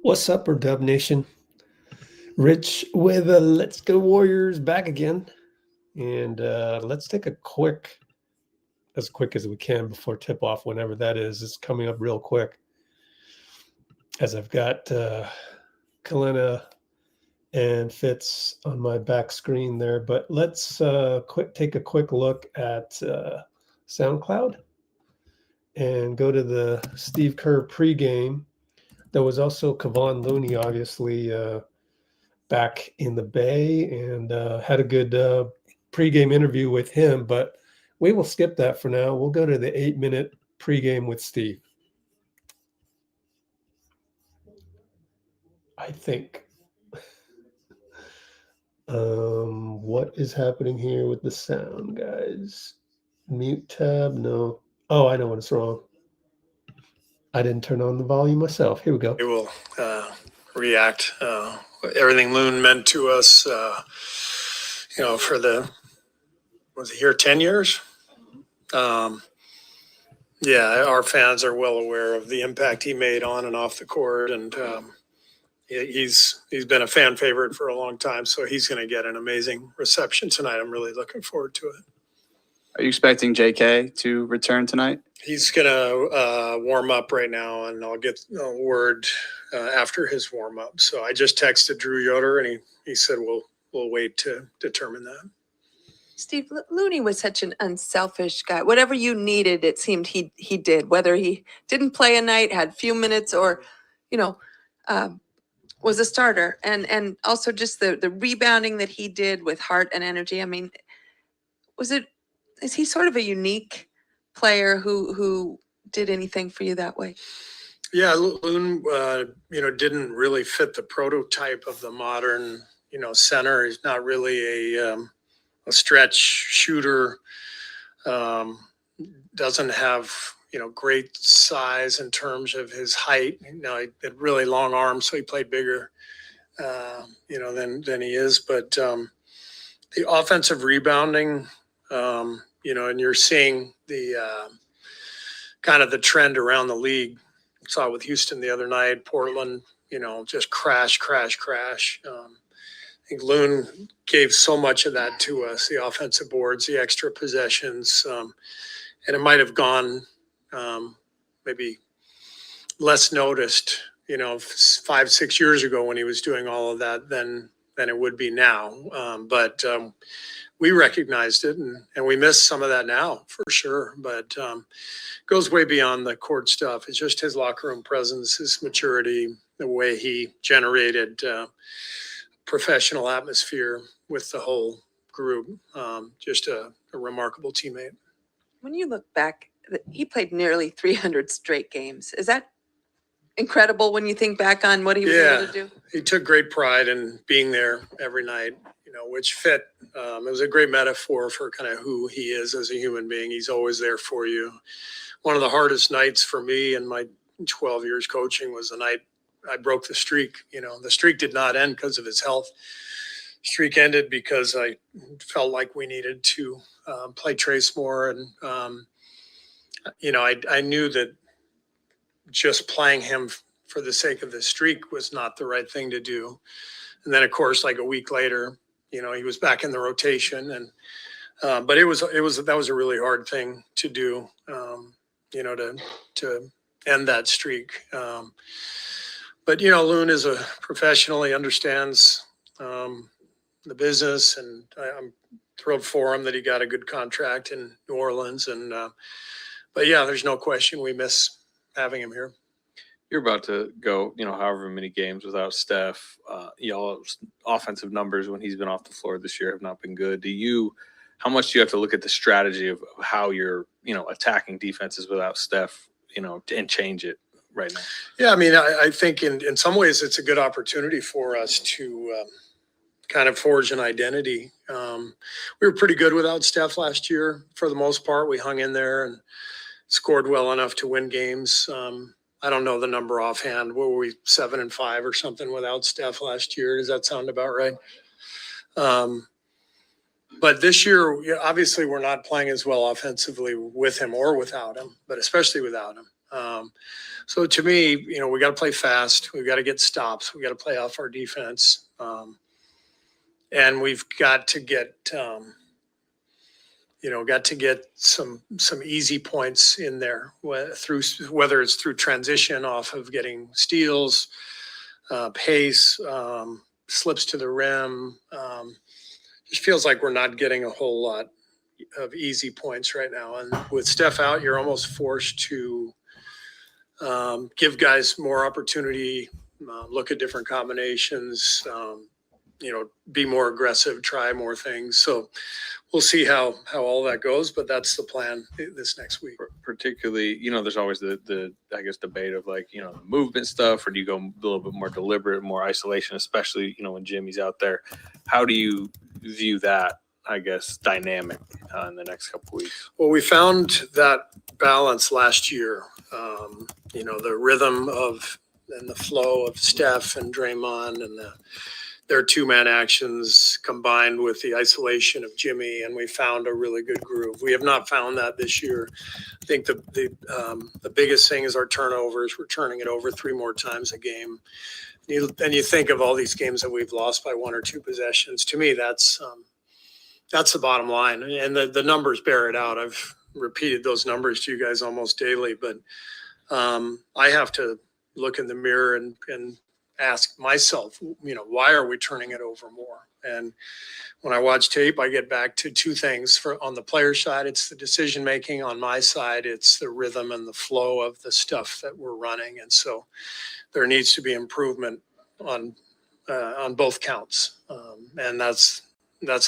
What's up, Dub Nation? Rich with Let's Go Warriors back again. And let's take a as quick as we can before tip-off, whenever that is. It's coming up real quick. As I've got Kalina and Fitz on my back screen there. But let's take a quick look at SoundCloud and go to the Steve Kerr pregame. There was also Kevon Looney, obviously, back in the Bay, and had a good pregame interview with him, but we will skip that for now. We'll go to the 8-minute pregame with Steve. I think. What is happening here with the sound, guys? Mute tab? No. Oh, I know what's wrong. I didn't turn on the volume myself. Here we go. We will react. Everything Loon meant to us, for was it here 10 years? Our fans are well aware of the impact he made on and off the court, and he's been a fan favorite for a long time, so he's going to get an amazing reception tonight. I'm really looking forward to it. Are you expecting JK to return tonight? He's going to warm up right now, and I'll get a word after his warm up. So I just texted Drew Yoder, and he said we'll wait to determine that. Steve, Looney was such an unselfish guy. Whatever you needed, it seemed he did. Whether he didn't play a night, had few minutes, or was a starter, and also just the rebounding that he did with heart and energy. I mean, is he sort of a unique player who did anything for you that way? Yeah, Loon, didn't really fit the prototype of the modern, center. He's not really a stretch shooter. Doesn't have, great size in terms of his height. He had really long arms, so he played bigger, than he is. But the offensive rebounding, and you're seeing the kind of the trend around the league. Saw it with Houston the other night, Portland, just crash. I think Loon gave so much of that to us, the offensive boards, the extra possessions, and it might have gone maybe less noticed, 5-6 years ago when he was doing all of that than it would be now. But we recognized it, and we miss some of that now for sure. But goes way beyond the court stuff. It's just his locker room presence, his maturity, the way he generated professional atmosphere with the whole group. Just a remarkable teammate. When you look back, he played nearly 300 straight games. Is that incredible when you think back on what he was able to do? He took great pride in being there every night, which fit. It was a great metaphor for kind of who he is as a human being. He's always there for you. One of the hardest nights for me in my 12 years coaching was the night I broke the streak. The streak did not end because of his health. Streak ended because I felt like we needed to play Trayce more. And, I knew that just playing him for the sake of the streak was not the right thing to do. And then, of course, like a week later, he was back in the rotation. And but that was a really hard thing to do, to end that streak. But, Loon is a professional. He understands the business, and I'm thrilled for him that he got a good contract in New Orleans. And but, yeah, there's no question we miss having him here. You're about to go, however many games without Steph. Y'all's offensive numbers when he's been off the floor this year have not been good. How much do you have to look at the strategy of how you're, attacking defenses without Steph, and change it right now? Yeah, I mean, I think in some ways it's a good opportunity for us to kind of forge an identity. We were pretty good without Steph last year. For the most part, we hung in there and scored well enough to win games. I don't know the number offhand. What were we, 7-5 or something without Steph last year? Does that sound about right? But this year, obviously, we're not playing as well offensively with him or without him, but especially without him. So to me, you know, we got to play fast. We got to get stops. We got to play off our defense. And we've got to get, some easy points in there through, whether it's through transition off of getting steals, pace, slips to the rim. Just feels like we're not getting a whole lot of easy points right now. And with Steph out, you're almost forced to give guys more opportunity, look at different combinations, be more aggressive, try more things. So we'll see how all that goes, but that's the plan this next week. Particularly, there's always the I guess debate of like, the movement stuff, or do you go a little bit more deliberate, more isolation, especially, when Jimmy's out there. How do you view that, I guess, dynamic in the next couple of weeks? Well, we found that balance last year. The rhythm of and the flow of Steph and Draymond and their two-man actions combined with the isolation of Jimmy, and we found a really good groove. We have not found that this year. I think the biggest thing is our turnovers. We're turning it over 3 more times a game. And you think of all these games that we've lost by 1 or 2 possessions. To me, that's the bottom line, and the numbers bear it out. I've repeated those numbers to you guys almost daily, but I have to look in the mirror and ask myself, why are we turning it over more? And when I watch tape, I get back to 2 things. On the player side, it's the decision making. On my side, it's the rhythm and the flow of the stuff that we're running. And so there needs to be improvement on both counts, and that's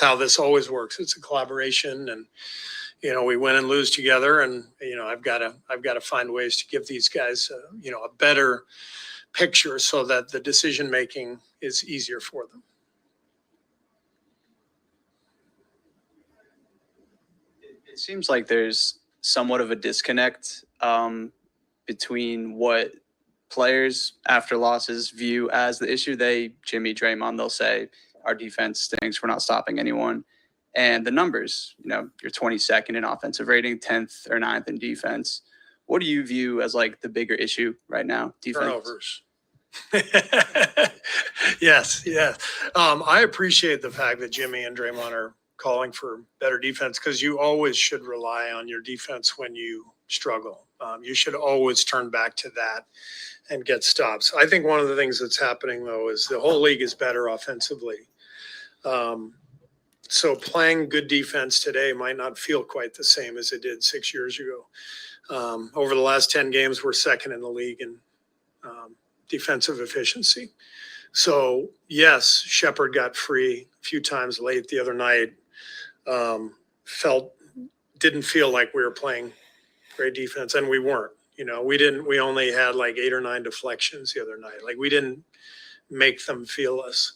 how this always works. It's a collaboration, and we win and lose together. And I've got to find ways to give these guys a better picture so that the decision making is easier for them. It seems like there's somewhat of a disconnect between what players after losses view as the issue. Jimmy, Draymond, they'll say our defense stinks, we're not stopping anyone. And the numbers, you're 22nd in offensive rating, 10th or 9th in defense. What do you view as like the bigger issue right now? Defense? Turnovers. Yes. I appreciate the fact that Jimmy and Draymond are calling for better defense, because you always should rely on your defense when you struggle. You should always turn back to that and get stops. I think one of the things that's happening, though, is the whole league is better offensively. So playing good defense today might not feel quite the same as it did 6 years ago. Over the last 10 games, we're second in the league in defensive efficiency. So, yes, Shepherd got free a few times late the other night. Didn't feel like we were playing great defense, and we weren't. We only had like 8 or 9 deflections the other night. Like, we didn't make them feel us.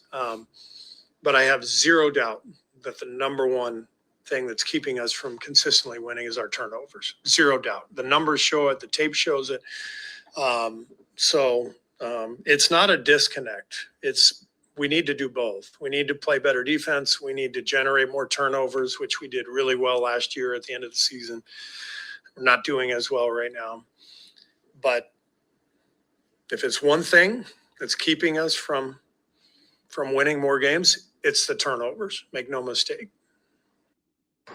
But I have zero doubt that the number one thing that's keeping us from consistently winning is our turnovers. Zero doubt. The numbers show it. The tape shows it. It's not a disconnect. We need to do both. We need to play better defense. We need to generate more turnovers, which we did really well last year at the end of the season. We're not doing as well right now. But if it's one thing that's keeping us from winning more games, it's the turnovers. Make no mistake.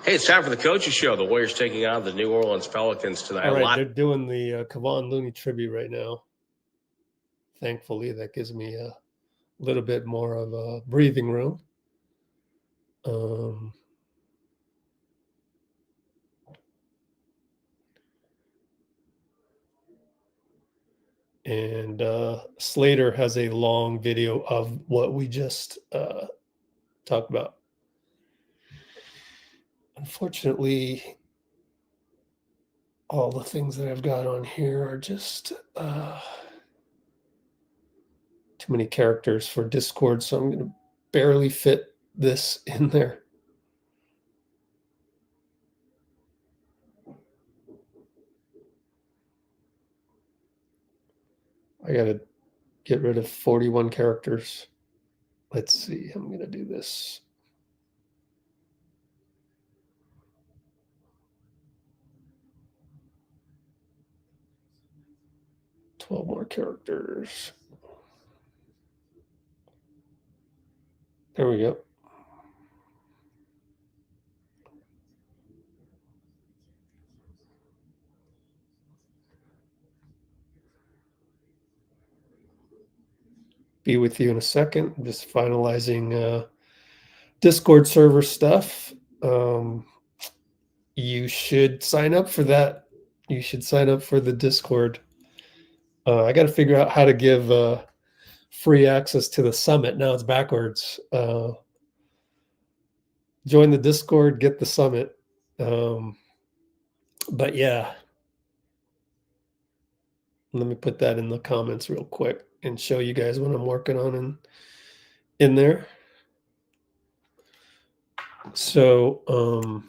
Hey, it's time for the Coaches Show. The Warriors taking on the New Orleans Pelicans tonight. All right, they're doing the Kevon Looney tribute right now. Thankfully, that gives me a little bit more of a breathing room. And Slater has a long video of what we just talked about. Unfortunately, all the things that I've got on here are just too many characters for Discord, so I'm going to barely fit this in there. I got to get rid of 41 characters. Let's see. I'm going to do this. 12 more characters. There we go. Be with you in a second. I'm just finalizing Discord server stuff. You should sign up for that. You should sign up for the Discord. I got to figure out how to give free access to the summit. Now it's backwards. Join the Discord, get the summit. But yeah, let me put that in the comments real quick and show you guys what I'm working on in there. So,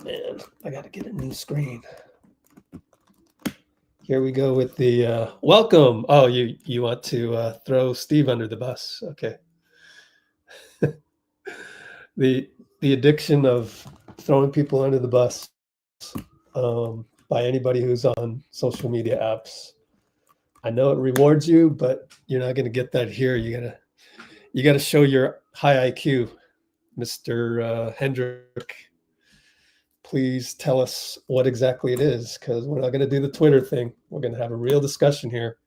man, I got to get a new screen. Here we go with the welcome. Oh, you want to throw Steve under the bus? Okay. the addiction of throwing people under the bus by anybody who's on social media apps. I know it rewards you, but you're not going to get that here. You gotta show your high IQ, Mr. Hendrick. Please tell us what exactly it is, because we're not going to do the Twitter thing. We're going to have a real discussion here.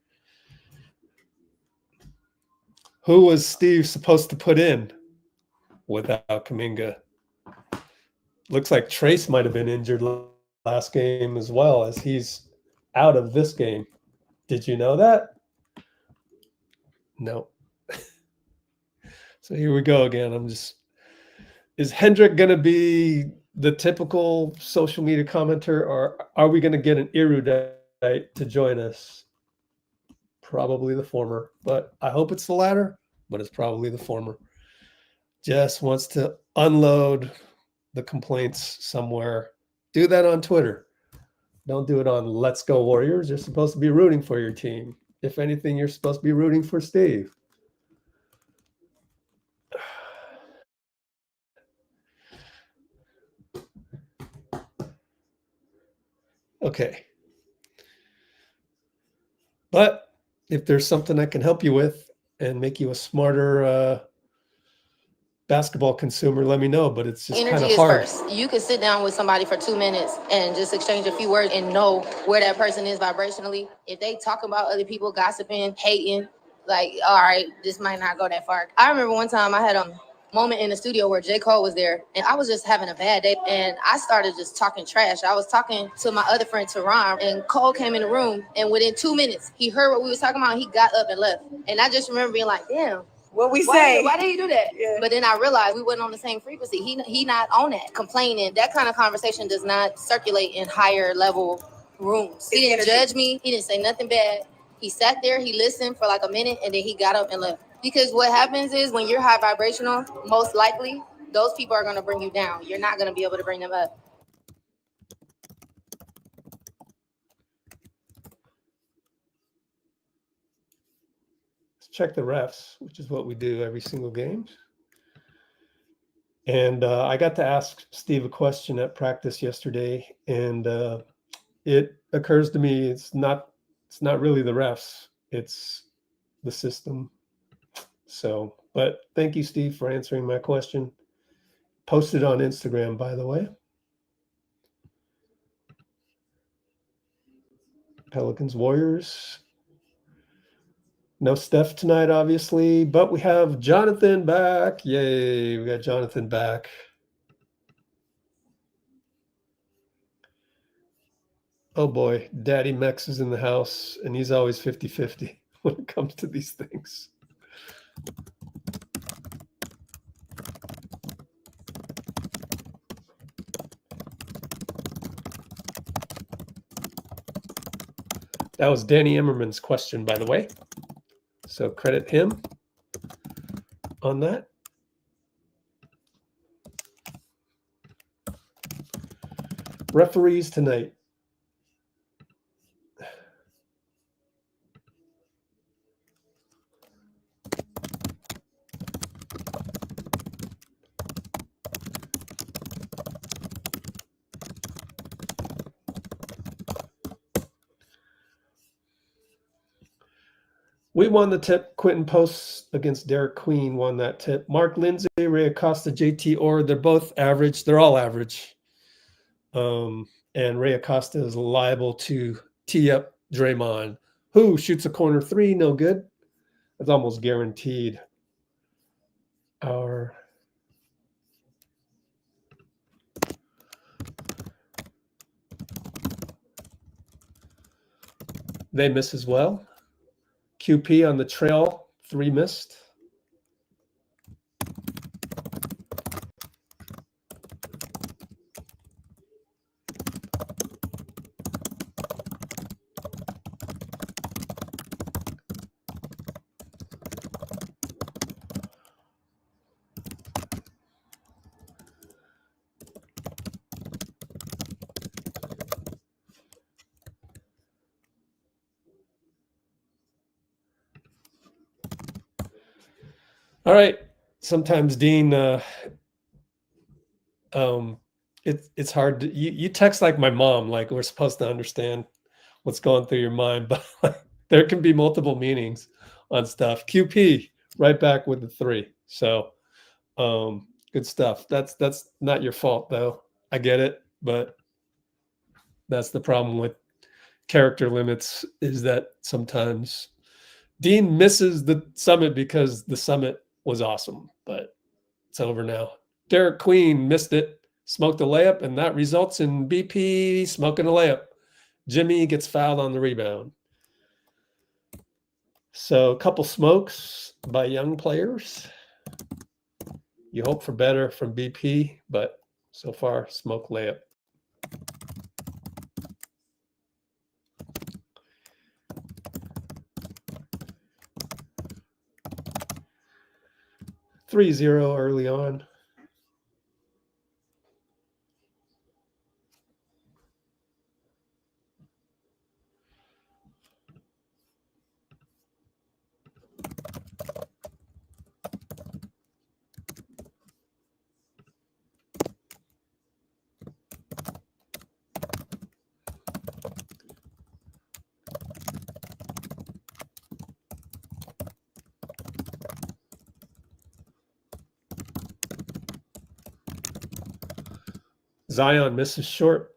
Who was Steve supposed to put in without Kuminga? Looks like Trayce might have been injured last game as well, as he's out of this game. Did you know that? No. So here we go again. Is Hendrick going to be the typical social media commenter, or are we going to get an erudite to join us? Probably the former, but I hope it's the latter, but it's probably the former. Just wants to unload the complaints somewhere. Do that on Twitter. Don't do it on Let's Go Warriors. You're supposed to be rooting for your team. If anything, you're supposed to be rooting for Steve. Okay. But if there's something I can help you with and make you a smarter basketball consumer, let me know. But it's just kind Energy of is hard. first. You could sit down with somebody for 2 minutes and just exchange a few words and know where that person is vibrationally. If they talk about other people, gossiping, hating, like, all right, this might not go that far. I remember one time I had a moment in the studio where J. Cole was there, and I was just having a bad day, and I started just talking trash. I was talking to my other friend, Teron, and Cole came in the room, and within 2 minutes, he heard what we was talking about, and he got up and left. And I just remember being like, damn. What we say? Why did he do that? Yeah. But then I realized we wasn't on the same frequency. He not on that. Complaining, that kind of conversation does not circulate in higher level rooms. He didn't judge me. He didn't say nothing bad. He sat there, he listened for like a minute, and then he got up and left. Because what happens is when you're high vibrational, most likely, those people are going to bring you down. You're not going to be able to bring them up. Check the refs, which is what we do every single game. And I got to ask Steve a question at practice yesterday, and it occurs to me it's not really the refs, it's the system. So, but thank you, Steve, for answering my question. Posted on Instagram, by the way. Pelicans Warriors. No Steph tonight, obviously, but we have Jonathan back. Yay, we got Jonathan back. Oh boy, Daddy Mex is in the house, and he's always 50-50 when it comes to these things. That was Danny Emerman's question, by the way. So credit him on that. Referees tonight. We won the tip. Quentin Post against Derek Queen won that tip. Mark Lindsay, Ray Acosta, JT Orr, they're both average. They're all average. And Ray Acosta is liable to tee up Draymond, who shoots a corner three, no good. It's almost guaranteed. They miss as well. QP on the trail, 3 missed. All right. Sometimes, Dean, it's hard to, you text like my mom, like we're supposed to understand what's going through your mind, but like, there can be multiple meanings on stuff. QP right back with the 3. So good stuff. That's not your fault though. I get it, but that's the problem with character limits, is that sometimes Dean misses the summit because the summit was awesome, but it's over now. Derek Queen missed it, smoked a layup, and that results in BP smoking a layup. Jimmy gets fouled on the rebound. So a couple smokes by young players. You hope for better from BP, but so far, smoke layup. (3-0) early on. Zion misses short.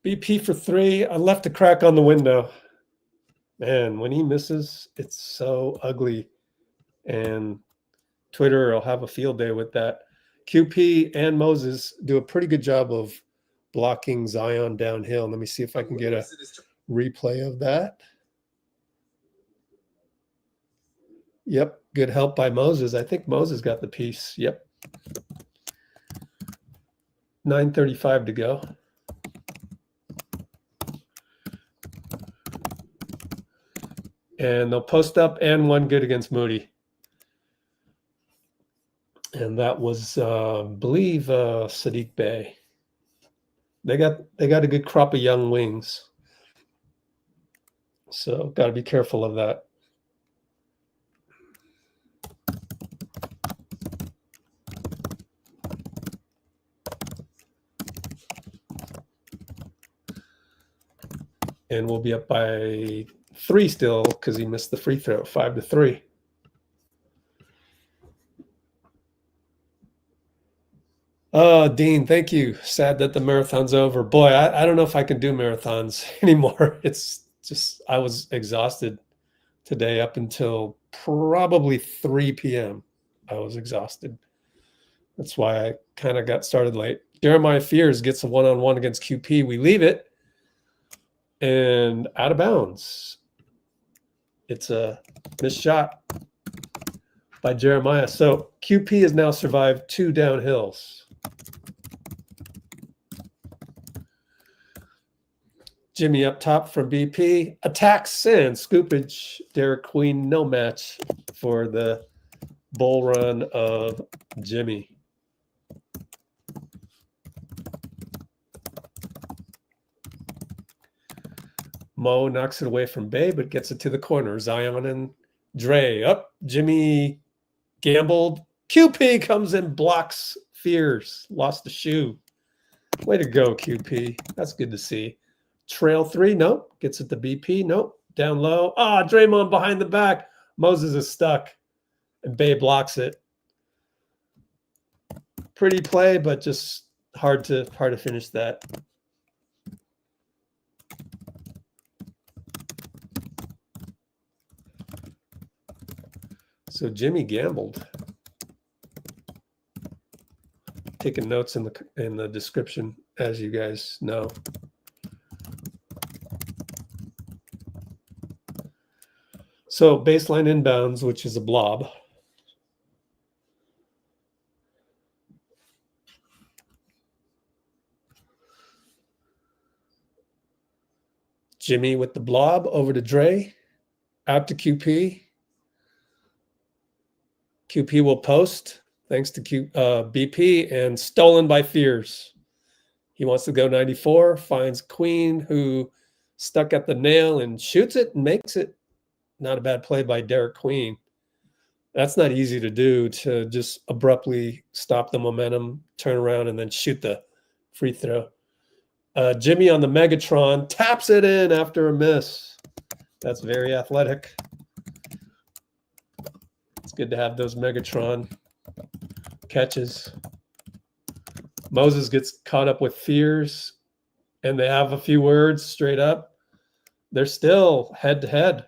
BP for 3. I left a crack on the window. Man, when he misses, it's so ugly. And Twitter will have a field day with that. QP and Moses do a pretty good job of blocking Zion downhill. Let me see if I can get a replay of that. Yep, good help by Moses. I think Moses got the piece. Yep. 9:35 to go. And they'll post up and one good against Moody. And that was, I believe, Sadiq Bey. They got a good crop of young wings. So got to be careful of that. And we'll be up by 3 still because he missed the free throw, 5-3. Dean, thank you. Sad that the marathon's over. Boy, I don't know if I can do marathons anymore. It's just, I was exhausted today up until probably 3 p.m. I was exhausted. That's why I kind of got started late. Jeremiah Fears gets a one-on-one against QP. We leave it and out of bounds. It's a missed shot by Jeremiah. So QP has now survived 2 downhills. Jimmy up top from BP. Attacks and scoopage. Derek Queen, no match for the bull run of Jimmy. Mo knocks it away from Bay, but gets it to the corner. Zion and Dray up. Jimmy gambled. QP comes in, blocks Fears. Lost the shoe. Way to go, QP. That's good to see. Trail 3, nope. Gets it to BP, nope. Down low. Draymond behind the back. Moses is stuck. And Bay blocks it. Pretty play, but just hard to finish that. So Jimmy gambled. Taking notes in the description, as you guys know. So baseline inbounds, which is a blob. Jimmy with the blob over to Dray. Out to QP. QP will post. Thanks to BP, and stolen by Fears. He wants to go 94, finds Queen, who stuck at the nail and shoots it and makes it. Not a bad play by Derek Queen. That's not easy to do, to just abruptly stop the momentum, turn around, and then shoot the free throw. Jimmy on the Megatron taps it in after a miss. That's very athletic. It's good to have those Megatron catches. Moses gets caught up with Fears, and they have a few words straight up. They're still head to head.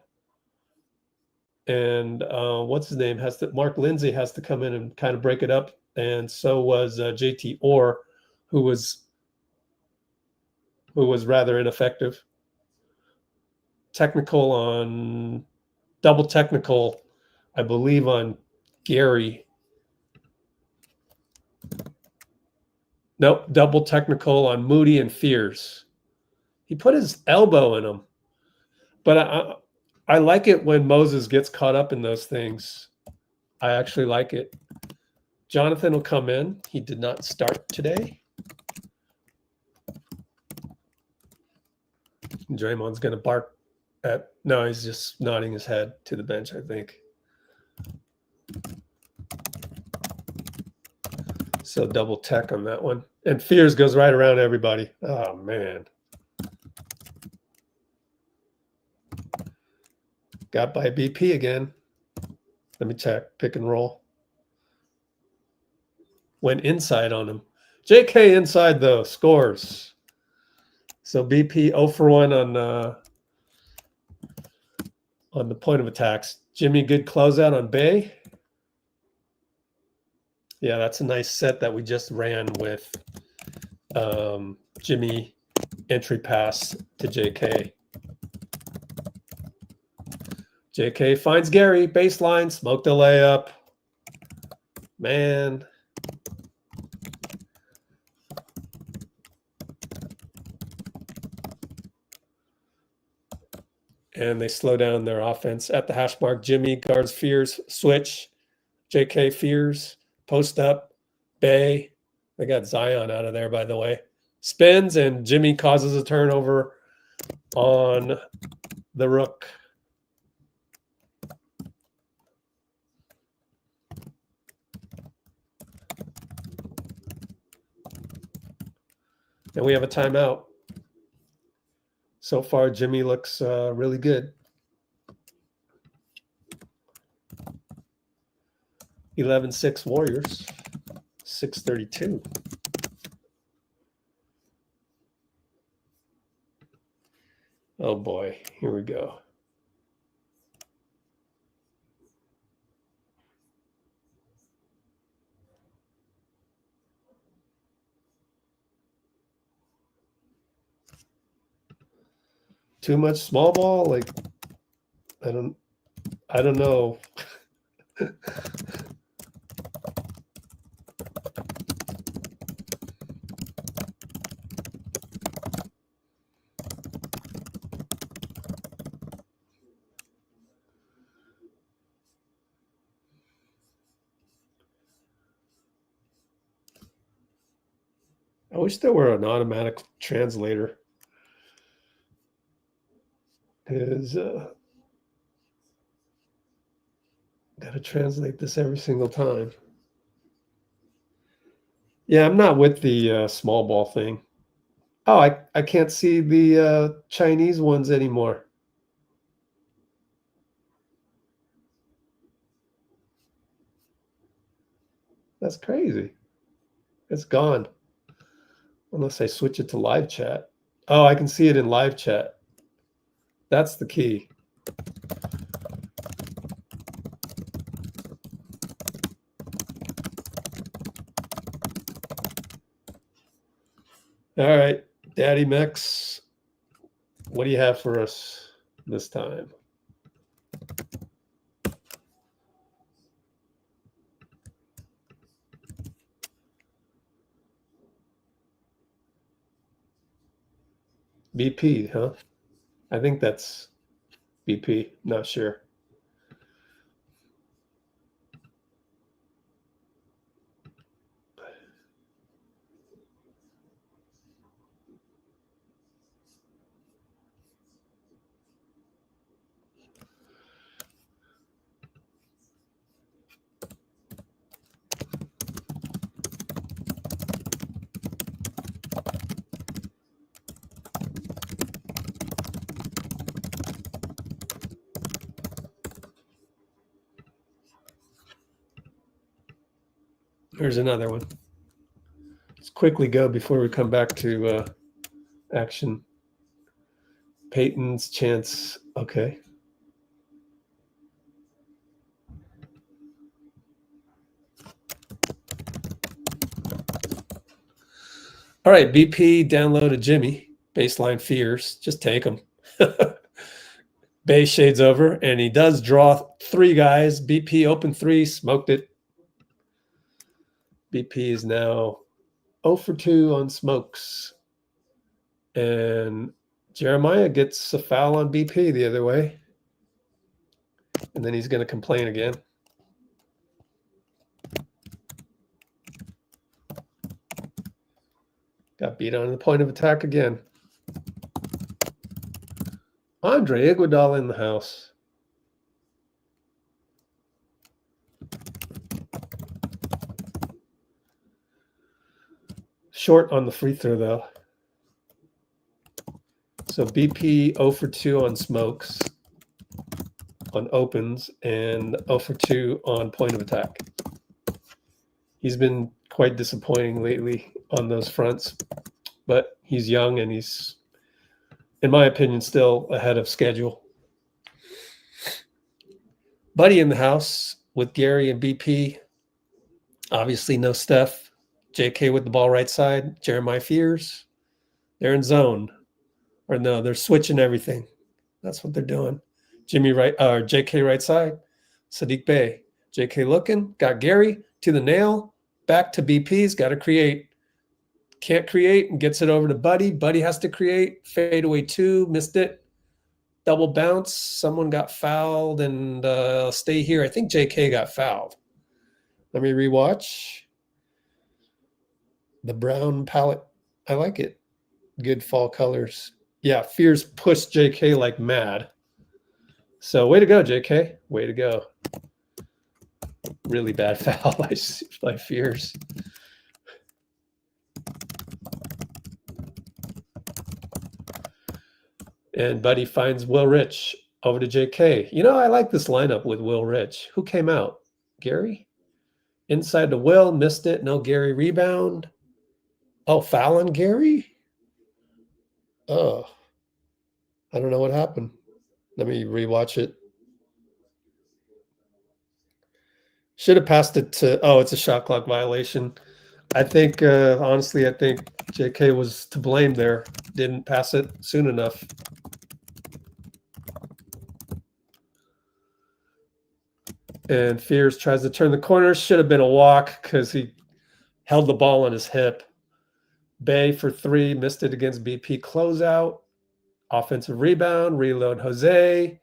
And what's his name? Mark Lindsay has to come in and kind of break it up. And so was JT Orr, who was rather ineffective. Double technical, I believe, on Gary. Nope, double technical on Moody and Fears. He put his elbow in him. But I like it when Moses gets caught up in those things. I actually like it. Jonathan will come in. He did not start today. Draymond's going to bark at... No, he's just nodding his head to the bench, I think. So double tech on that one. And Fears goes right around everybody. Oh, man. Got by BP again. Let me check. Pick and roll. Went inside on him. JK inside, though. Scores. So BP 0 for 1 on the point of attacks. Jimmy, good closeout on Bay. Yeah, that's a nice set that we just ran with Jimmy entry pass to JK. JK finds Gary, baseline, smoked a layup. Man. And they slow down their offense at the hash mark. Jimmy guards Fears, switch. JK Fears, post up. Bay. They got Zion out of there, by the way. Spins, and Jimmy causes a turnover on the rook. And we have a timeout. So far, Jimmy looks really good. 11-6 Warriors. 6:32. Oh boy, here we go. Too much small ball? Like, I don't know. I wish there were an automatic translator. is got to translate this every single time. Yeah, I'm not with the small ball thing. Oh, I can't see the Chinese ones anymore. That's crazy. It's gone. Unless I switch it to live chat. Oh, I can see it in live chat. That's the key. All right, Daddy Mex, what do you have for us this time? BP, huh? I think that's BP, not sure. Here's another one. Let's quickly go before we come back to action. Peyton's chance. Okay. All right, BP download a Jimmy. Baseline fears. Just take him. Bay shades over, and he does draw 3 guys. BP open 3, smoked it. BP is now 0 for 2 on smokes. And Jeremiah gets a foul on BP the other way. And then he's going to complain again. Got beat on the point of attack again. Andre Iguodala in the house. Short on the free throw, though. So BP 0 for 2 on smokes, on opens, and 0 for 2 on point of attack. He's been quite disappointing lately on those fronts, but he's young and he's, in my opinion, still ahead of schedule. Buddy in the house with Gary and BP. Obviously no Steph. JK with the ball right side. Jeremiah fears. They're in zone. Or no, they're switching everything. That's what they're doing. Jimmy right, JK right side. Sadiq Bey. JK looking. Got Gary to the nail. Back to BP's. Got to create. Can't create and gets it over to Buddy. Buddy has to create. Fade away 2. Missed it. Double bounce. Someone got fouled and stay here. I think JK got fouled. Let me rewatch. The brown palette. I like it. Good fall colors. Yeah, Fears pushed JK like mad. So way to go, JK. Way to go. Really bad foul by Fears. And Buddy finds Will Rich over to JK. You know, I like this lineup with Will Rich. Who came out? Gary? Inside to Will, missed it. No Gary rebound. Oh, foul on Gary? Oh, I don't know what happened. Let me rewatch it. Should have passed it to, oh, it's a shot clock violation. I think, honestly, I think JK was to blame there. Didn't pass it soon enough. And Fears tries to turn the corner. Should have been a walk because he held the ball on his hip. Bay for 3, missed it against BP closeout. Offensive rebound, reload Jose.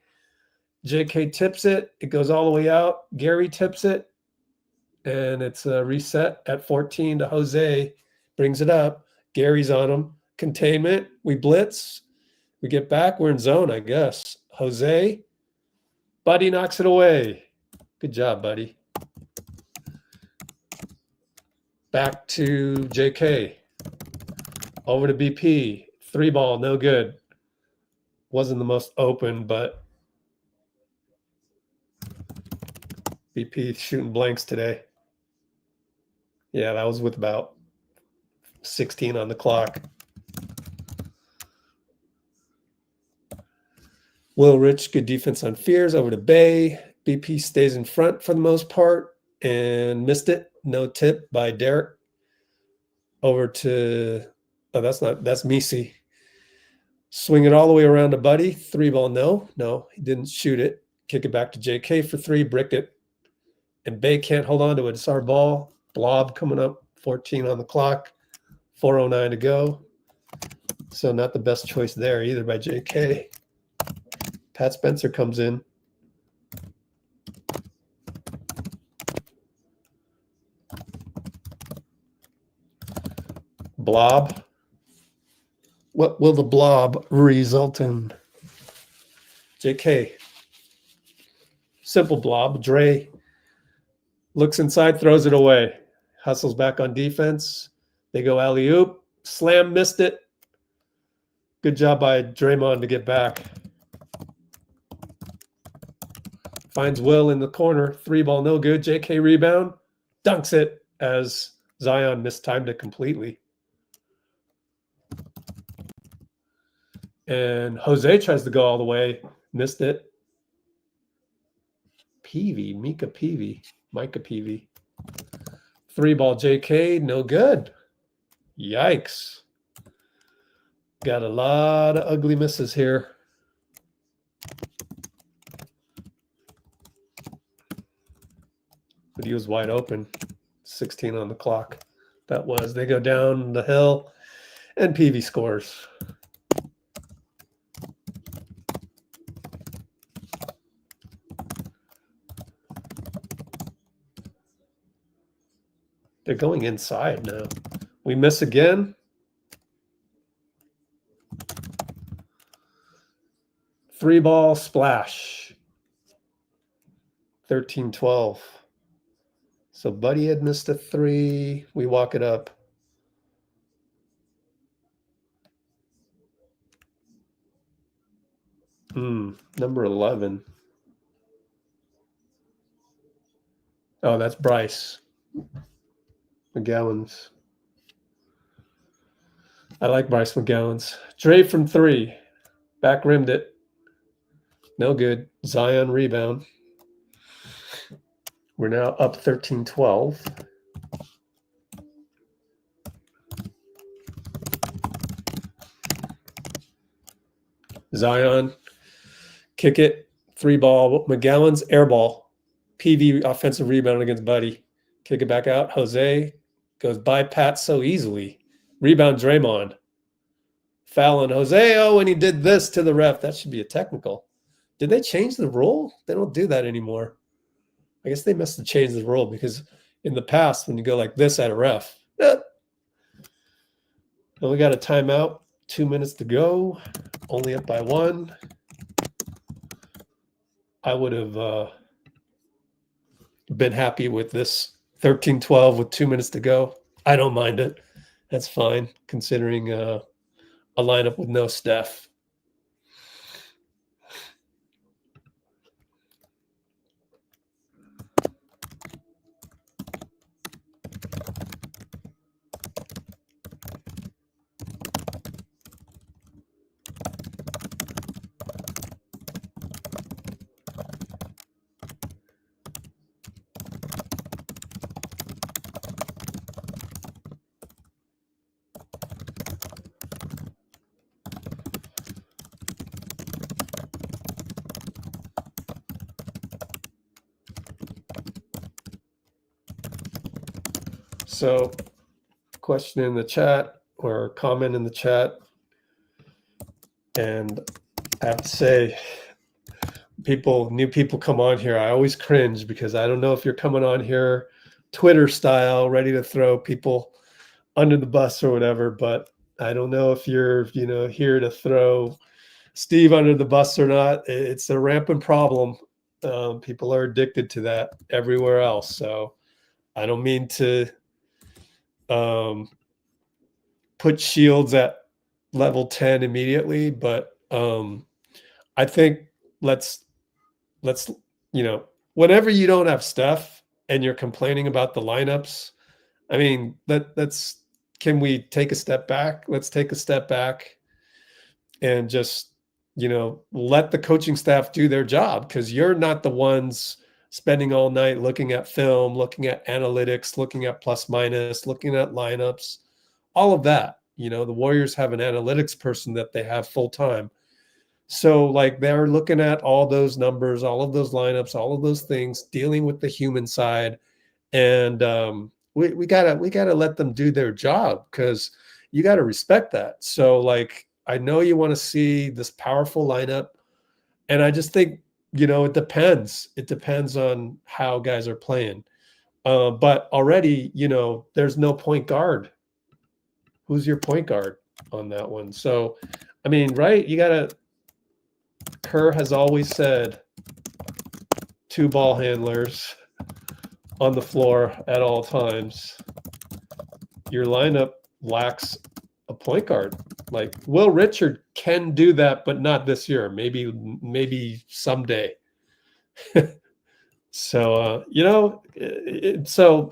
JK tips it. It goes all the way out. Gary tips it. And it's a reset at 14 to Jose. Brings it up. Gary's on him. Containment. We blitz. We get back. We're in zone, I guess. Jose. Buddy knocks it away. Good job, buddy. Back to JK. Over to BP. 3-ball, no good. Wasn't the most open, but BP shooting blanks today. Yeah, that was with about 16 on the clock. Will Rich, good defense on Fears. Over to Bay. BP stays in front for the most part and missed it. No tip by Derek. Over to, that's Missi. Swing it all the way around to Buddy. 3-ball, no, he didn't shoot it. Kick it back to JK for 3, bricked it. And Bay can't hold on to it. It's our ball. Blob coming up, 14 on the clock, 4:09 to go. So not the best choice there either by JK. Pat Spencer comes in. Blob. What will the blob result in? JK. Simple blob. Dray looks inside, throws it away. Hustles back on defense. They go alley-oop. Slam, missed it. Good job by Draymond to get back. Finds Will in the corner. 3-ball, no good. JK rebound. Dunks it as Zion mistimed it completely. And Jose tries to go all the way. Missed it. Peavy, Micah Peavy. 3-ball JK, no good. Yikes. Got a lot of ugly misses here. But he was wide open. 16 on the clock. That was. They go down the hill, and Peavy scores. They're going inside now. We miss again. Three-ball splash. 13-12. So Buddy had missed a 3. We walk it up. Number 11. Oh, that's Bryce McGowan's. I like Bryce McGowan's. Dray from 3. Back rimmed it. No good. Zion rebound. We're now up 13-12. Zion, kick it, 3-ball. McGowan's air ball. PV offensive rebound against Buddy. Kick it back out. Jose goes by Pat so easily. Rebound Draymond. Foul on Jose. Oh, and he did this to the ref. That should be a technical. Did they change the rule? They don't do that anymore. I guess they must have changed the rule because in the past, when you go like this at a ref, and we got a timeout. 2 minutes to go. Only up by 1. I would have been happy with this 13-12 with 2 minutes to go. I don't mind it. That's fine, considering a lineup with no Steph. So, question in the chat or comment in the chat. And I have to say, new people come on here. I always cringe because I don't know if you're coming on here Twitter style, ready to throw people under the bus or whatever, but I don't know if you're, here to throw Steve under the bus or not. It's a rampant problem. People are addicted to that everywhere else. So I don't mean to put Shields at level 10 immediately, but I think let's whenever you don't have Steph and you're complaining about the lineups, I mean, can we take a step back? Let's take a step back and just, let the coaching staff do their job, because you're not the ones spending all night looking at film, looking at analytics, looking at plus minus, looking at lineups, all of that. The Warriors have an analytics person that they have full time. So like they're looking at all those numbers, all of those lineups, all of those things, dealing with the human side. And we gotta let them do their job, because you got to respect that. So like, I know you want to see this powerful lineup, and I just think, it depends. It depends on how guys are playing. But already, there's no point guard. Who's your point guard on that one? So, I mean, right? Kerr has always said 2 ball handlers on the floor at all times. Your lineup lacks a point guard. Like Will Richard can do that, but not this year. Maybe someday. So so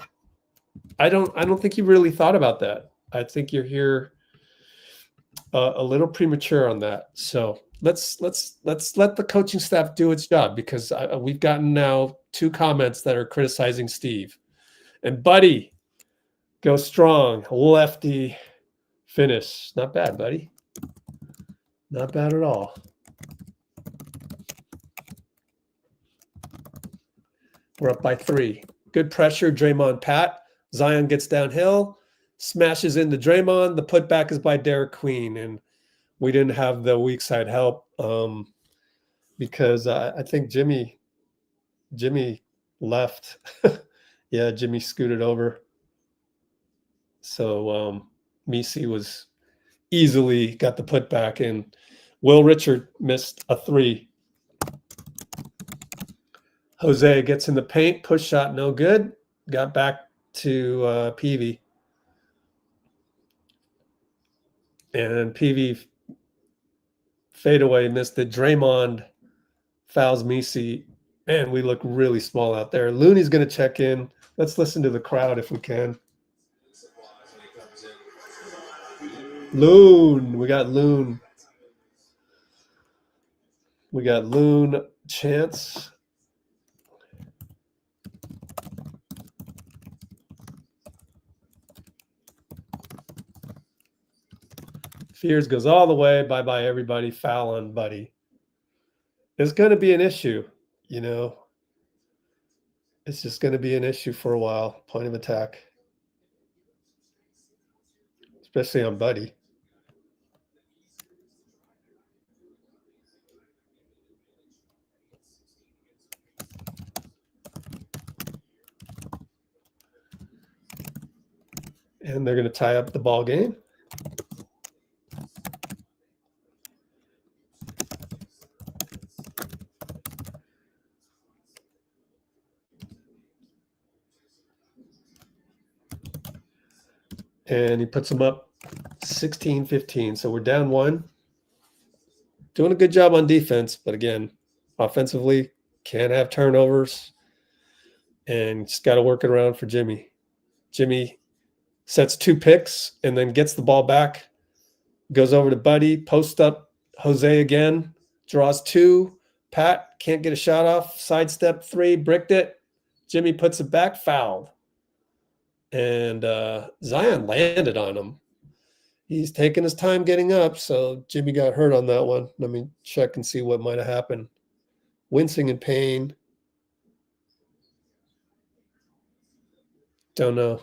I don't think you really thought about that. I think you're here a little premature on that. So let's let the coaching staff do its job, because we've gotten now 2 comments that are criticizing Steve. And Buddy, go strong, lefty finish. Not bad, buddy. Not bad at all. We're up by 3. Good pressure, Draymond Pat. Zion gets downhill, smashes into Draymond. The putback is by Derek Queen, and we didn't have the weak side help because I think Jimmy left. Yeah, Jimmy scooted over. So missi was easily got the putback, and Will Richard missed a 3. Jose gets in the paint, push shot, no good. Got back to Peavy. And Peavy fadeaway missed it. Draymond fouls missi. Man, we look really small out there. Looney's going to check in. Let's listen to the crowd if we can. Loon. We got Loon. We got Loon chance. Fears goes all the way. Bye-bye, everybody. Foul on Buddy. It's going to be an issue, It's just going to be an issue for a while. Point of attack. Especially on Buddy. And they're going to tie up the ball game. And he puts them up 16-15. So we're down 1. Doing a good job on defense, but again, offensively, can't have turnovers. And just got to work it around for Jimmy. Jimmy sets 2 picks and then gets the ball back, goes over to Buddy, post up Jose again, draws 2. Pat can't get a shot off, sidestep 3, bricked it. Jimmy puts it back, fouled. And Zion landed on him. He's taking his time getting up, so Jimmy got hurt on that one. Let me check and see what might have happened. Wincing in pain. Don't know.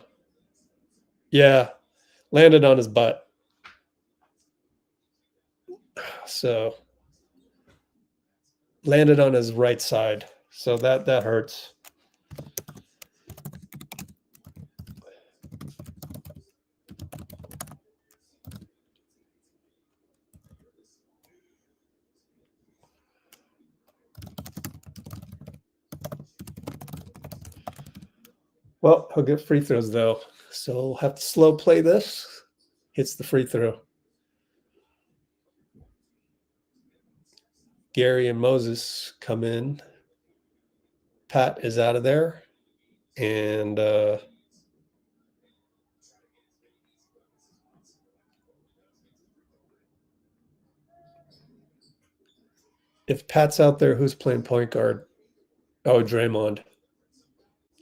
Yeah, landed on his butt. So landed on his right side. So that hurts. Well, he'll get free throws though, so we'll have to slow play this. Hits the free throw. Gary and Moses come in. Pat is out of there. And if Pat's out there, who's playing point guard? Oh, Draymond.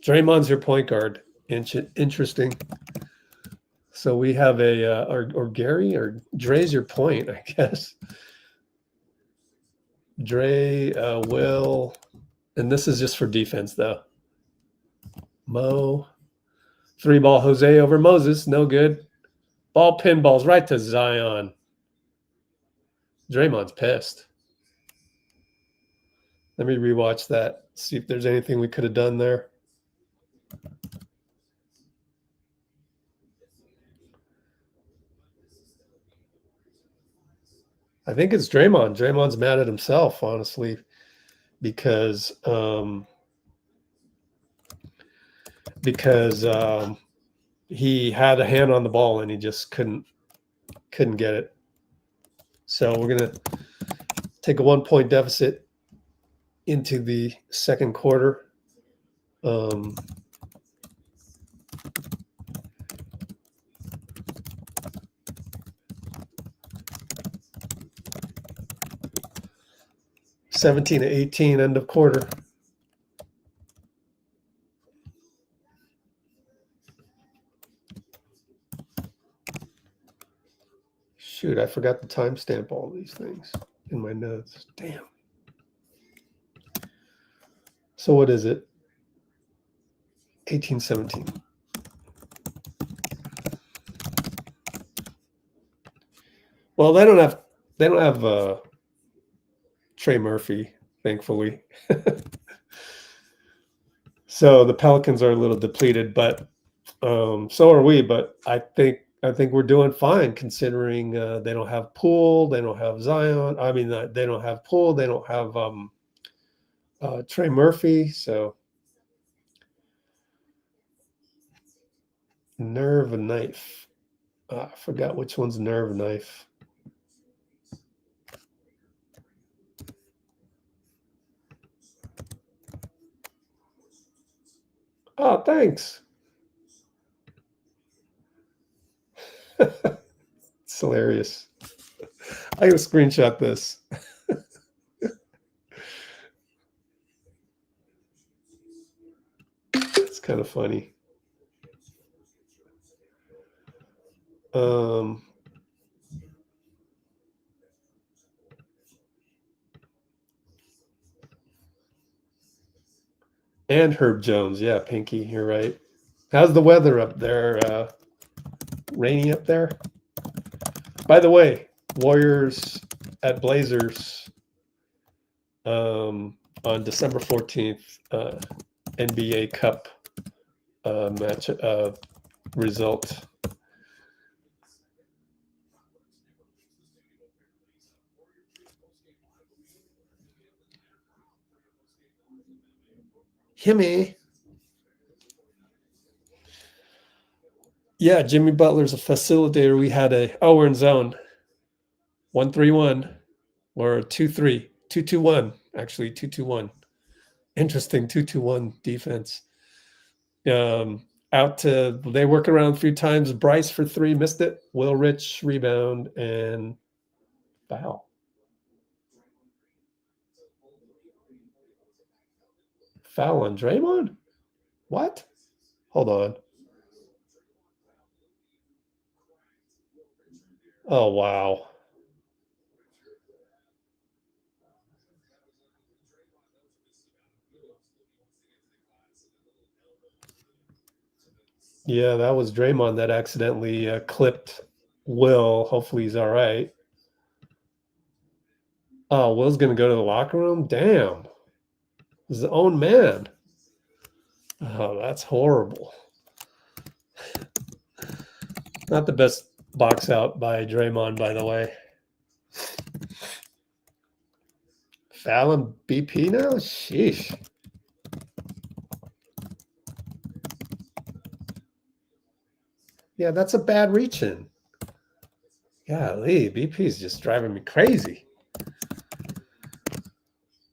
Draymond's your point guard. Interesting. So we have a, or Gary, or Dray's your point, I guess. Dray, Will, and this is just for defense, though. Mo, 3-ball Jose over Moses, no good. Ball pinballs right to Zion. Draymond's pissed. Let me rewatch that, see if there's anything we could have done there. I think it's Draymond. Draymond's mad at himself, honestly, because he had a hand on the ball and he just couldn't get it. So we're gonna take a 1-point deficit into the second quarter. 17-18, end of quarter. Shoot, I forgot to timestamp all these things in my notes. Damn. So what is it? 18-17. Well, they don't have Trey Murphy, thankfully. So the Pelicans are a little depleted, but so are we. But I think we're doing fine considering they don't have Poole, they don't have Zion. I mean, they don't have Poole, they don't have Trey Murphy. So nerve knife. I forgot which one's nerve knife. Oh, thanks. It's hilarious. I gotta screenshot this. It's kind of funny. And Herb Jones. Yeah, Pinky, you're right. How's the weather up there? Rainy up there? By the way, Warriors at Blazers on December 14th, NBA Cup match result. Himmy. Yeah, Jimmy Butler's a facilitator. We had we're in zone. 1-3-1 or 2-3. 2-2-1. Actually, 2-2-1. Interesting 2-2-1 defense. They work around 3 times. Bryce for 3, missed it. Will Rich rebound and foul. Foul on Draymond? What? Hold on. Oh, wow. Yeah, that was Draymond that accidentally clipped Will. Hopefully he's all right. Oh, Will's going to go to the locker room? Damn. His own man. Oh, that's horrible. Not the best box out by Draymond, by the way. Fallon BP now? Sheesh. Yeah, that's a bad reach in. Golly, BP is just driving me crazy.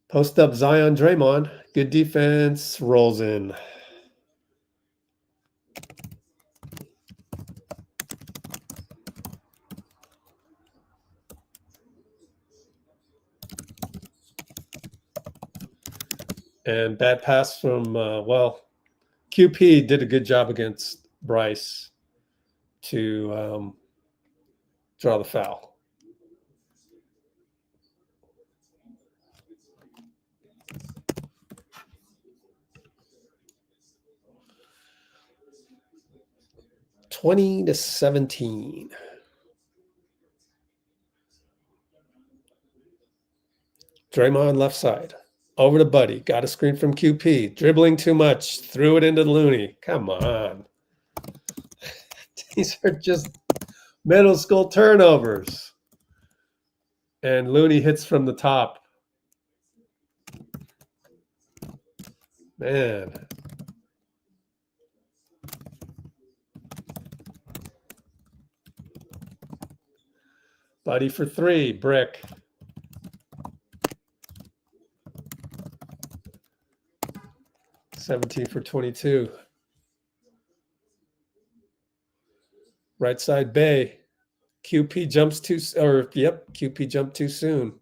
Post up Zion Draymond. Good defense. Rolls in. And bad pass from, QP did a good job against Bryce to draw the foul. (20-17). Draymond left side. Over to Buddy. Got a screen from QP. Dribbling too much. Threw it into Looney. Come on. These are just middle school turnovers. And Looney hits from the top. Man. Buddy for three. Brick. (17 for 22). Right side Bay. QP jumps QP jumped too soon.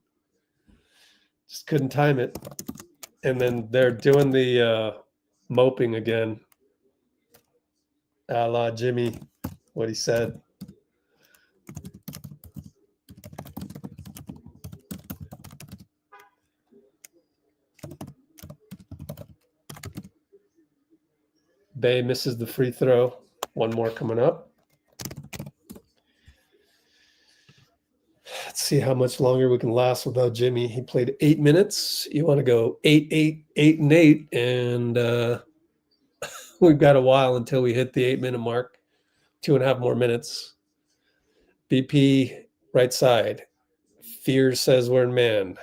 Just couldn't time it. And then they're doing the moping again. A la Jimmy, what he said. Bay misses the free throw. One more coming up. Let's see how much longer we can last without Jimmy. He played 8 minutes. You want to go 8, 8, 8, and 8. And we've got a while until we hit the 8-minute mark. 2.5 more minutes. BP right side. Fears says we're in man.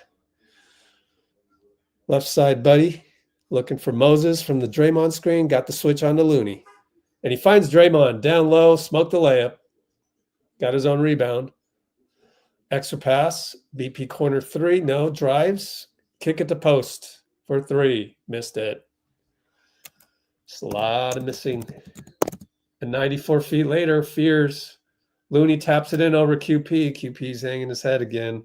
Left side, Buddy. Looking for Moses from the Draymond screen. Got the switch on to Looney. And he finds Draymond down low. Smoked the layup. Got his own rebound. Extra pass. BP corner three. No. Drives. Kick it to post for three. Missed it. Just a lot of missing. And 94 feet later, Fears. Looney taps it in over QP. QP's hanging his head again.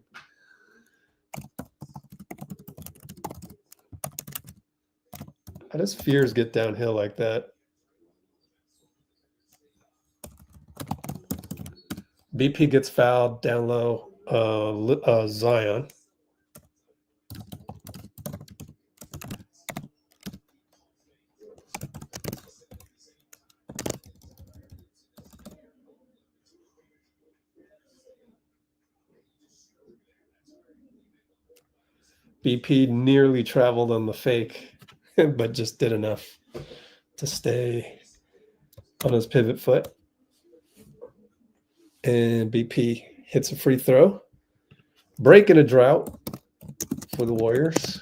How does Fears get downhill like that? BP gets fouled down low. Zion. BP nearly traveled on the fake, but just did enough to stay on his pivot foot. And BP hits a free throw. Breaking a drought for the Warriors.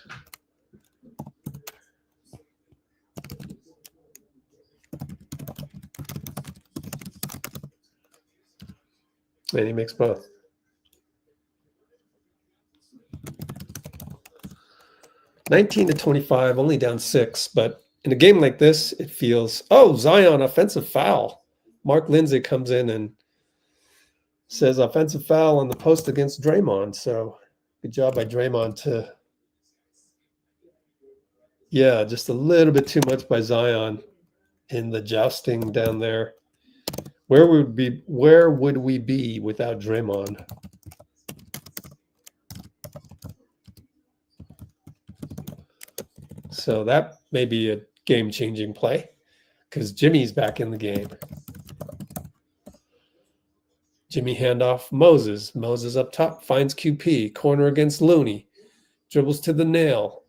And he makes both. (19-25), only down 6, but in a game like this, it feels, Zion, offensive foul. Mark Lindsay comes in and says offensive foul on the post against Draymond. So good job by Draymond to, just a little bit too much by Zion in the jousting down there. Where would we be without Draymond? So that may be a game-changing play because Jimmy's back in the game. Jimmy handoff, Moses. Moses up top, finds QP. Corner against Looney. Dribbles to the nail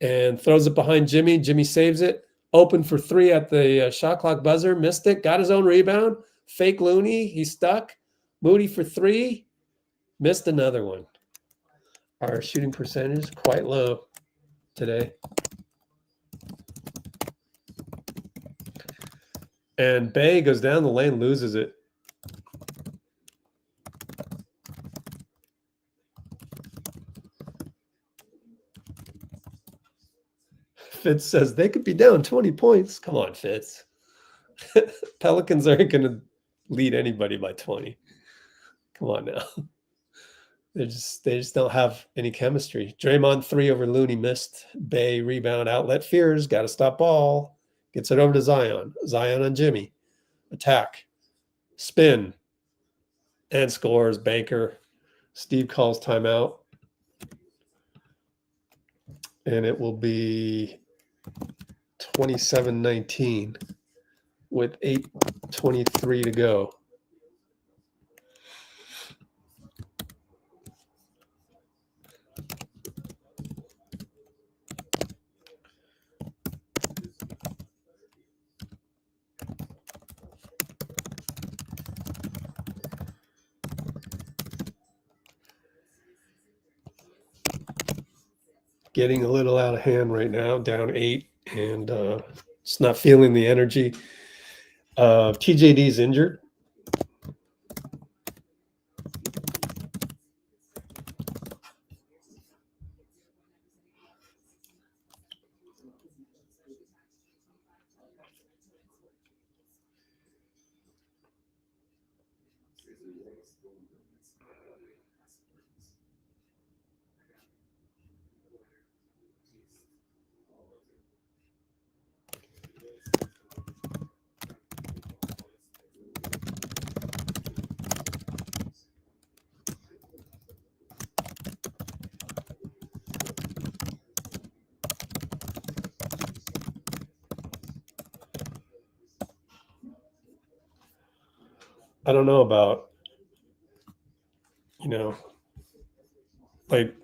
and throws it behind Jimmy. Jimmy saves it. Open for three at the shot clock buzzer. Missed it. Got his own rebound. Fake Looney. He's stuck. Moody for three. Missed another one. Our shooting percentage is quite low today. And Bay goes down the lane, loses it. Fitz says they could be down 20 points. Come on, Fitz. Pelicans aren't going to lead anybody by 20. Come on now. They just don't have any chemistry. Draymond 3 over Looney missed. Bay rebound, outlet Fears, got to stop ball. Gets it over to Zion. Zion on Jimmy. Attack. Spin. And scores. Banker. Steve calls timeout. And it will be 27-19 with 8:23 to go. Getting a little out of hand right now, down 8, and just not feeling the energy. TJD's injured. I don't know about, like,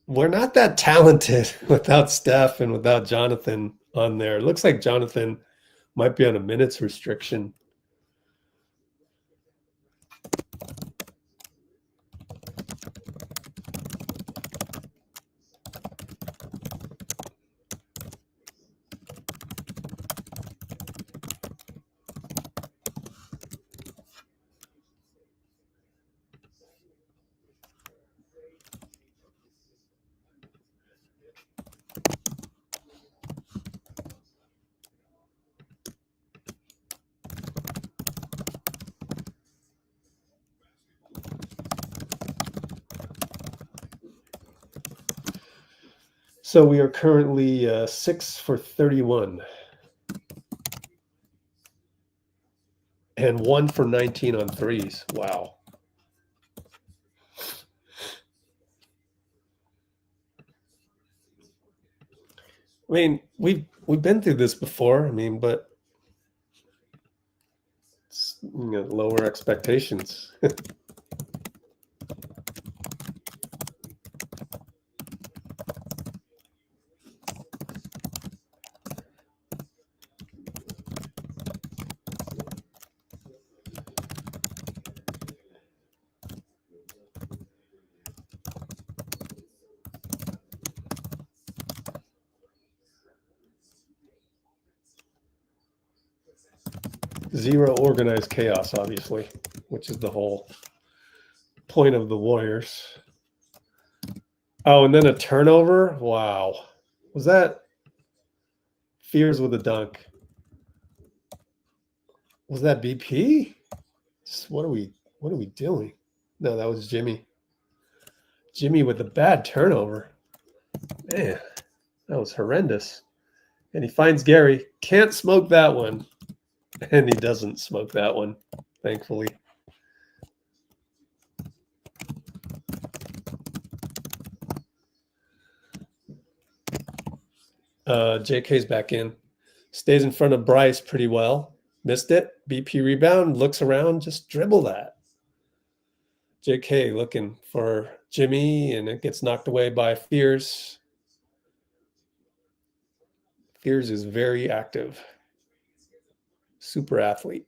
we're not that talented without Steph and without Jonathan on there. It looks like Jonathan might be on a minutes restriction. So we are currently 6 for 31 and 1 for 19 on threes. Wow. I mean, we've been through this before. I mean, but it's, lower expectations. Zero organized chaos, obviously, which is the whole point of the Warriors. Oh, and then a turnover. Wow. Was that Fears with a dunk? Was that BP? What are we doing? No, that was Jimmy. Jimmy with the bad turnover. Man, that was horrendous. And he finds Gary. Can't smoke that one. And he doesn't smoke that one, thankfully. JK's back in. Stays in front of Bryce pretty well. Missed it. BP rebound. Looks around. Just dribble that. JK looking for Jimmy, and it gets knocked away by Fears. Fears is very active. Super athlete.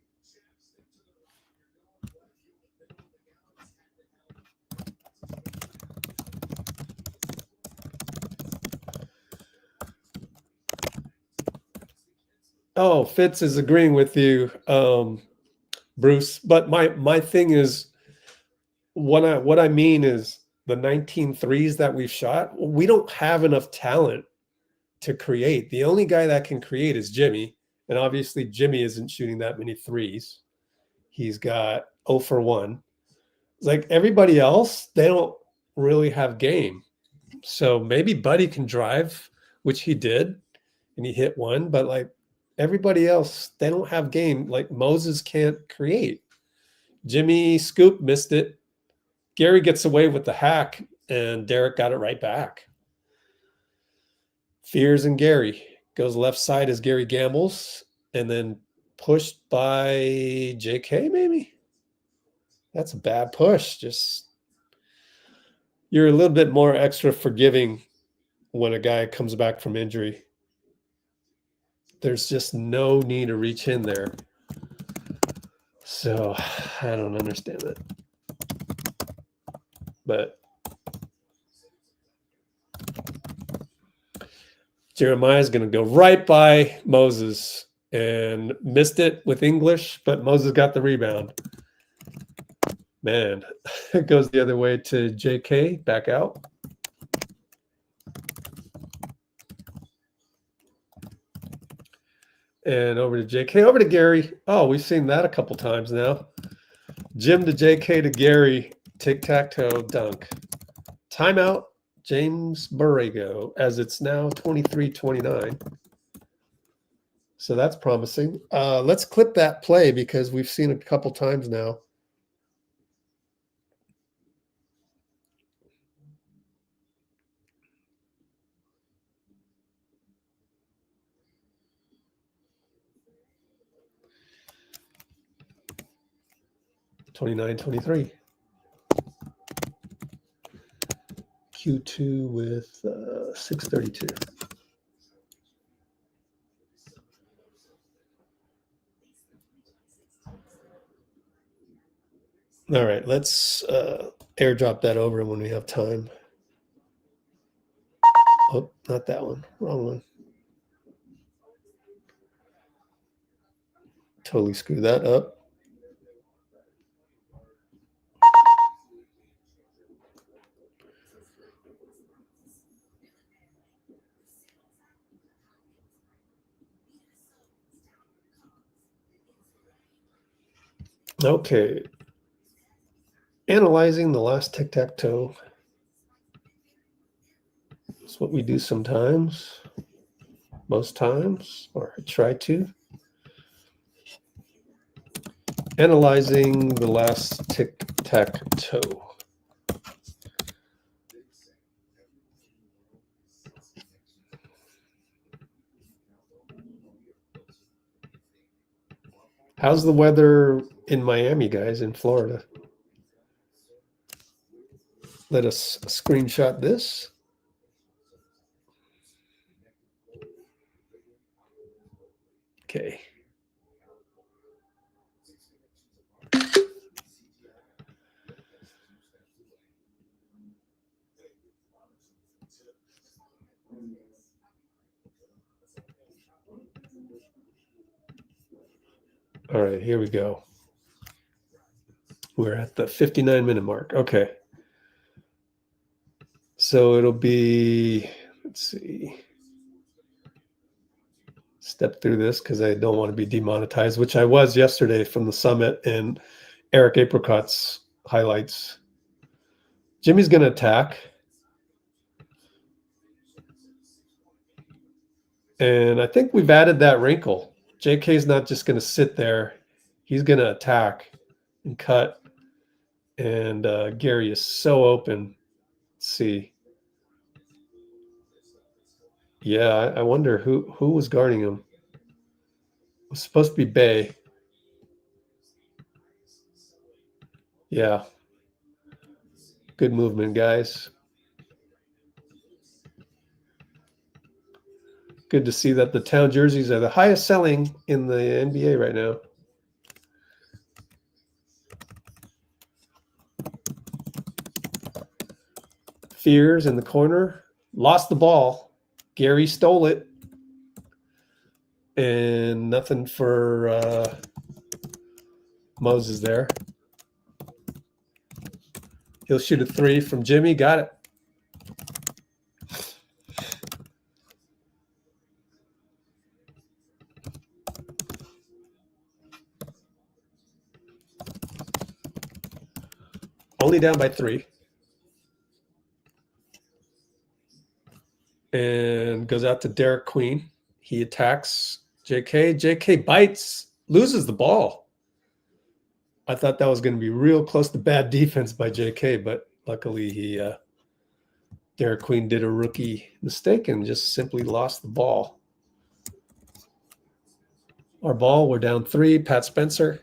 Oh, Fitz is agreeing with you, Bruce. But my thing is, what I mean is the 19 threes that we've shot, we don't have enough talent to create. The only guy that can create is Jimmy. And obviously Jimmy isn't shooting that many threes. He's got 0 for 1. Like everybody else, they don't really have game. So maybe Buddy can drive, which he did, and he hit one, but like everybody else, they don't have game. Like Moses can't create. Jimmy Scoop missed it. Gary gets away with the hack, and Derek got it right back. Fears and Gary goes left side as Gary gambles, and then pushed by JK, maybe? That's a bad push. Just you're a little bit more extra forgiving when a guy comes back from injury. There's just no need to reach in there. So I don't understand it. But Jeremiah's going to go right by Moses and missed it with English, but Moses got the rebound. Man, it goes the other way to JK, back out. And over to JK, over to Gary. Oh, we've seen that a couple times now. Jim to JK to Gary, tic-tac-toe dunk. Timeout, James Borrego, as it's now 23-29. So that's promising. Let's clip that play because we've seen it a couple times now. (29-23). Q2 with 6:32. All right, let's airdrop that over when we have time. Oh, not that one. Wrong one. Totally screwed that up. Okay. Analyzing the last tic-tac-toe. It's what we do sometimes, most times, or I try to. Analyzing the last tic-tac-toe. How's the weather in Miami, guys, in Florida? Let us screenshot this. Okay. All right, here we go. We're at the 59-minute mark. Okay. So it'll be, let's see. Step through this because I don't want to be demonetized, which I was yesterday from the summit and Eric Apricot's highlights. Jimmy's going to attack. And I think we've added that wrinkle. JK's not just going to sit there. He's going to attack and cut. And Gary is so open. Let's see. Yeah, I wonder who was guarding him. It was supposed to be Bay. Yeah. Good movement, guys. Good to see that the town jerseys are the highest selling in the NBA right now. Fears in the corner. Lost the ball. Gary stole it. And nothing for Moses there. He'll shoot a 3 from Jimmy. Got it. Only down by 3. And goes out to Derek Queen. He attacks JK. JK bites, loses the ball. I thought that was going to be real close to bad defense by JK, but luckily Derek Queen did a rookie mistake and just simply lost the ball. Our ball, we're down 3. Pat Spencer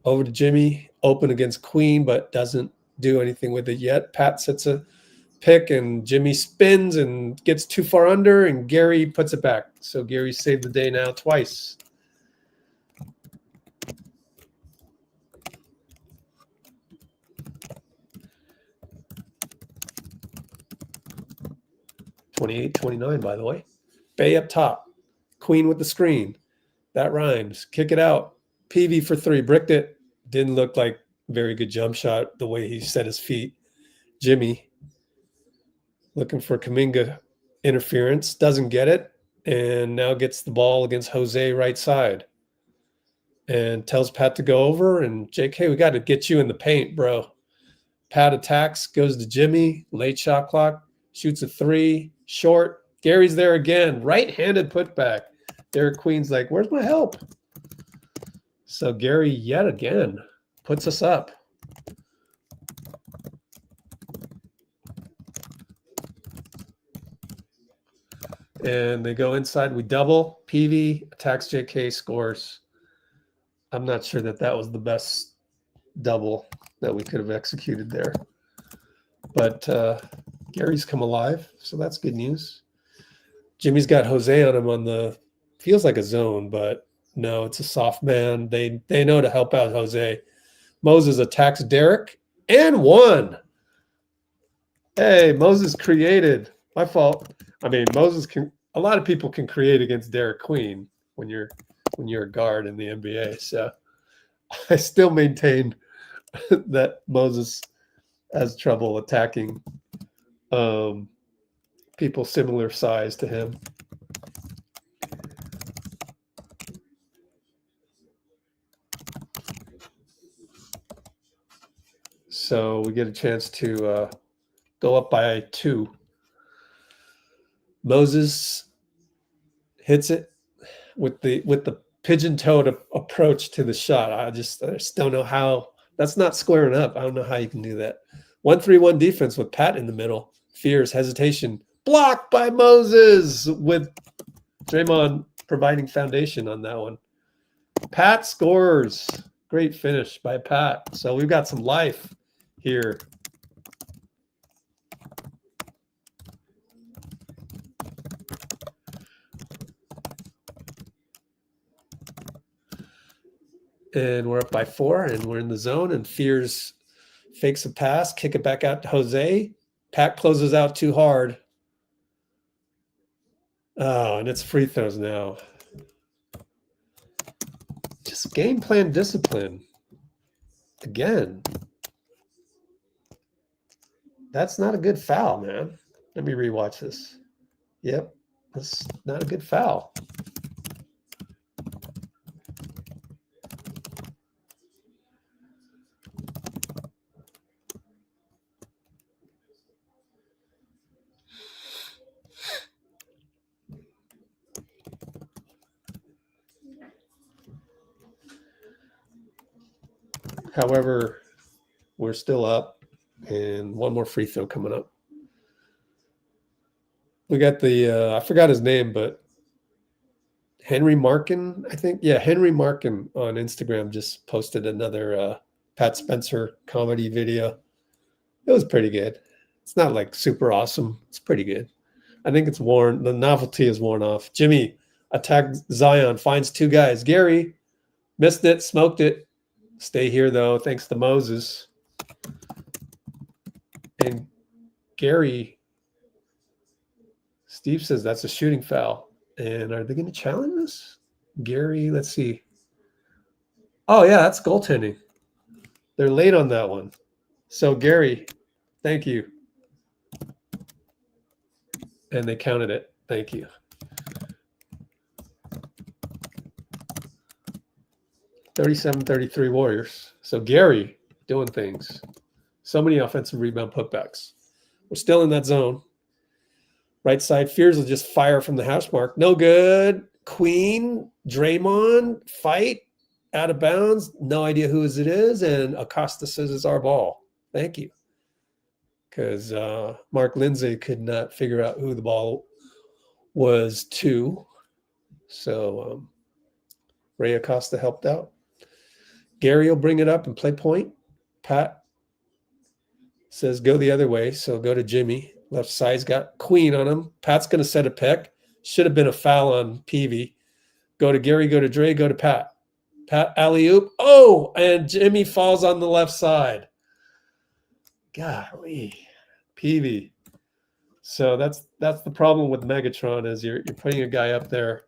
over to Jimmy, open against Queen, but doesn't do anything with it yet. Pat sets a pick and Jimmy spins and gets too far under and Gary puts it back. So Gary saved the day now twice. $28-29, by the way. Bay up top. Queen with the screen. That rhymes. Kick it out. Peavy for 3. Bricked it. Didn't look like a very good jump shot the way he set his feet. Jimmy looking for Kuminga interference. Doesn't get it. And now gets the ball against Jose right side. And tells Pat to go over. And JK, we got to get you in the paint, bro. Pat attacks. Goes to Jimmy. Late shot clock. Shoots a 3. Short. Gary's there again. Right-handed putback. Derek Queen's like, where's my help? So Gary yet again puts us up. And they go inside. We double. Peavy attacks JK, scores. I'm not sure that that was the best double that we could have executed there. But Gary's come alive, so that's good news. Jimmy's got Jose on him on the, feels like a zone, but no, it's a soft man. They know to help out Jose. Moses attacks Derek and won. Hey, Moses created. My fault. I mean, Moses can. A lot of people can create against Derek Queen when you're a guard in the NBA. So I still maintain that Moses has trouble attacking people similar size to him. So we get a chance to go up by 2. Moses hits it with the pigeon-toed approach to the shot. I just don't know how. That's not squaring up. I don't know how you can do that. 1-3-1 defense with Pat in the middle. Fears, hesitation. Blocked by Moses with Draymond providing foundation on that one. Pat scores. Great finish by Pat. So we've got some life here. And we're up by 4, and we're in the zone, and Fears fakes a pass, kick it back out to Jose. Pat closes out too hard. Oh, and it's free throws now. Just game plan discipline. Again. That's not a good foul, man. Let me rewatch this. Yep, that's not a good foul. However, we're still up, and one more free throw coming up. We got the, I forgot his name, but Henry Markin, I think. Yeah, Henry Markin on Instagram just posted another Pat Spencer comedy video. It was pretty good. It's not like super awesome. It's pretty good. I think it's worn. The novelty is worn off. Jimmy attacked Zion, finds 2 guys. Gary missed it, smoked it. Stay here, though, thanks to Moses. And Gary, Steve says that's a shooting foul. And are they going to challenge this? Gary, let's see. Oh, yeah, that's goaltending. They're late on that one. So, Gary, thank you. And they counted it. Thank you. 37-33 Warriors. So, Gary doing things. So many offensive rebound putbacks. We're still in that zone. Right side, Fears will just fire from the hash mark. No good. Queen, Draymond, fight, out of bounds. No idea whose it is. And Acosta says it's our ball. Thank you. Because Mark Lindsay could not figure out who the ball was to. So Ray Acosta helped out. Gary will bring it up and play point. Pat says go the other way. So go to Jimmy. Left side's got Queen on him. Pat's going to set a pick. Should have been a foul on Peavy. Go to Gary, go to Dray, go to Pat. Pat alley-oop. Oh, and Jimmy falls on the left side. Golly. Peavy. So that's the problem with Megatron is you're putting a guy up there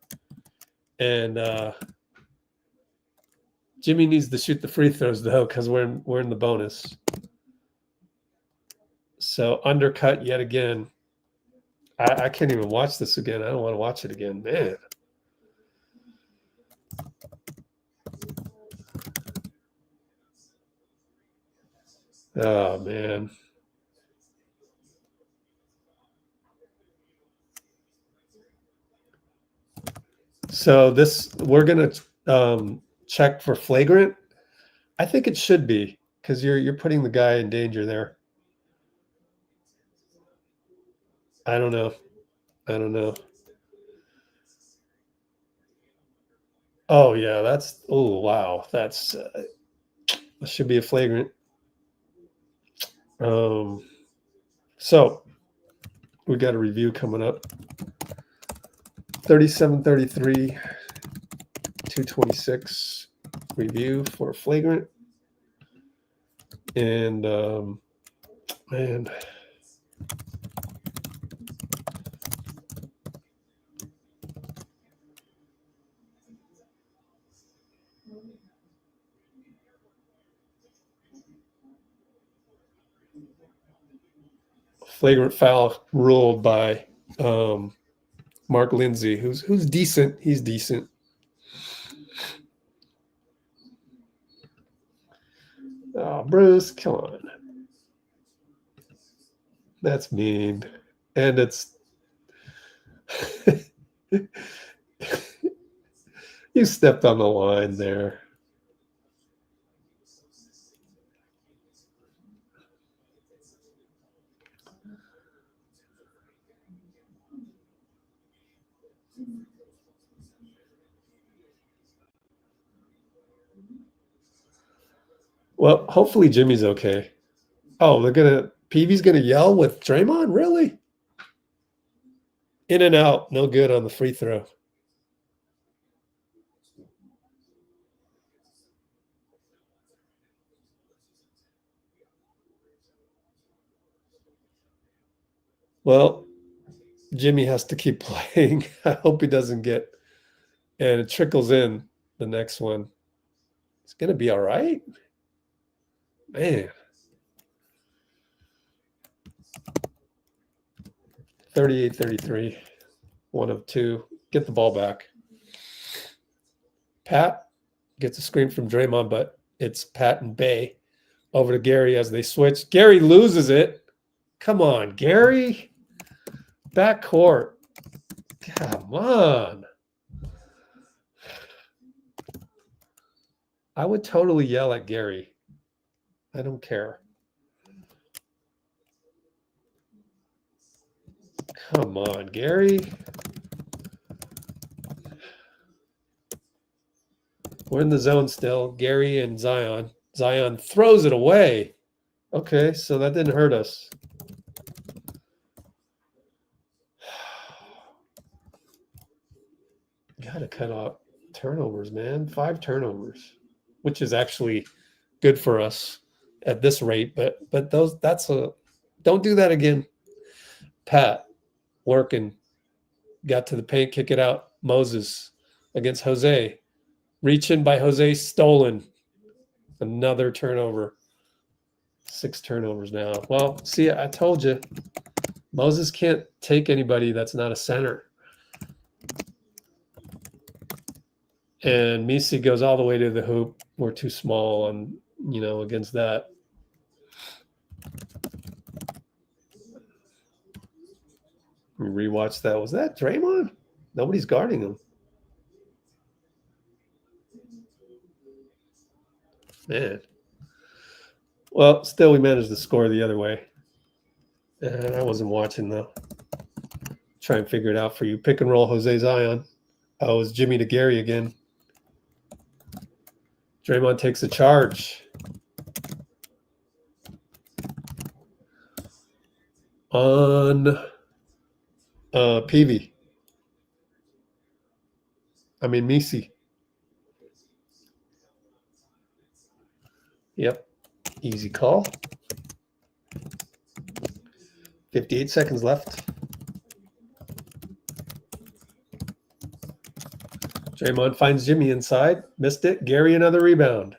and Jimmy needs to shoot the free throws though because we're in the bonus. So undercut yet again. I can't even watch this again. I don't want to watch it again. Man. Oh, man. So we're going to check for flagrant. I think it should be because you're putting the guy in danger there. I don't know. Oh yeah, wow. That should be a flagrant. So we got a review coming up. 37-33, 226 review for flagrant. And man. Flagrant foul ruled by Mark Lindsay, who's decent. He's decent. Oh, Bruce, come on. That's mean. And it's you stepped on the line there. Well, hopefully Jimmy's okay. Oh, Peavy's gonna yell with Draymond? Really? In and out, no good on the free throw. Well, Jimmy has to keep playing. I hope he doesn't get, and it trickles in the next one. It's gonna be all right. Man. 38-33. 1 of 2. Get the ball back. Pat gets a screen from Draymond, but it's Pat and Bay over to Gary as they switch. Gary loses it. Come on, Gary. Backcourt. Come on. I would totally yell at Gary. I don't care. Come on, Gary. We're in the zone still. Gary and Zion. Zion throws it away. Okay, so that didn't hurt us. Gotta cut off turnovers, man. 5 turnovers, which is actually good for us at this rate. But don't do that again. Pat working, got to the paint, kick it out. Moses against Jose. Reach in by Jose, stolen. Another turnover. 6 turnovers now. Well, see, I told you. Moses can't take anybody that's not a center. And Missi goes all the way to the hoop. We're too small on, against that. Rewatch that. Was that Draymond? Nobody's guarding him. Man. Well, still we managed to score the other way. And I wasn't watching though. Try and figure it out for you. Pick and roll Jose Zion. Oh, it's Jimmy to Gary again. Draymond takes a charge. On peavy. Missi. Yep. Easy call. 58 seconds left. Draymond finds Jimmy inside. Missed it. Gary, another rebound.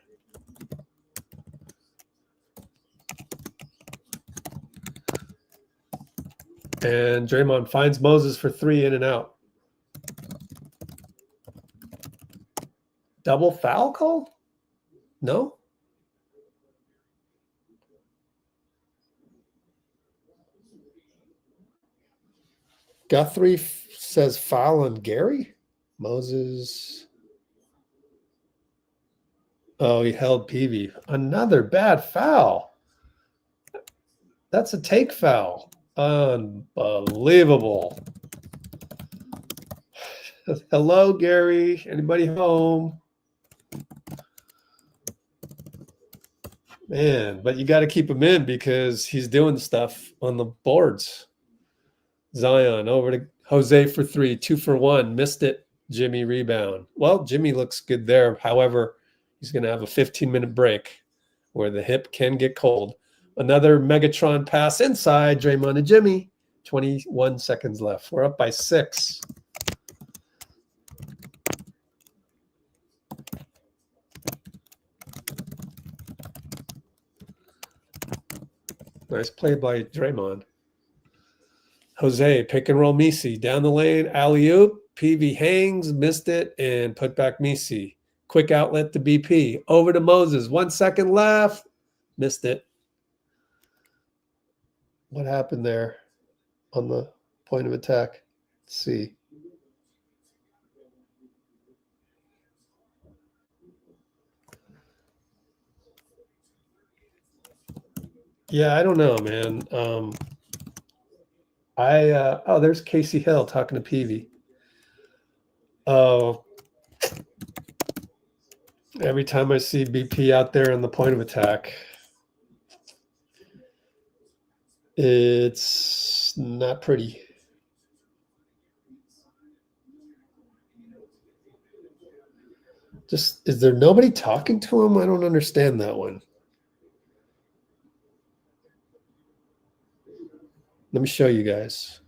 And Draymond finds Moses for 3 in and out. Double foul call? No? Guthrie says foul on Gary? Moses. Oh, he held peavy. Another bad foul. That's a take foul. Unbelievable. Hello, Gary. Anybody home? Man, but you got to keep him in because he's doing stuff on the boards. Zion over to Jose for 3, 2 for 1. Missed it. Jimmy rebound. Well, Jimmy looks good there. However, he's going to have a 15-minute break where the hip can get cold. Another Megatron pass inside. Draymond and Jimmy. 21 seconds left. We're up by 6. Nice play by Draymond. Jose, pick and roll Missi. Down the lane, alley-oop. Peavy hangs, missed it, and put back Missi. Quick outlet to BP. Over to Moses. 1 second left. Missed it. What happened there on the point of attack? Let's see. Yeah, I don't know, man. There's Casey Hill talking to Peavy. Oh, every time I see BP out there on the point of attack, it's not pretty. Just, is there nobody talking to him? I don't understand that one. Let me show you guys.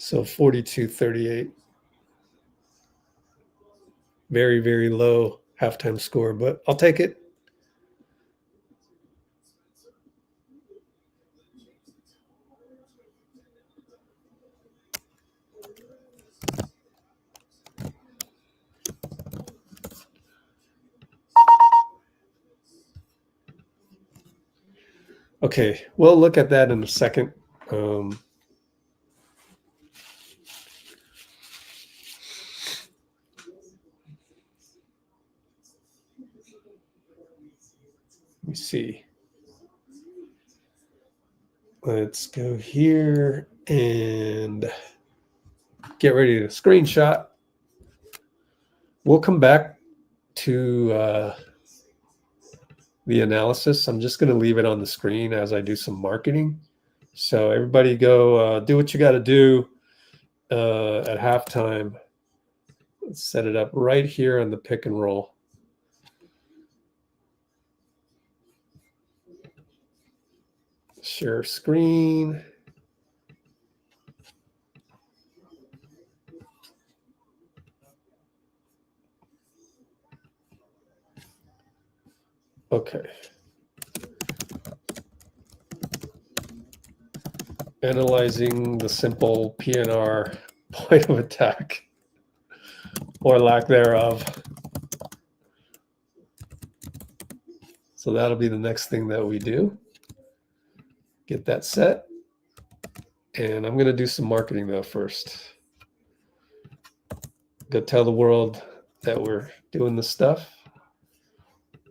So 42-38. Very, very low halftime score, but I'll take it. Okay, we'll look at that in a second. Let me see. Let's go here and get ready to screenshot. We'll come back to the analysis. I'm just going to leave it on the screen as I do some marketing. So everybody go do what you got to do at halftime. Let's set it up right here on the pick and roll. Share screen. Okay. Analyzing the simple PNR point of attack or lack thereof. So that'll be the next thing that we do. Get that set. And I'm going to do some marketing though first. Go tell the world that we're doing this stuff.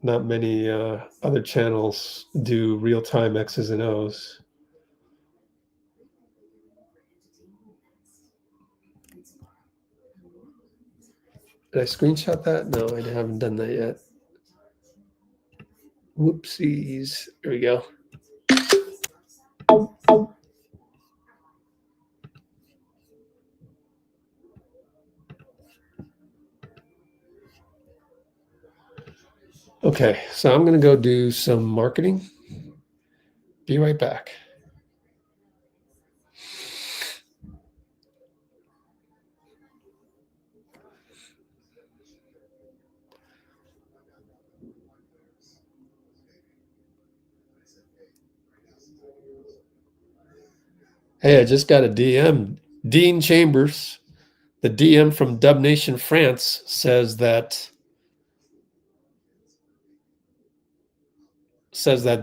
Not many other channels do real-time X's and O's. Did I screenshot that? No, I haven't done that yet. Whoopsies. There we go. Okay, so I'm going to go do some marketing. Be right back. Hey, I just got a DM. Dean Chambers, the DM from Dub Nation France, says that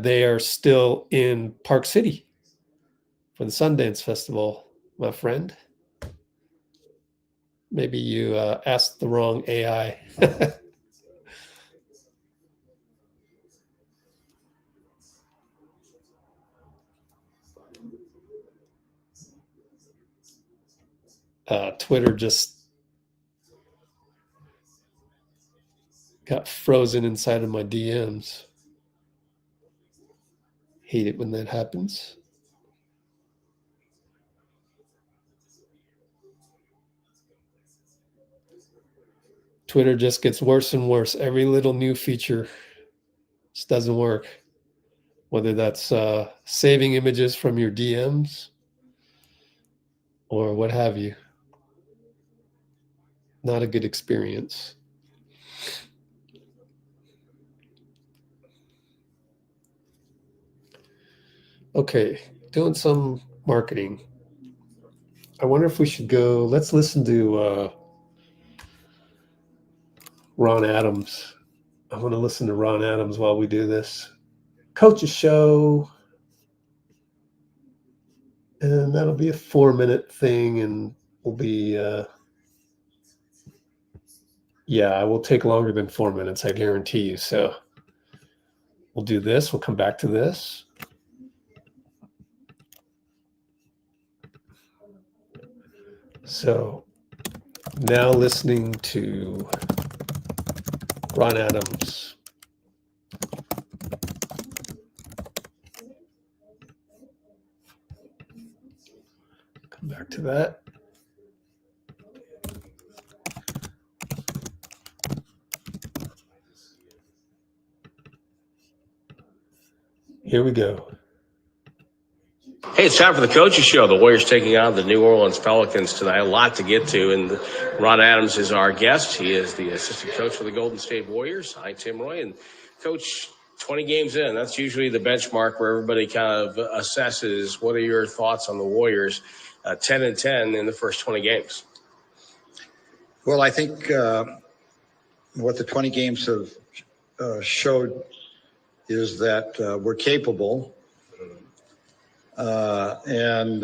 they are still in Park City for the Sundance Festival, my friend. Maybe you asked the wrong AI. Twitter just got frozen inside of my DMs. Hate it when that happens. Twitter just gets worse and worse. Every little new feature just doesn't work. Whether that's saving images from your DMs or what have you. Not a good experience. Okay, doing some marketing. I wonder if we should go, let's listen to Ron Adams. I want to listen to Ron Adams while we do this. Coach's show. And that'll be a 4-minute thing, and we'll be, yeah, I will take longer than 4 minutes, I guarantee you. So we'll do this. We'll come back to this. So now listening to Ron Adams. Come back to that. Here we go. Hey, it's time for the Coaches Show. The Warriors taking on the New Orleans Pelicans tonight. A lot to get to, and Ron Adams is our guest. He is the assistant coach for the Golden State Warriors. Hi, Tim Roy. And Coach, 20 games in, that's usually the benchmark where everybody kind of assesses what are your thoughts on the Warriors, 10-10 in the first 20 games. Well, I think what the 20 games have showed is that we're capable. And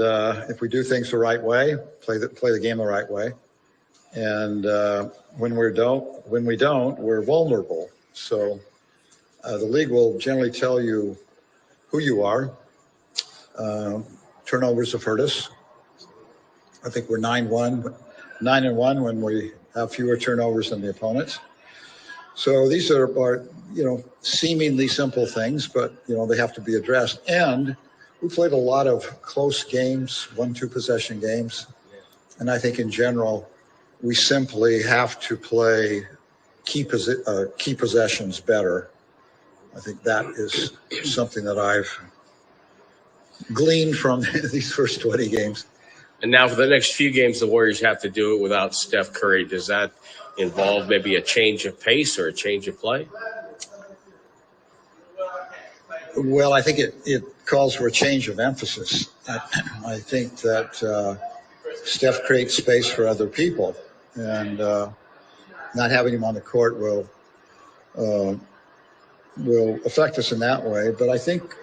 if we do things the right way, play the game the right way, and when we don't, we're vulnerable. So the league will generally tell you who you are. Turnovers have hurt us. I think we're 9-1 when we have fewer turnovers than the opponents. So these are seemingly simple things, but, they have to be addressed. And we played a lot of close games, 1-2 possession games. And I think in general, we simply have to play key possessions better. I think that is something that I've gleaned from these first 20 games. And now for the next few games, the Warriors have to do it without Steph Curry. Does that involve maybe a change of pace or a change of play? Well, I think it calls for a change of emphasis. I think that Steph creates space for other people, and not having him on the court will affect us in that way. But I think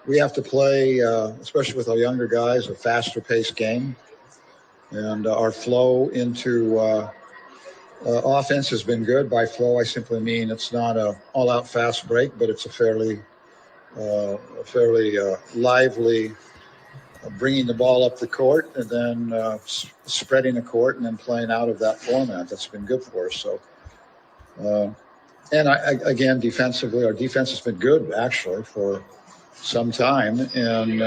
we have to play, especially with our younger guys, a faster paced game. And our flow into offense has been good. By flow, I simply mean it's not a all-out fast break, but it's a fairly lively bringing the ball up the court and then spreading the court and then playing out of that format. That's been good for us. So, and again, defensively, our defense has been good actually for some time, and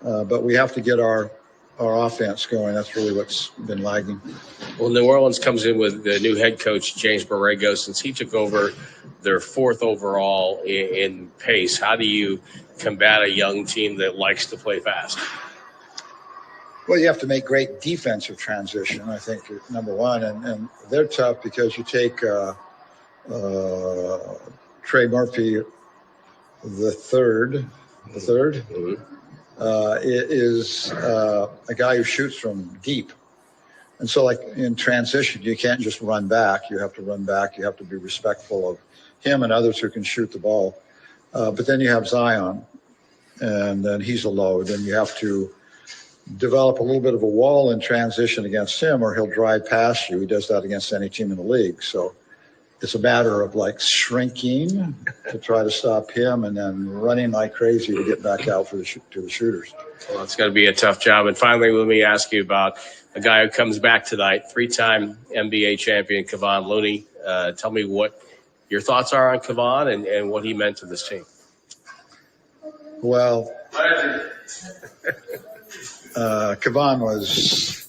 but we have to get our offense going. That's really what's been lagging. Well, New Orleans comes in with the new head coach, James Borrego, since he took over their 4th overall in pace. How do you combat a young team that likes to play fast? Well, you have to make great defensive transition, I think, number one. And they're tough because you take Trey Murphy, the third. Mm-hmm. Is a guy who shoots from deep. And so, like in transition, you can't just run back. You have to run back. You have to be respectful of him and others who can shoot the ball. But then you have Zion, and then he's a load, and you have to develop a little bit of a wall in transition against him, or he'll drive past you. He does that against any team in the league. So it's a matter of like shrinking to try to stop him and then running like crazy to get back out for to the shooters. Well, it's going to be a tough job. And finally, let me ask you about a guy who comes back tonight, 3-time NBA champion, Kevon Looney. Tell me what your thoughts are on Kevon and what he meant to this team. Well, Kevon was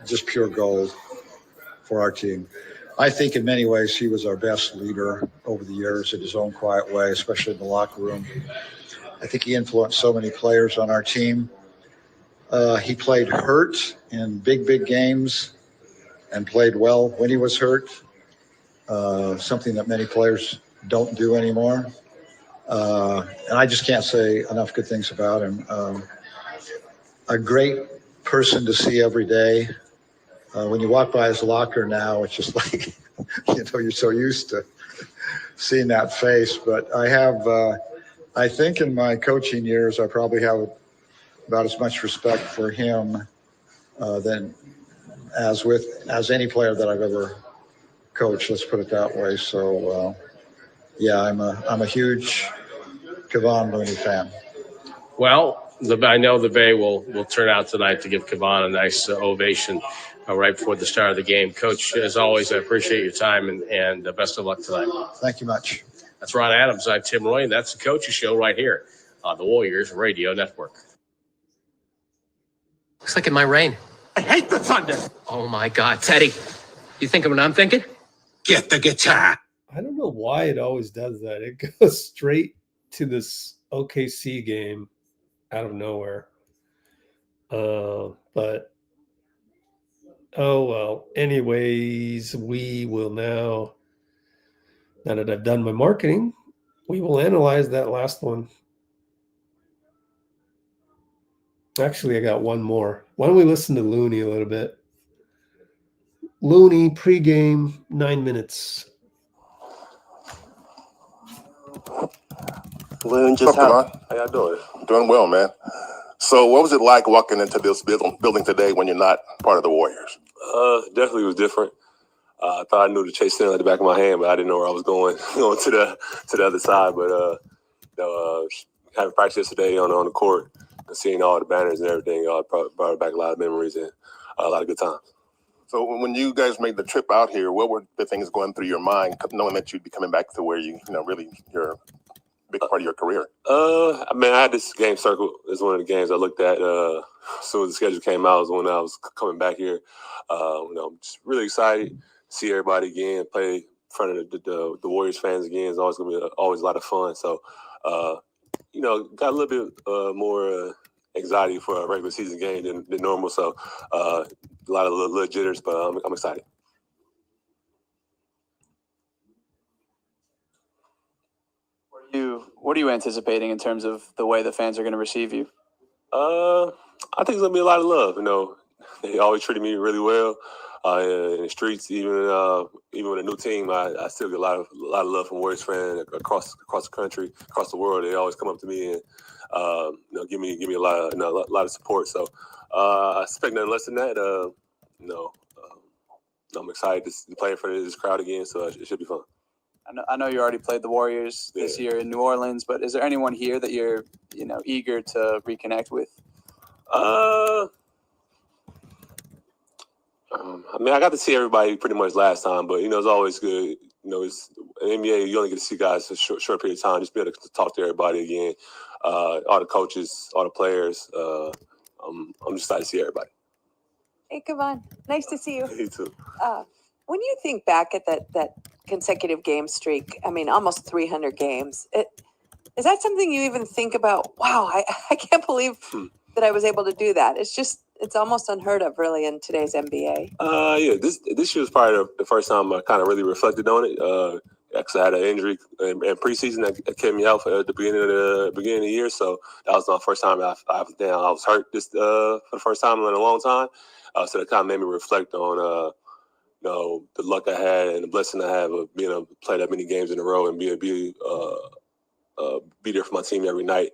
just pure gold for our team. I think in many ways he was our best leader over the years in his own quiet way, especially in the locker room. I think he influenced so many players on our team. He played hurt in big games and played well when he was hurt, something that many players don't do anymore. And I just can't say enough good things about him. A great person to see every day. When you walk by his locker now, it's just like, you're so used to seeing that face. But I think in my coaching years, I probably have about as much respect for him than as any player that I've ever coached. Let's put it that way. So, yeah, I'm a huge Kevon Looney fan. Well, I know the Bay will turn out tonight to give Kevon a nice ovation right before the start of the game. Coach, as always, I appreciate your time and best of luck tonight. Thank you much. That's Ron Adams. I'm Tim Roy, and that's the Coaches Show right here on the Warriors Radio Network. Looks like it might rain. I hate the thunder. Oh, my God. Teddy, you thinking what I'm thinking? Get the guitar. I don't know why it always does that. It goes straight to this OKC game out of nowhere. But oh well. Anyways, we will now that I've done my marketing, we will analyze that last one. Actually, I got one more. Why don't we listen to Looney a little bit? Looney pregame, 9 minutes. Loon, just how y'all doing? Doing well, man. So what was it like walking into this building today when you're not part of the Warriors? Definitely was different. I thought I knew the Chase Center at the back of my hand, but I didn't know where I was going to the other side. But having practice yesterday on the court and seeing all the banners and everything, brought back a lot of memories and a lot of good times. So when you guys made the trip out here, what were the things going through your mind, knowing that you'd be coming back to where really your big part of your career? I mean, I had this game circled. It's one of the games I looked at as soon as the schedule came out. Was when I was coming back here. I'm just really excited to see everybody again, play in front of the Warriors fans again. It's always going to be always a lot of fun. So, got a little bit more anxiety for a regular season game than normal. So, a lot of little jitters, but I'm excited. What are you anticipating in terms of the way the fans are going to receive you? I think it's gonna be a lot of love. They always treated me really well in the streets. Even with a new team, I still get a lot of love from Warriors fans across the country, across the world. They always come up to me and give me a lot of support. So I expect nothing less than that. I'm excited to play in front of this crowd again. So it should be fun. I know you already played the Warriors this year in New Orleans, but is there anyone here that you're eager to reconnect with? I mean, I got to see everybody pretty much last time, but it's always good. It's in the NBA. You only get to see guys for a short period of time. Just be able to talk to everybody again, all the coaches, all the players. I'm just excited to see everybody. Hey, Kevon, nice to see you. You too. When you think back at that consecutive game streak, I mean, almost 300 games, is that something you even think about? Wow, I can't believe that I was able to do that. It's almost unheard of, really, in today's NBA. Yeah, this year was probably the first time I kind of really reflected on it. Because I had an injury in preseason that kept me out at the beginning of the year, so that was my first time I was hurt for the first time in a long time. So that kind of made me reflect on the luck I had and the blessing I have of being able to play that many games in a row and be there for my team every night.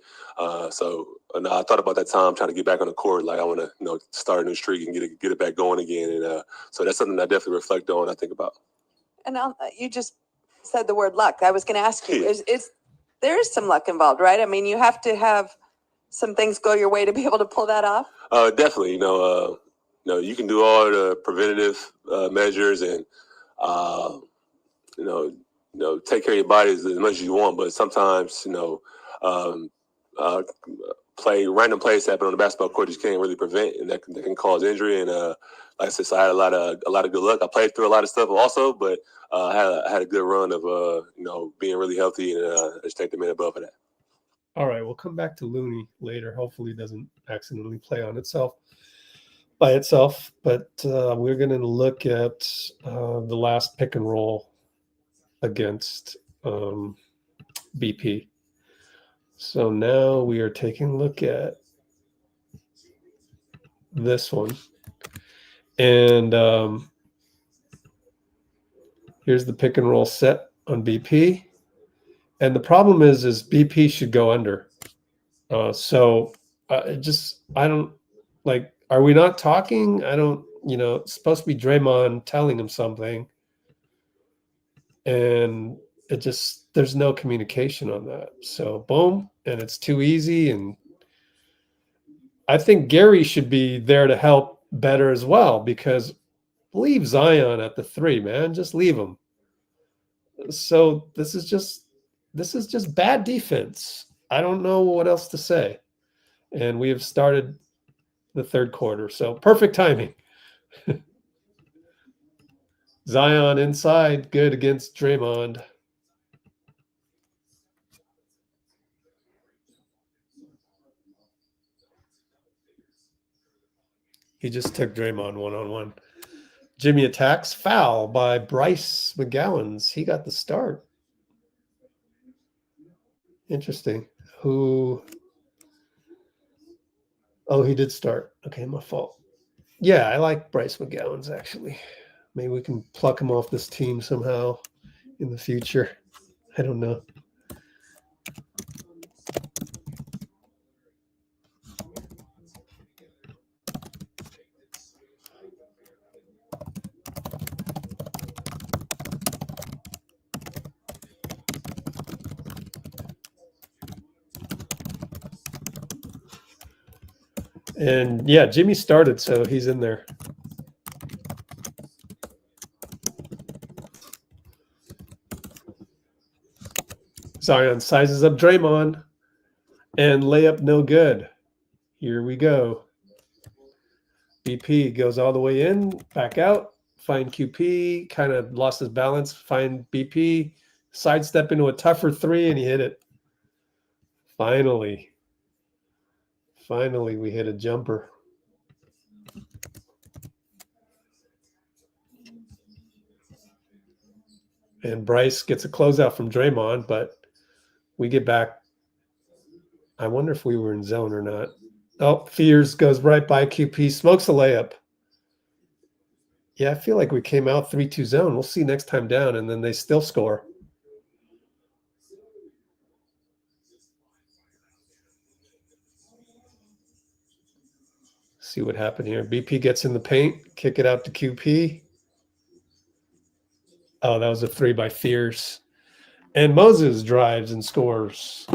So I thought about that time trying to get back on the court. Like I want to start a new streak and get it back going again. And so that's something I definitely reflect on. I think about. And you just said the word luck. I was going to ask you, there is some luck involved, right? I mean, you have to have some things go your way to be able to pull that off. Definitely. You can do all the preventative measures and take care of your body as much as you want, but sometimes random plays happen on the basketball court you can't really prevent, and that can cause injury. And like I said, so I had a lot of good luck. I played through a lot of stuff also, but I had a good run of being really healthy, and I just take the minute above of that. All right, we'll come back to Looney later. Hopefully, it doesn't accidentally play on itself by itself. But we're going to look at the last pick and roll against BP. So now we are taking a look at this one. And here's the pick and roll set on BP. And the problem is BP should go under. I don't like, are we not talking? I don't, it's supposed to be Draymond telling him something. And there's no communication on that. So boom, and it's too easy. And I think Gary should be there to help better as well, because leave Zion at the 3, man. Just leave him. So this is just bad defense. I don't know what else to say. And we have started the third quarter. So perfect timing. Zion inside, good against Draymond. He just took Draymond one-on-one. Jimmy attacks, foul by Bryce McGowan's. He got the start. Interesting. Oh, he did start. Okay, my fault. Yeah, I like Bryce McGowan's, actually. Maybe we can pluck him off this team somehow in the future. I don't know. And yeah, Jimmy started, so he's in there. Zion sizes up Draymond, and layup no good. Here we go. BP goes all the way in, back out, find QP, kind of lost his balance, find BP, sidestep into a tougher three, and he hit it. Finally, we hit a jumper. And Bryce gets a closeout from Draymond, but we get back. I wonder if we were in zone or not. Oh, Fears goes right by QP, smokes a layup. Yeah, I feel like we came out 3-2 zone. We'll see next time down, and then they still score. See what happened here. BP gets in the paint, kick it out to QP. Oh, that was a 3 by Fears. And Moses drives and scores.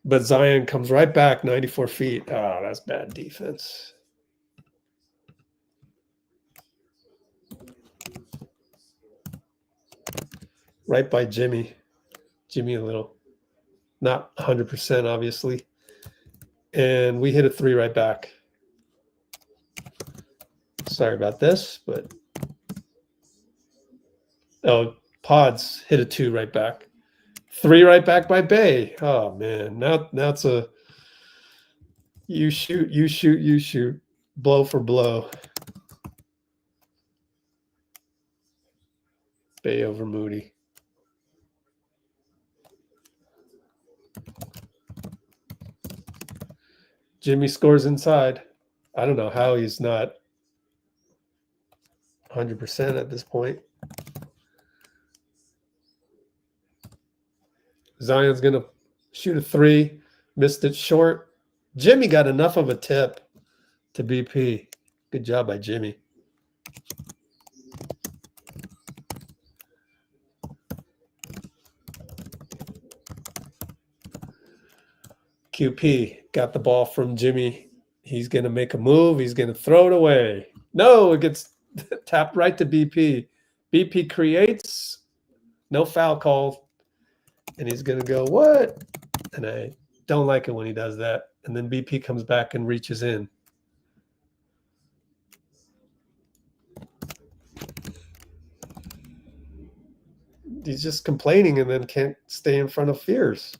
But Zion comes right back 94 feet. Oh, that's bad defense. Right by Jimmy. Jimmy a little. Not 100%, obviously. And we hit a 3 right back. Sorry about this, but... Oh, Pods hit a 2 right back. 3 right back by Bay. Oh, man. Now it's a... You shoot. Blow for blow. Bay over Moody. Jimmy scores inside. I don't know how he's not 100% at this point. Zion's going to shoot a 3. Missed it short. Jimmy got enough of a tip to BP. Good job by Jimmy. QP got the ball from Jimmy. He's going to make a move. He's going to throw it away. No, it gets tapped right to BP. BP creates. No foul call. And he's going to go, what? And I don't like it when he does that. And then BP comes back and reaches in. He's just complaining and then can't stay in front of Fears.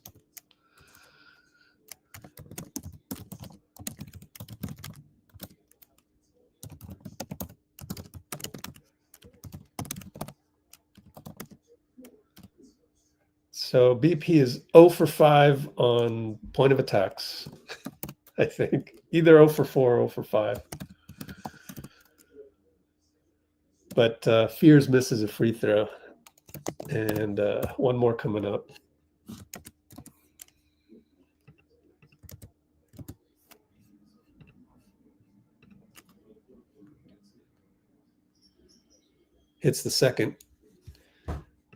So BP is 0 for 5 on point of attacks, I think. Either 0 for 4 or 0 for 5. But Fears misses a free throw. And one more coming up. Hits the second.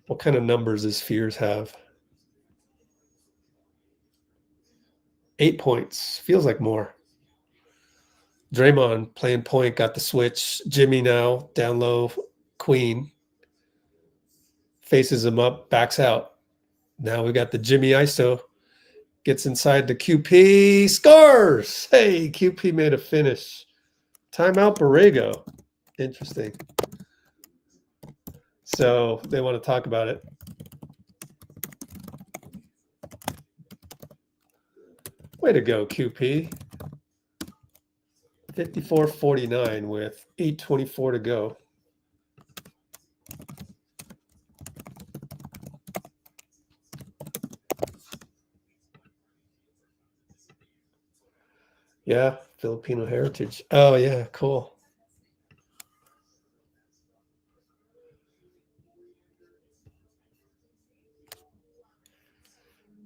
What kind of numbers does Fears have? 8 points. Feels like more. Draymond playing point, got the switch. Jimmy now down low. Queen. Faces him up, backs out. Now we got the Jimmy ISO. Gets inside the QP. Scores! Hey, QP made a finish. Timeout Borrego. Interesting. So they want to talk about it. Way to go, QP. 54-49 with 8:24 to go. Yeah, Filipino heritage. Oh, yeah, cool.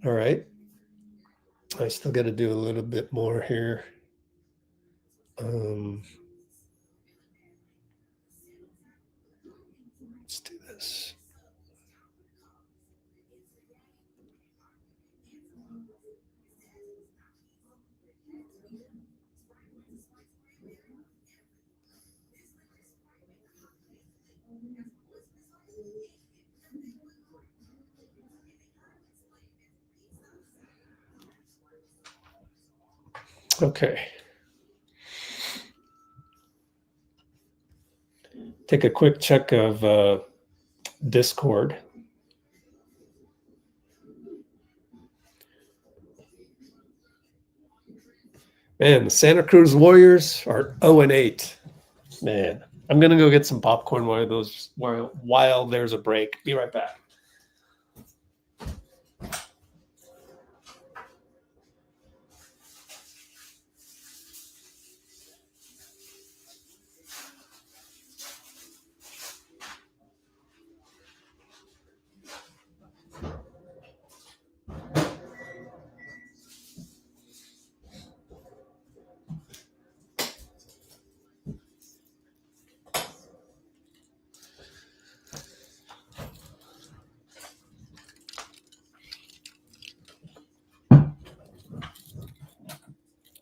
All right. I still got to do a little bit more here. Let's do this. Okay. Take a quick check of Discord. Man, the Santa Cruz Warriors are 0-8. Man, I'm gonna go get some popcorn while there's a break. Be right back.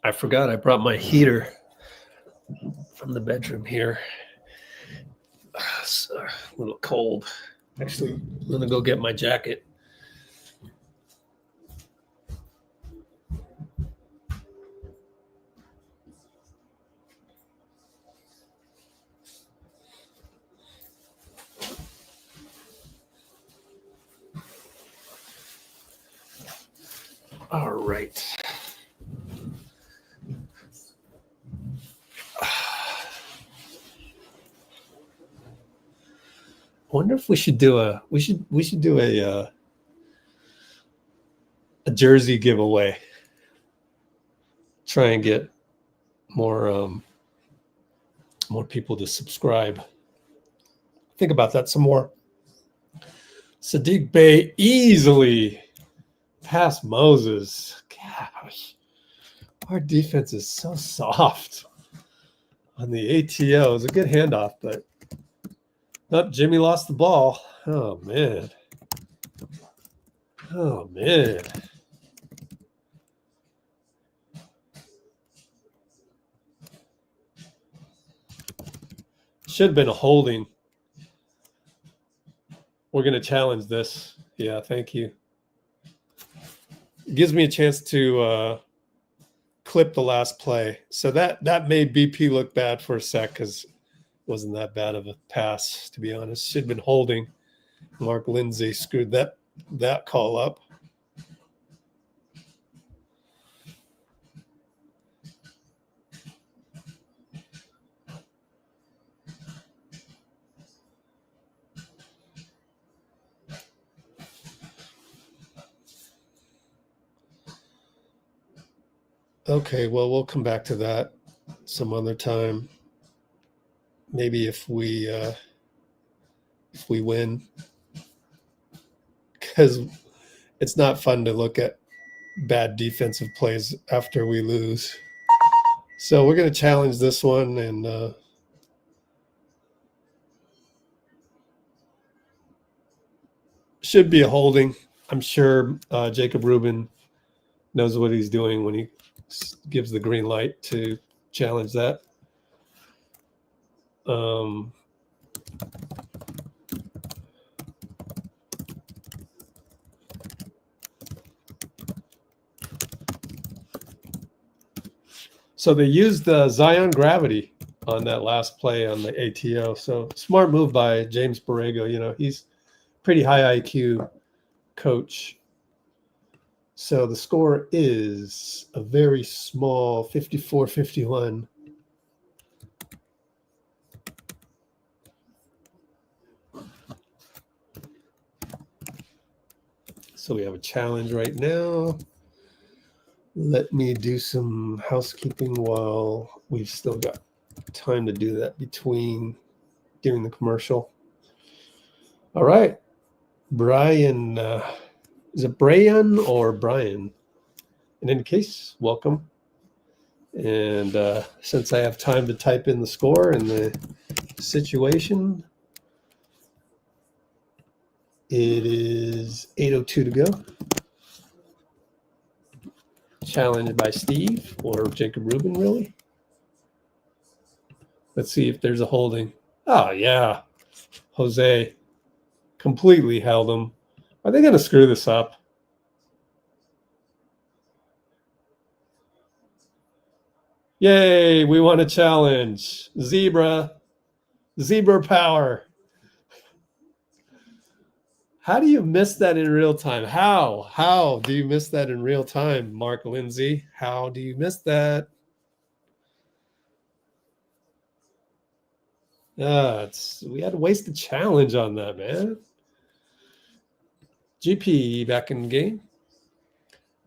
I forgot I brought my heater from the bedroom here. It's a little cold. Actually, I'm gonna go get my jacket. All right. I wonder if we should do a jersey giveaway. Try and get more people to subscribe. Think about that some more. Sadiq Bey easily past Moses. Gosh, our defense is so soft on the ATO. It was a good handoff, but Jimmy lost the ball. Oh, man. Oh, man. Should have been a holding. We're going to challenge this. Yeah, thank you. It gives me a chance to clip the last play. So that made BP look bad for a sec because it wasn't that bad of a pass, to be honest. Should have been holding. Mark Lindsay screwed that call up. Okay, well, we'll come back to that some other time. Maybe if we win, because it's not fun to look at bad defensive plays after we lose. So we're going to challenge this one, and should be a holding. I'm sure Jacob Rubin knows what he's doing when he gives the green light to challenge that. So they used the Zion gravity on that last play on the ATO. So smart move by James Borrego. You know, he's pretty high IQ coach. So the score is a very small 54-51. So we have a challenge right now. Let me do some housekeeping while we've still got time to do that during the commercial. All right. Brian, is it Brian or Brian? In any case, welcome. And since I have time to type in the score and the situation, it is 8:02 to go. Challenged by Steve or Jacob Rubin, really. Let's see if there's a holding. Oh, yeah. Jose completely held him. Are they going to screw this up? Yay, we won a challenge. Zebra power. How do you miss that in real time? How do you miss that in real time, Mark Lindsay? How do you miss that? We had to waste a challenge on that, man. GP back in the game.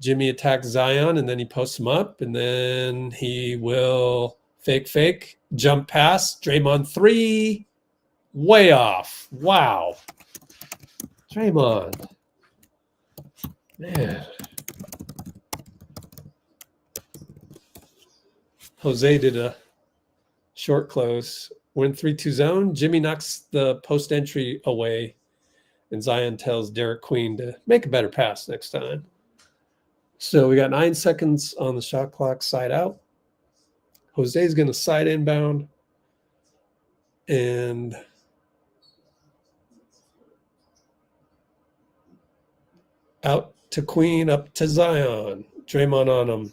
Jimmy attacks Zion, and then he posts him up, and then he will fake, jump pass, Draymond 3, way off. Wow. Draymond. Man. Jose did a short close. We're in 3-2 zone. Jimmy knocks the post entry away, and Zion tells Derek Queen to make a better pass next time. So we got 9 seconds on the shot clock, side out. Jose's going to side inbound. And out to Queen, up to Zion. Draymond on him.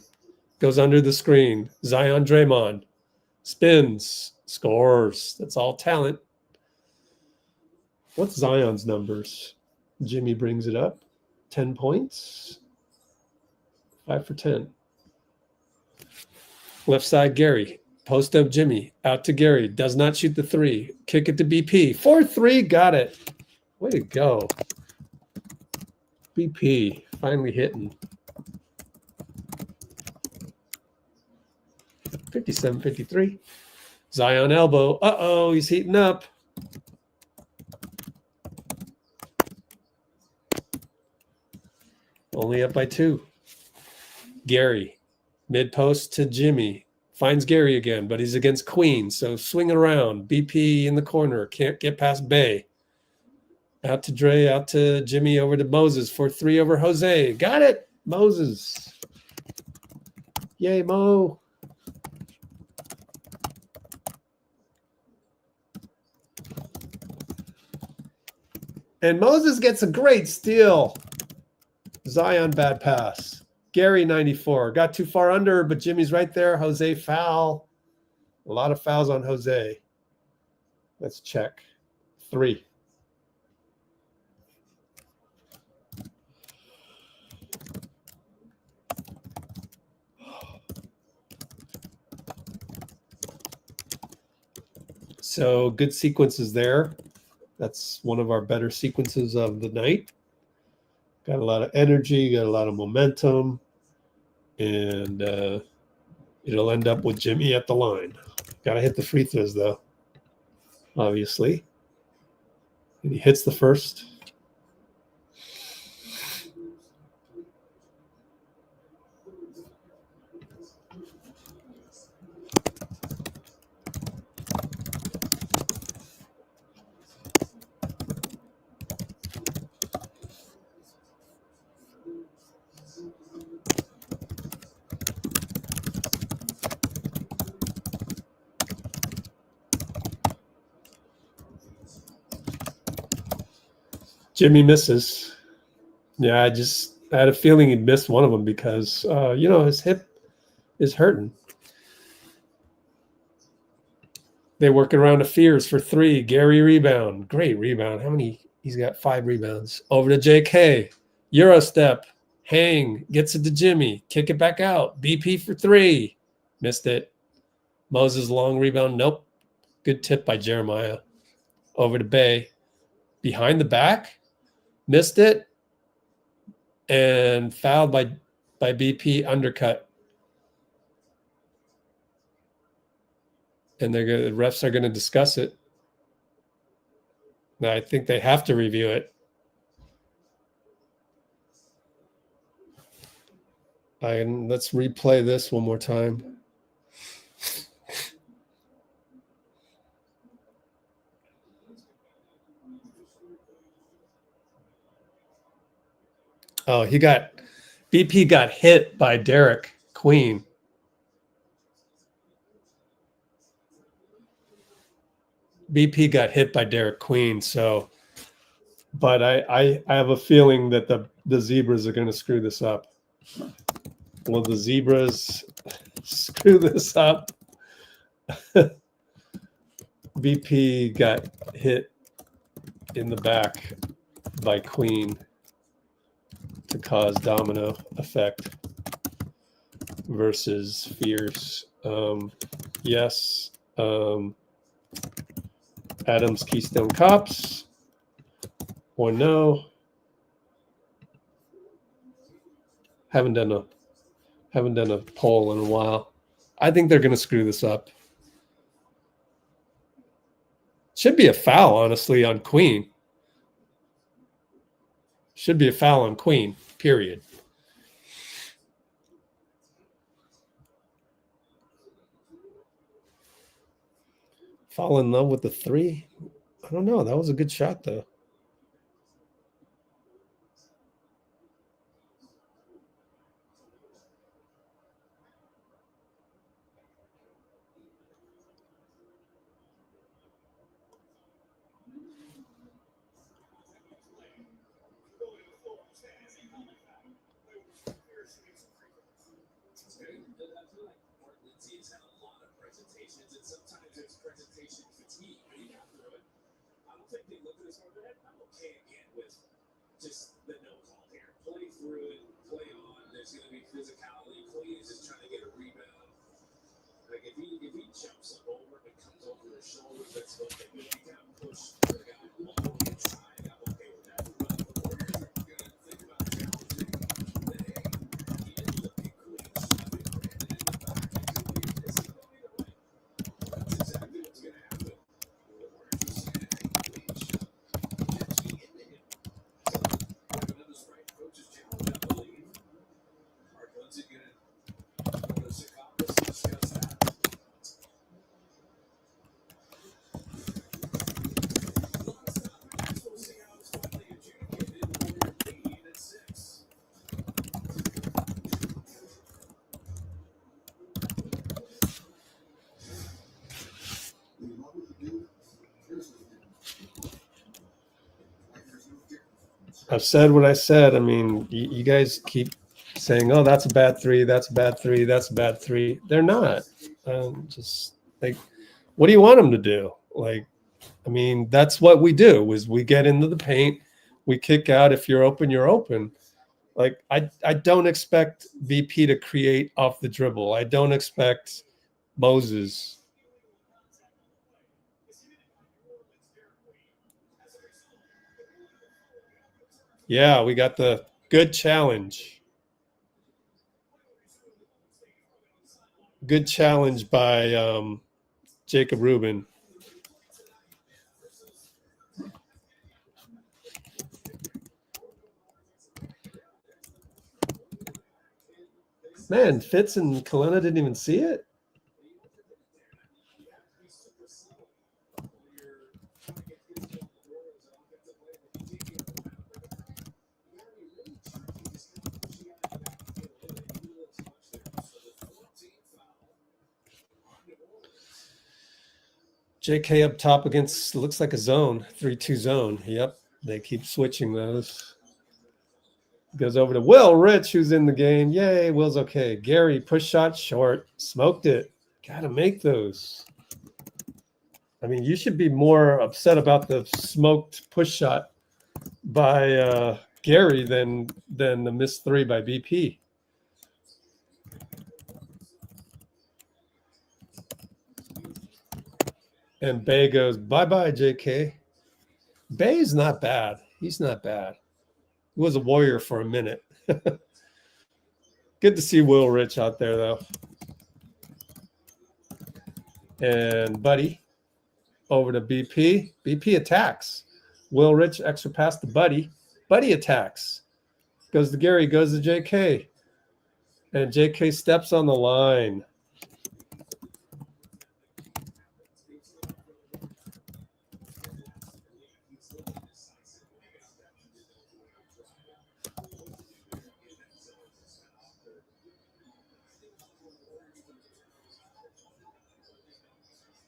Goes under the screen. Zion, Draymond. Spins. Scores. That's all talent. What's Zion's numbers? Jimmy brings it up. 10 points. 5 for 10. Left side, Gary. Post up, Jimmy. Out to Gary. Does not shoot the 3. Kick it to BP. 4-3. Got it. Way to go. BP finally hitting. 57-53. Zion elbow. Uh-oh, he's heating up. Only up by 2. Gary, mid post to Jimmy. Finds Gary again, but he's against Queen, so swing it around. BP in the corner. Can't get past Bay. Out to Dray, out to Jimmy, over to Moses for 3 over Jose. Got it, Moses. Yay, Mo. And Moses gets a great steal. Zion, bad pass. Gary, 94. Got too far under, but Jimmy's right there. Jose, foul. A lot of fouls on Jose. Let's check. 3. So good sequences there. That's one of our better sequences of the night. Got a lot of energy, got a lot of momentum, and it'll end up with Jimmy at the line. Got to hit the free throws, though, obviously. And he hits the first. Jimmy misses. Yeah, I had a feeling he'd miss one of them because, his hip is hurting. They work around to Fears for 3. Gary rebound. Great rebound. How many? He's got 5 rebounds. Over to JK. Euro step. Hang. Gets it to Jimmy. Kick it back out. BP for 3. Missed it. Moses long rebound. Nope. Good tip by Jeremiah. Over to Bay. Behind the back. Missed it, and fouled by BP, undercut. And the refs are going to discuss it. Now, I think they have to review it. Let's replay this one more time. Oh, BP got hit by Derek Queen. BP got hit by Derek Queen, but I have a feeling that the Zebras are going to screw this up. Well, the Zebras screw this up. BP got hit in the back by queen to cause domino effect versus fierce. Yes. Adams Keystone Cops or no. Haven't done a poll in a while. I think they're going to screw this up. Should be a foul, honestly, on queen. Should be a foul on queen, period. Fall in love with the 3? I don't know. That was a good shot, though. I've said what I said. I mean, you guys keep saying, "Oh, that's a bad 3. That's a bad 3. That's a bad 3." They're not. Just like, what do you want them to do? Like, I mean, that's what we do. Is we get into the paint, we kick out. If you're open, you're open. Like, I don't expect BP to create off the dribble. I don't expect Moses. Yeah, we got the good challenge. Good challenge by Jacob Rubin. Man, Fitz and Kalena didn't even see it. JK up top against, looks like a zone, 3-2 zone. Yep, they keep switching those. Goes over to Will Rich, who's in the game. Yay, Will's okay. Gary, push shot short. Smoked it. Got to make those. I mean, you should be more upset about the smoked push shot by Gary than the missed 3 by BP. And Bay goes, bye-bye, JK. Bay's not bad. He's not bad. He was a Warrior for a minute. Good to see Will Rich out there, though. And Buddy over to BP. BP attacks. Will Rich extra pass to Buddy. Buddy attacks. Goes to Gary, goes to JK. And JK steps on the line.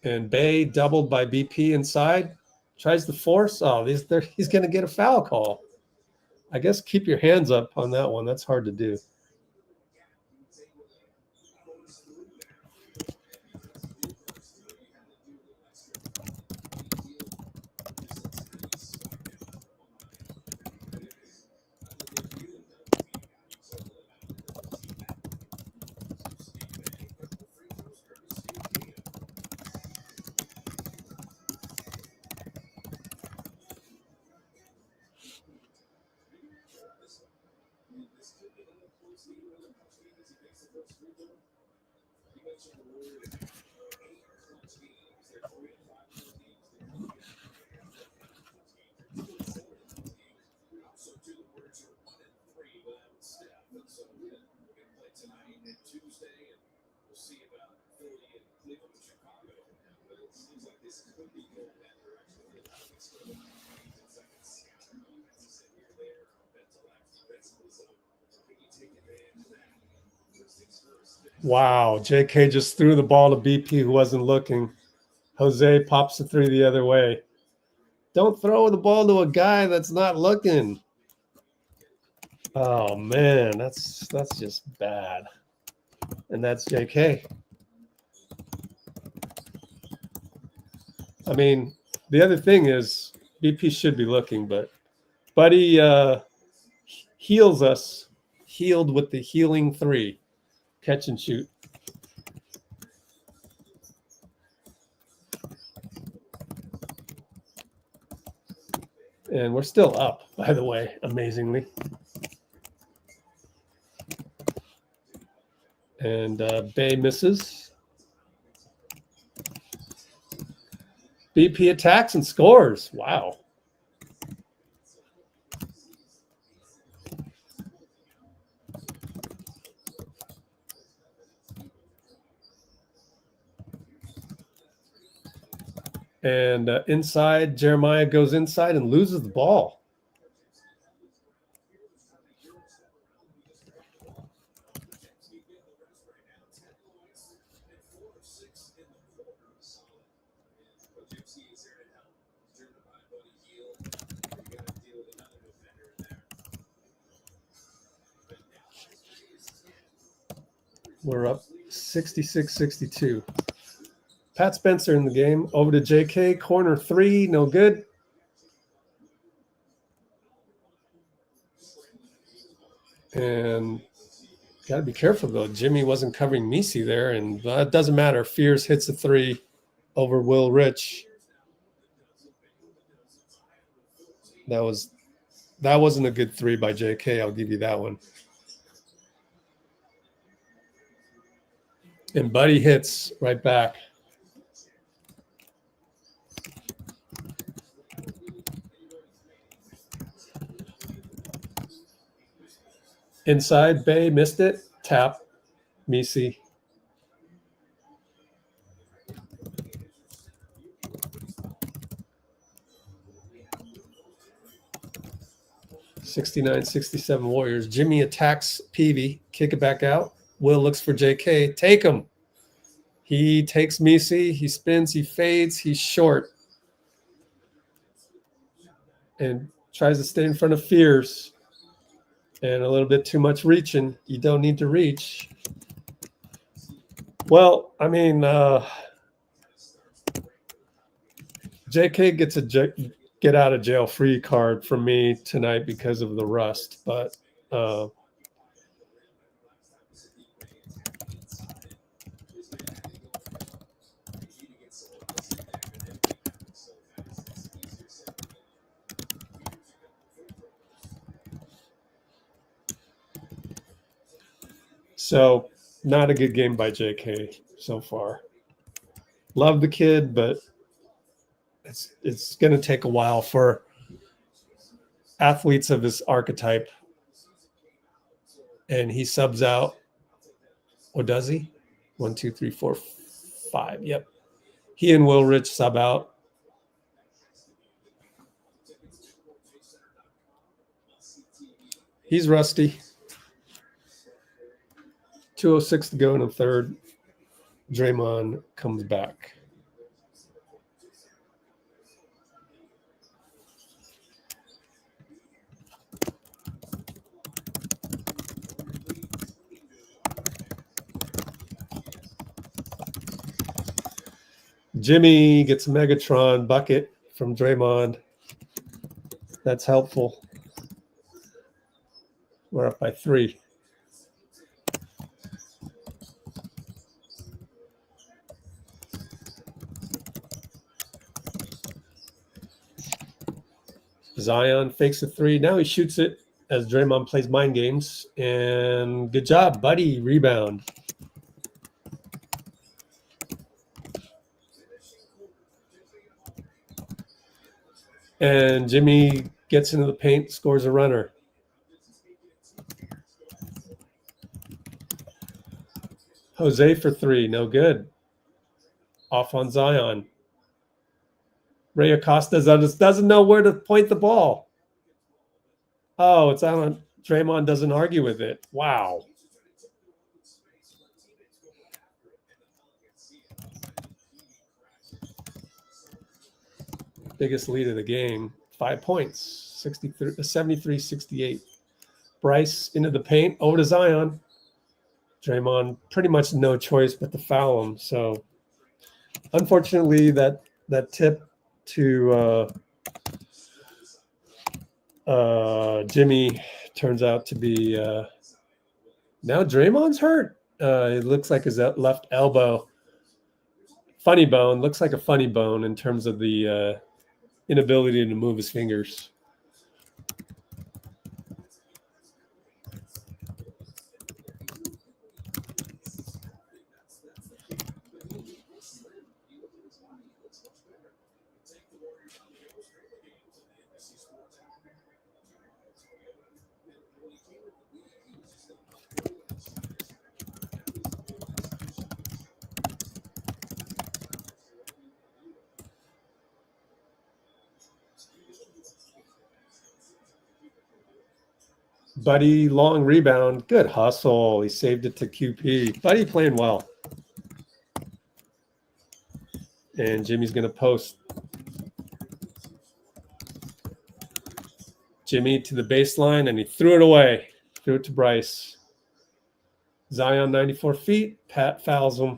And Bay doubled by BP inside. Tries to force. Oh, he's going to get a foul call. I guess keep your hands up on that one. That's hard to do. Wow, JK just threw the ball to BP who wasn't looking. Jose pops the three the other way. Don't throw the ball to a guy that's not looking. Oh man, that's just bad. And that's JK. I mean, the other thing is BP should be looking, but Buddy heals us. Healed with the healing three. Catch and shoot. And we're still up, by the way, amazingly. And Bay misses. BP attacks and scores. Wow. And inside, Jeremiah goes inside and loses the ball. We're up 66-62. Pat Spencer in the game. Over to JK. Corner three. No good. And got to be careful, though. Jimmy wasn't covering Missi there. And it doesn't matter. Fears hits a three over Will Rich. That wasn't a good three by JK. I'll give you that one. And Buddy hits right back. Inside, Bay missed it. Tap, Missi. (69-67) Warriors. Jimmy attacks Peavy. Kick it back out. Will looks for JK. Take him. He takes Missi. He spins. He fades. He's short. And tries to stay in front of Fears. And a little bit too much reaching. You don't need to reach. Well, I mean, JK gets a get out of jail free card from me tonight because of the rust. But so not a good game by JK so far. Love the kid, but it's going to take a while for athletes of his archetype. And he subs out. Or does he? 1, 2, 3, 4, 5. Yep. He and Will Rich sub out. He's rusty. 2:06 to go in the third. Draymond comes back. Jimmy gets a Megatron bucket from Draymond. That's helpful. We're up by 3. Zion fakes a 3. Now he shoots it as Draymond plays mind games. And good job, Buddy. Rebound. And Jimmy gets into the paint, scores a runner. Jose for 3, no good. Off on Zion. Ray Acosta doesn't know where to point the ball. Oh, it's on. Draymond doesn't argue with it. Wow. Biggest lead of the game. 5 points. 73-68. Bryce into the paint. Over to Zion. Draymond pretty much no choice but to foul him. So unfortunately, that tip to Jimmy turns out to be now Draymond's hurt. It looks like his left elbow. Funny bone. Looks like a funny bone in terms of the inability to move his fingers. Buddy, long rebound. Good hustle. He saved it to QP. Buddy playing well. And Jimmy's going to post. Jimmy to the baseline, and he threw it away. Threw it to Bryce. Zion, 94 feet. Pat fouls him.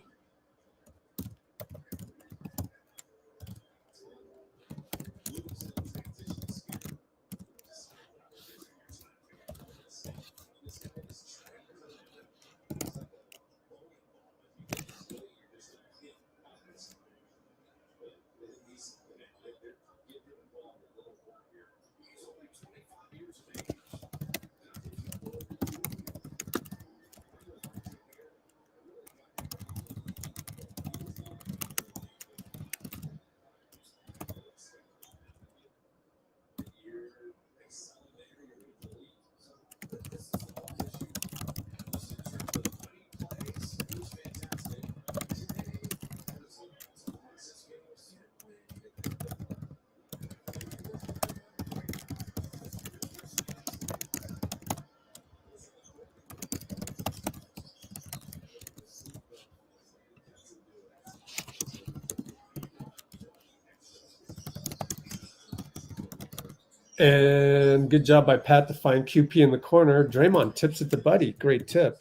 And good job by Pat to find QP in the corner. Draymond tips it to Buddy. Great tip.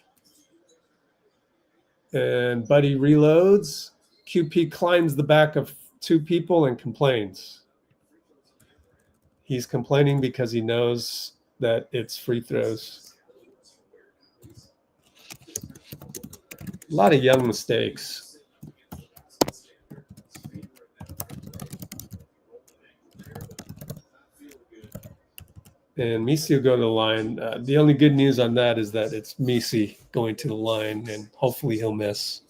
And Buddy reloads. QP climbs the back of 2 people and complains. He's complaining because he knows that it's free throws. A lot of young mistakes. And Missi will go to the line. The only good news on that is that it's Missi going to the line, and hopefully he'll miss.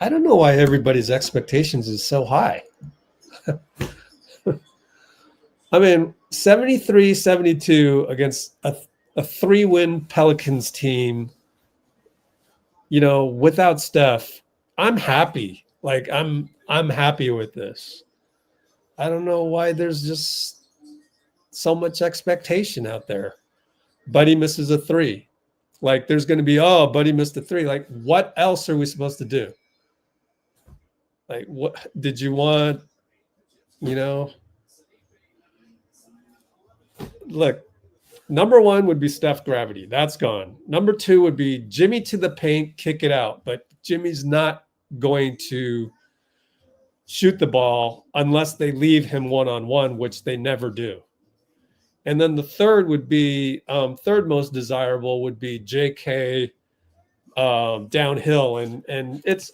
I don't know why everybody's expectations is so high. I mean, 73-72 against a 3-win Pelicans team, you know, without Steph. I'm happy. Like, I'm happy with this. I don't know why there's just so much expectation out there. Buddy misses a 3. Like there's going to be, oh, Buddy missed a 3. Like what else are we supposed to do? Like what did you want, look, number 1 would be Steph gravity. That's gone. Number 2 would be Jimmy to the paint, kick it out. But Jimmy's not going to shoot the ball unless they leave him one-on-one, which they never do. And then the third would be, third most desirable would be JK downhill. And it's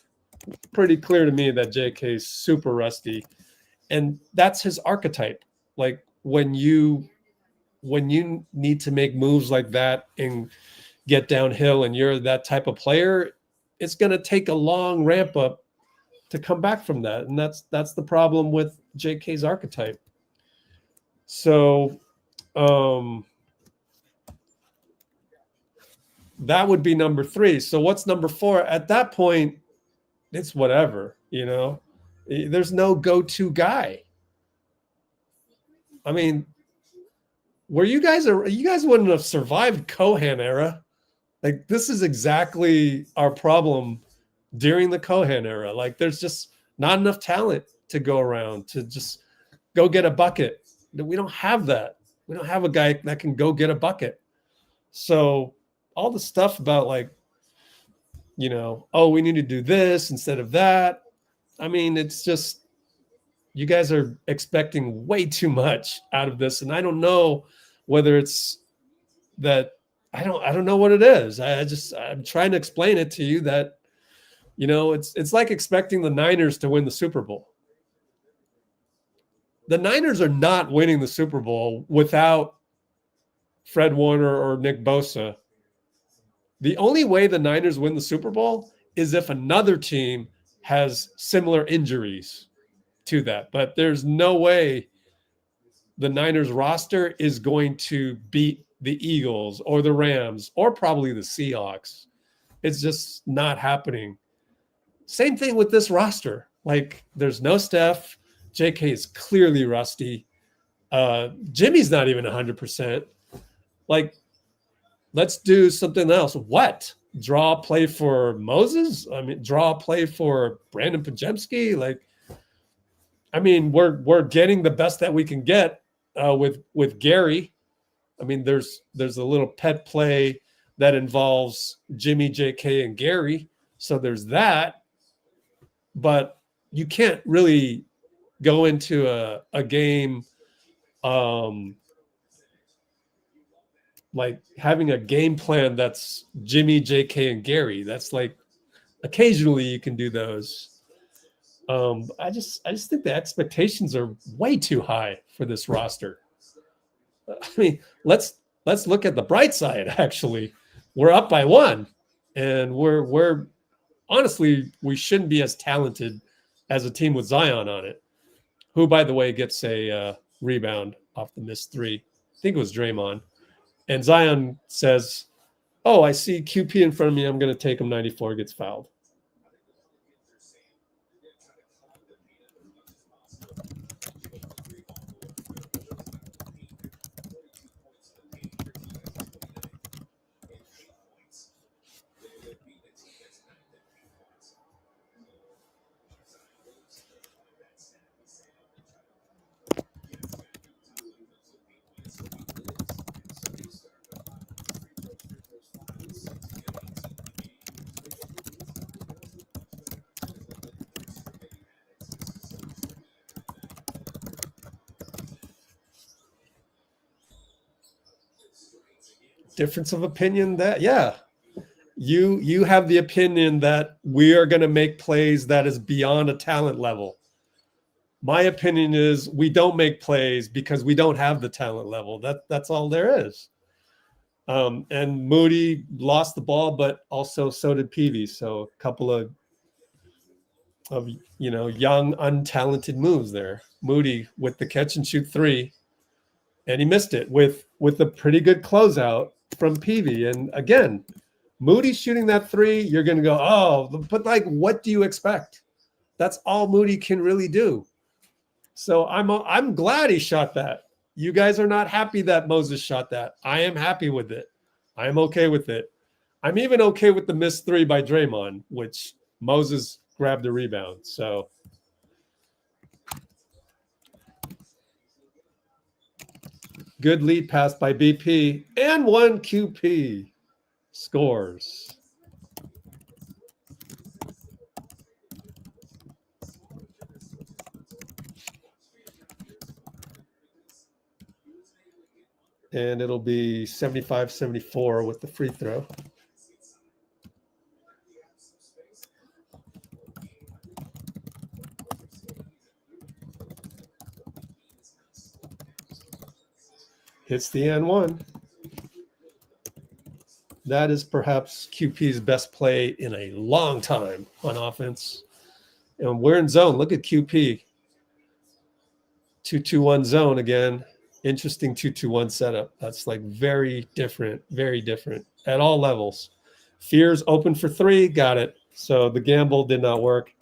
pretty clear to me that JK is super rusty. And that's his archetype. Like when you need to make moves like that and get downhill and you're that type of player, it's going to take a long ramp up to come back from that. And that's the problem with JK's archetype. So that would be number 3. So what's number 4? At that point, it's whatever, there's no go-to guy. I mean, you guys wouldn't have survived Kohan era. Like this is exactly our problem during the Kohan era. Like there's just not enough talent to go around to just go get a bucket. We don't have that. We don't have a guy that can go get a bucket. So all the stuff about like, oh, we need to do this instead of that. I mean, it's just, you guys are expecting way too much out of this. And I don't know whether it's that, I don't know what it is. I'm trying to explain it to you that, it's like expecting the Niners to win the Super Bowl. The Niners are not winning the Super Bowl without Fred Warner or Nick Bosa. The only way the Niners win the Super Bowl is if another team has similar injuries to that. But there's no way the Niners roster is going to beat the Eagles or the Rams or probably the Seahawks. It's just not happening. Same thing with this roster. Like there's no Steph. JK is clearly rusty. Jimmy's not even 100%. Like, let's do something else. What? Draw a play for Moses? I mean, draw a play for Brandon Pajemski? Like, I mean, we're getting the best that we can get with Gary. I mean, there's a little pet play that involves Jimmy, JK, and Gary. So there's that. But you can't really go into a game like having a game plan that's Jimmy, JK, and Gary. That's like occasionally you can do those. I just think the expectations are way too high for this roster. I mean, let's look at the bright side. Actually, we're up by 1, and we're honestly, we shouldn't be as talented as a team with Zion on it, who, by the way, gets a rebound off the missed 3. I think it was Draymond. And Zion says, oh, I see QP in front of me. I'm going to take him 94, gets fouled. Difference of opinion that, yeah. You have the opinion that we are going to make plays that is beyond a talent level. My opinion is we don't make plays because we don't have the talent level. That's all there is. And Moody lost the ball, but also so did Peavy. So a couple of young, untalented moves there. Moody with the catch and shoot 3, and he missed it with a pretty good closeout from Peavy. And again, Moody shooting that 3, you're going to go, oh, but like, what do you expect? That's all Moody can really do. So I'm glad he shot that. You guys are not happy that Moses shot that. I am happy with it. I am okay with it. I'm even okay with the missed 3 by Draymond, which Moses grabbed the rebound. So good lead pass by BP, and 1 QP scores. And it'll be 75-74 with the free throw. Hits the N1. That is perhaps QP's best play in a long time on offense. And we're in zone. Look at QP. 2-2-1 zone again. Interesting 2-2-1 setup. That's like very different at all levels. Fears open for 3, got it. So the gamble did not work.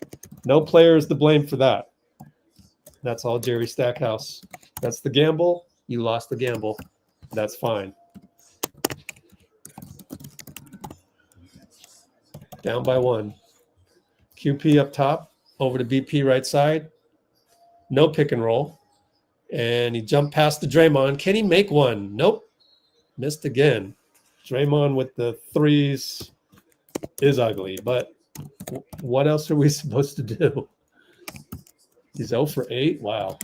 No player is to blame for that. That's all Jerry Stackhouse. That's the gamble. You lost the gamble. That's fine. Down by 1. QP up top, over to BP right side. No pick and roll. And he jumped past the Draymond. Can he make one? Nope. Missed again. Draymond with the 3s is ugly, but what else are we supposed to do? He's 0 for 8. Wow.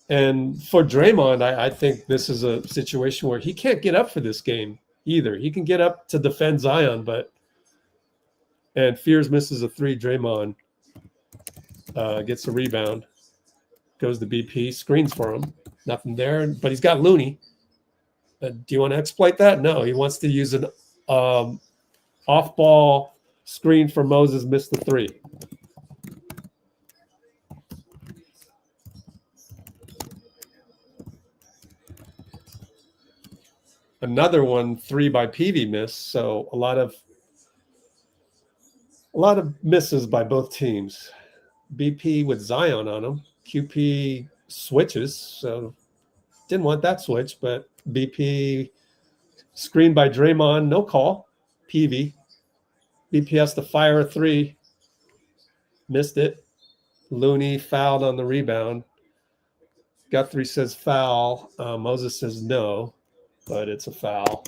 And for Draymond, I think this is a situation where he can't get up for this game either. He can get up to defend Zion, and Fears misses a 3. Draymond gets a rebound, goes to BP, screens for him. Nothing there, but he's got Looney. Do you want to exploit that? No, he wants to use an off-ball screen for Moses, missed the 3. Another one, 3 by peavy miss. So a lot of misses by both teams. BP with Zion on him. QP switches, so didn't want that switch, but BP screened by Draymond, no call. Peavy. BP has to fire a 3. Missed it. Looney fouled on the rebound. Guthrie says foul. Moses says no, but it's a foul.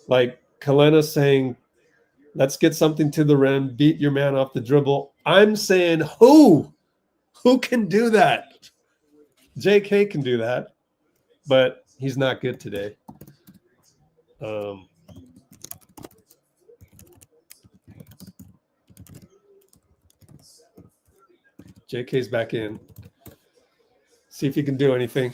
Like Kalena saying, let's get something to the rim, beat your man off the dribble. I'm saying who can do that? JK can do that, but he's not good today. JK's back in. See if he can do anything.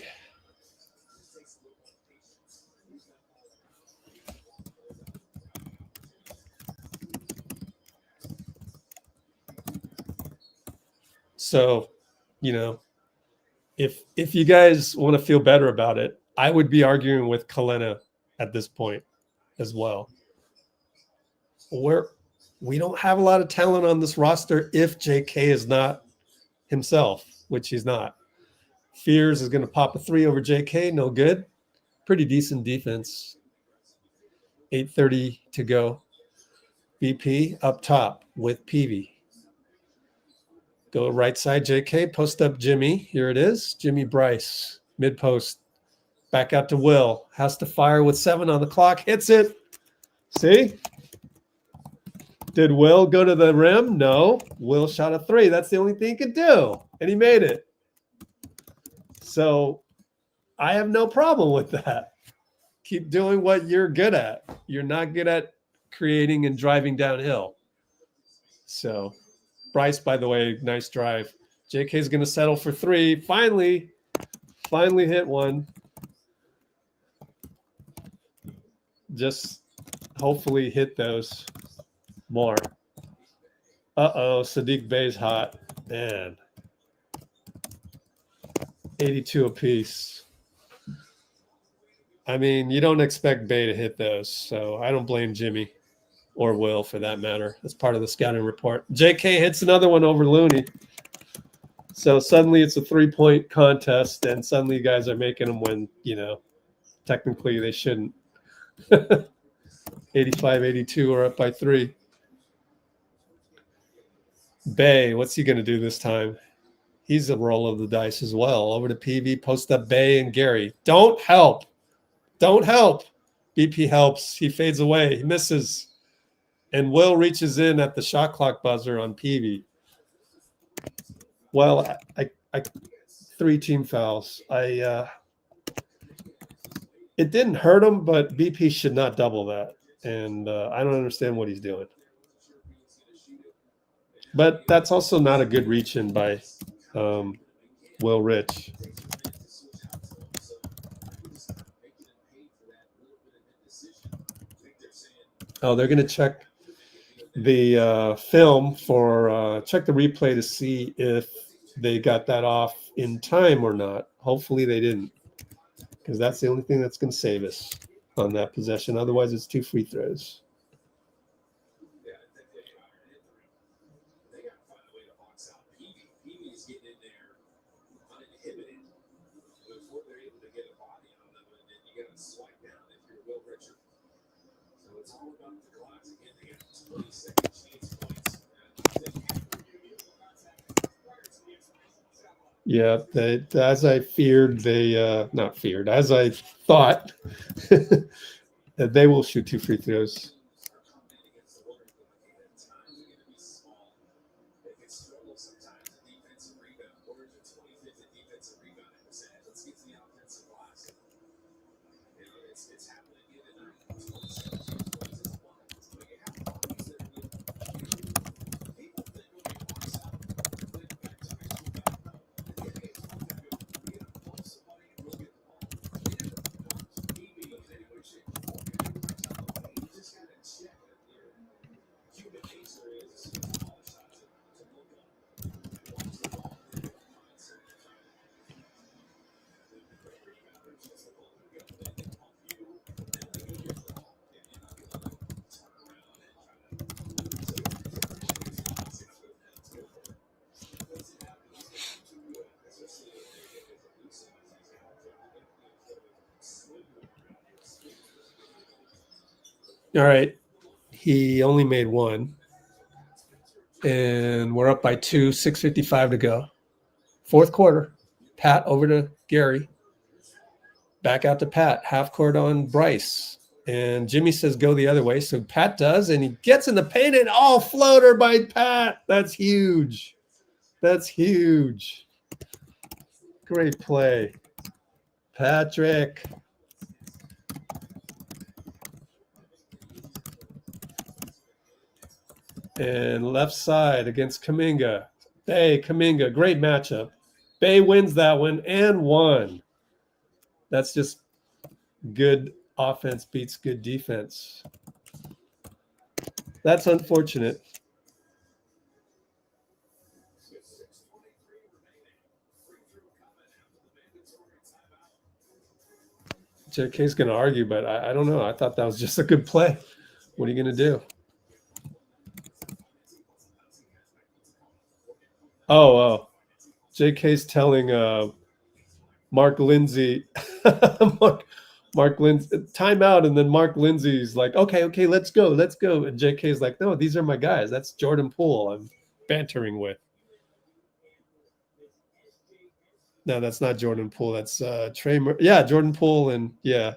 So, if you guys want to feel better about it, I would be arguing with Kalena at this point as well. We don't have a lot of talent on this roster if JK is not himself, which he's not. Fears is going to pop a 3 over JK, no good. Pretty decent defense. 8:30 to go. BP up top with Peavy. Go right side, JK, post up Jimmy. Here it is. Jimmy Bryce, mid post. Back out to Will. Has to fire with 7 on the clock. Hits it. See? Did Will go to the rim? No. Will shot a 3. That's the only thing he could do. And he made it. So I have no problem with that. Keep doing what you're good at. You're not good at creating and driving downhill. So Bryce, by the way, nice drive. JK's going to settle for 3. Finally hit one. Just hopefully hit those more. Sadiq Bey's hot. Man. 82 apiece. I mean, you don't expect Bey to hit those, so I don't blame Jimmy or Will for that matter. That's part of the scouting report. JK hits another one over Looney. So suddenly it's a 3-point contest, and suddenly guys are making them when, technically they shouldn't. 85-82 are up by 3. Bay, what's he going to do this time? He's a roll of the dice as well. Over to PV, post up Bay and Gary. Don't help. Don't help. BP helps. He fades away. He misses. And Will reaches in at the shot clock buzzer on PV. Well, I 3 team fouls. It didn't hurt him, but BP should not double that. And I don't understand what he's doing. But that's also not a good reach in by Will Rich. Oh, they're going to check the film for check the replay to see if they got that off in time or not. Hopefully they didn't, because that's the only thing that's going to save us on that possession. Otherwise, it's 2 free throws. Yeah, as I feared, as I thought, that they will shoot 2 free throws. All right. He only made 1. And we're up by 2, 6:55 to go. 4th quarter. Pat over to Gary. Back out to Pat. Half court on Bryce. And Jimmy says go the other way. So Pat does, and he gets in the paint, and floater by Pat. That's huge. That's huge. Great play. Patrick. And left side against Kuminga. Hey, Kuminga, great matchup. Bay wins that one and 1. That's just good offense beats good defense. That's unfortunate. JK's going to argue, but I don't know. I thought that was just a good play. What are you going to do? Oh. JK's telling Mark Lindsay, Mark Lindsay, timeout, and then Mark Lindsay's like, okay, let's go. And JK's like, no, these are my guys. That's Jordan Poole I'm bantering with. No, that's not Jordan Poole. That's Trey. Yeah, Jordan Poole, and yeah.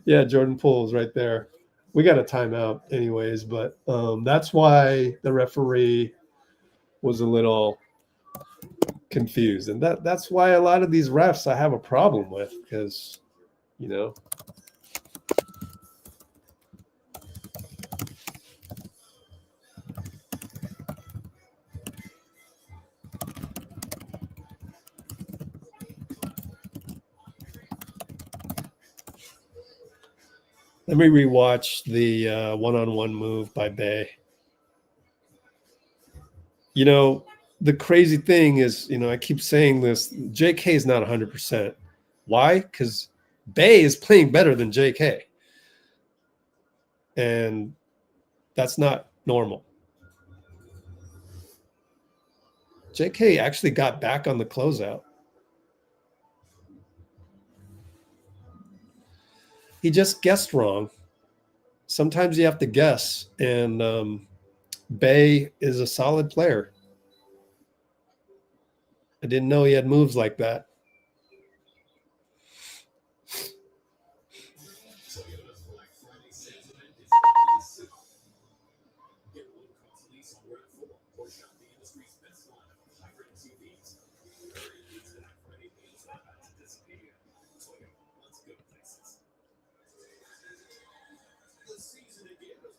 Yeah, Jordan Poole's right there. We got a timeout anyways, but that's why the referee was a little confused, and that's why a lot of these refs I have a problem with, because let me rewatch the one-on-one move by Bay. The crazy thing is, I keep saying this, JK is not 100%. Why? Because Bay is playing better than JK. And that's not normal. JK actually got back on the closeout. He just guessed wrong. Sometimes you have to guess, and Bay is a solid player. I didn't know he had moves like that.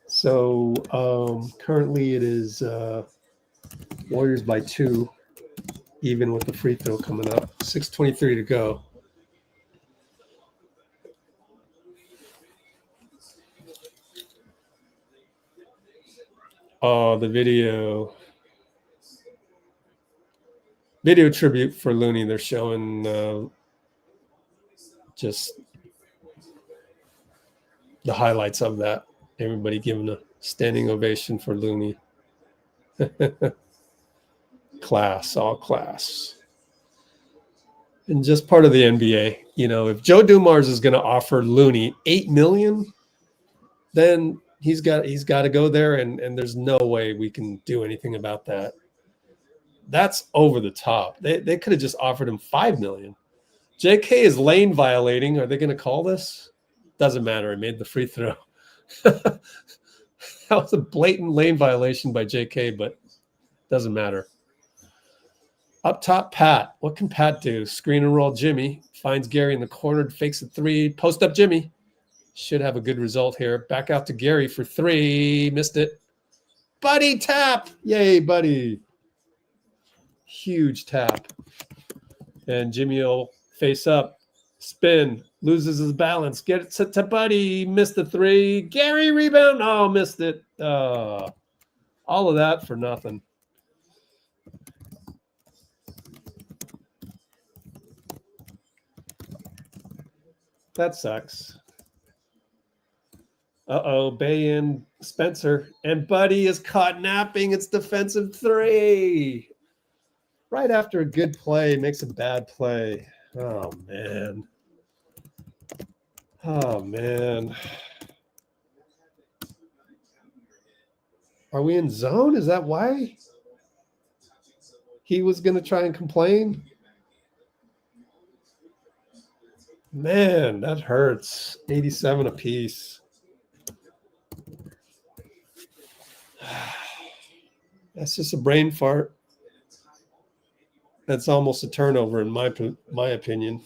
So currently it is Warriors by 2, even with the free throw coming up. 6:23 to go. Oh, the video tribute for Looney. They're showing just the highlights of that. Everybody giving a standing ovation for Looney. Class, all class. And just part of the NBA. You know, if Joe Dumars is going to offer Looney $8 million, then he's got to go there, and there's no way we can do anything about that. That's over the top. They could have just offered him $5 million. JK is lane violating. Are they going to call this? Doesn't matter. He made the free throw. That was a blatant lane violation by JK, but doesn't matter. Up top, Pat. What can Pat do? Screen and roll Jimmy. Finds Gary in the corner, fakes a 3. Post up Jimmy. Should have a good result here. Back out to Gary for 3. Missed it. Buddy tap. Yay, buddy. Huge tap. And Jimmy will face up. Spin. Loses his balance. Gets it to Buddy. Missed the 3. Gary rebound. Oh, missed it. All of that for nothing. That sucks. Uh-oh, Bay and Spencer. And Buddy is caught napping. It's defensive 3. Right after a good play, makes a bad play. Oh, man. Oh, man. Are we in zone? Is that why he was going to try and complain? Man, that hurts. 87 apiece. That's just a brain fart. That's almost a turnover in my opinion.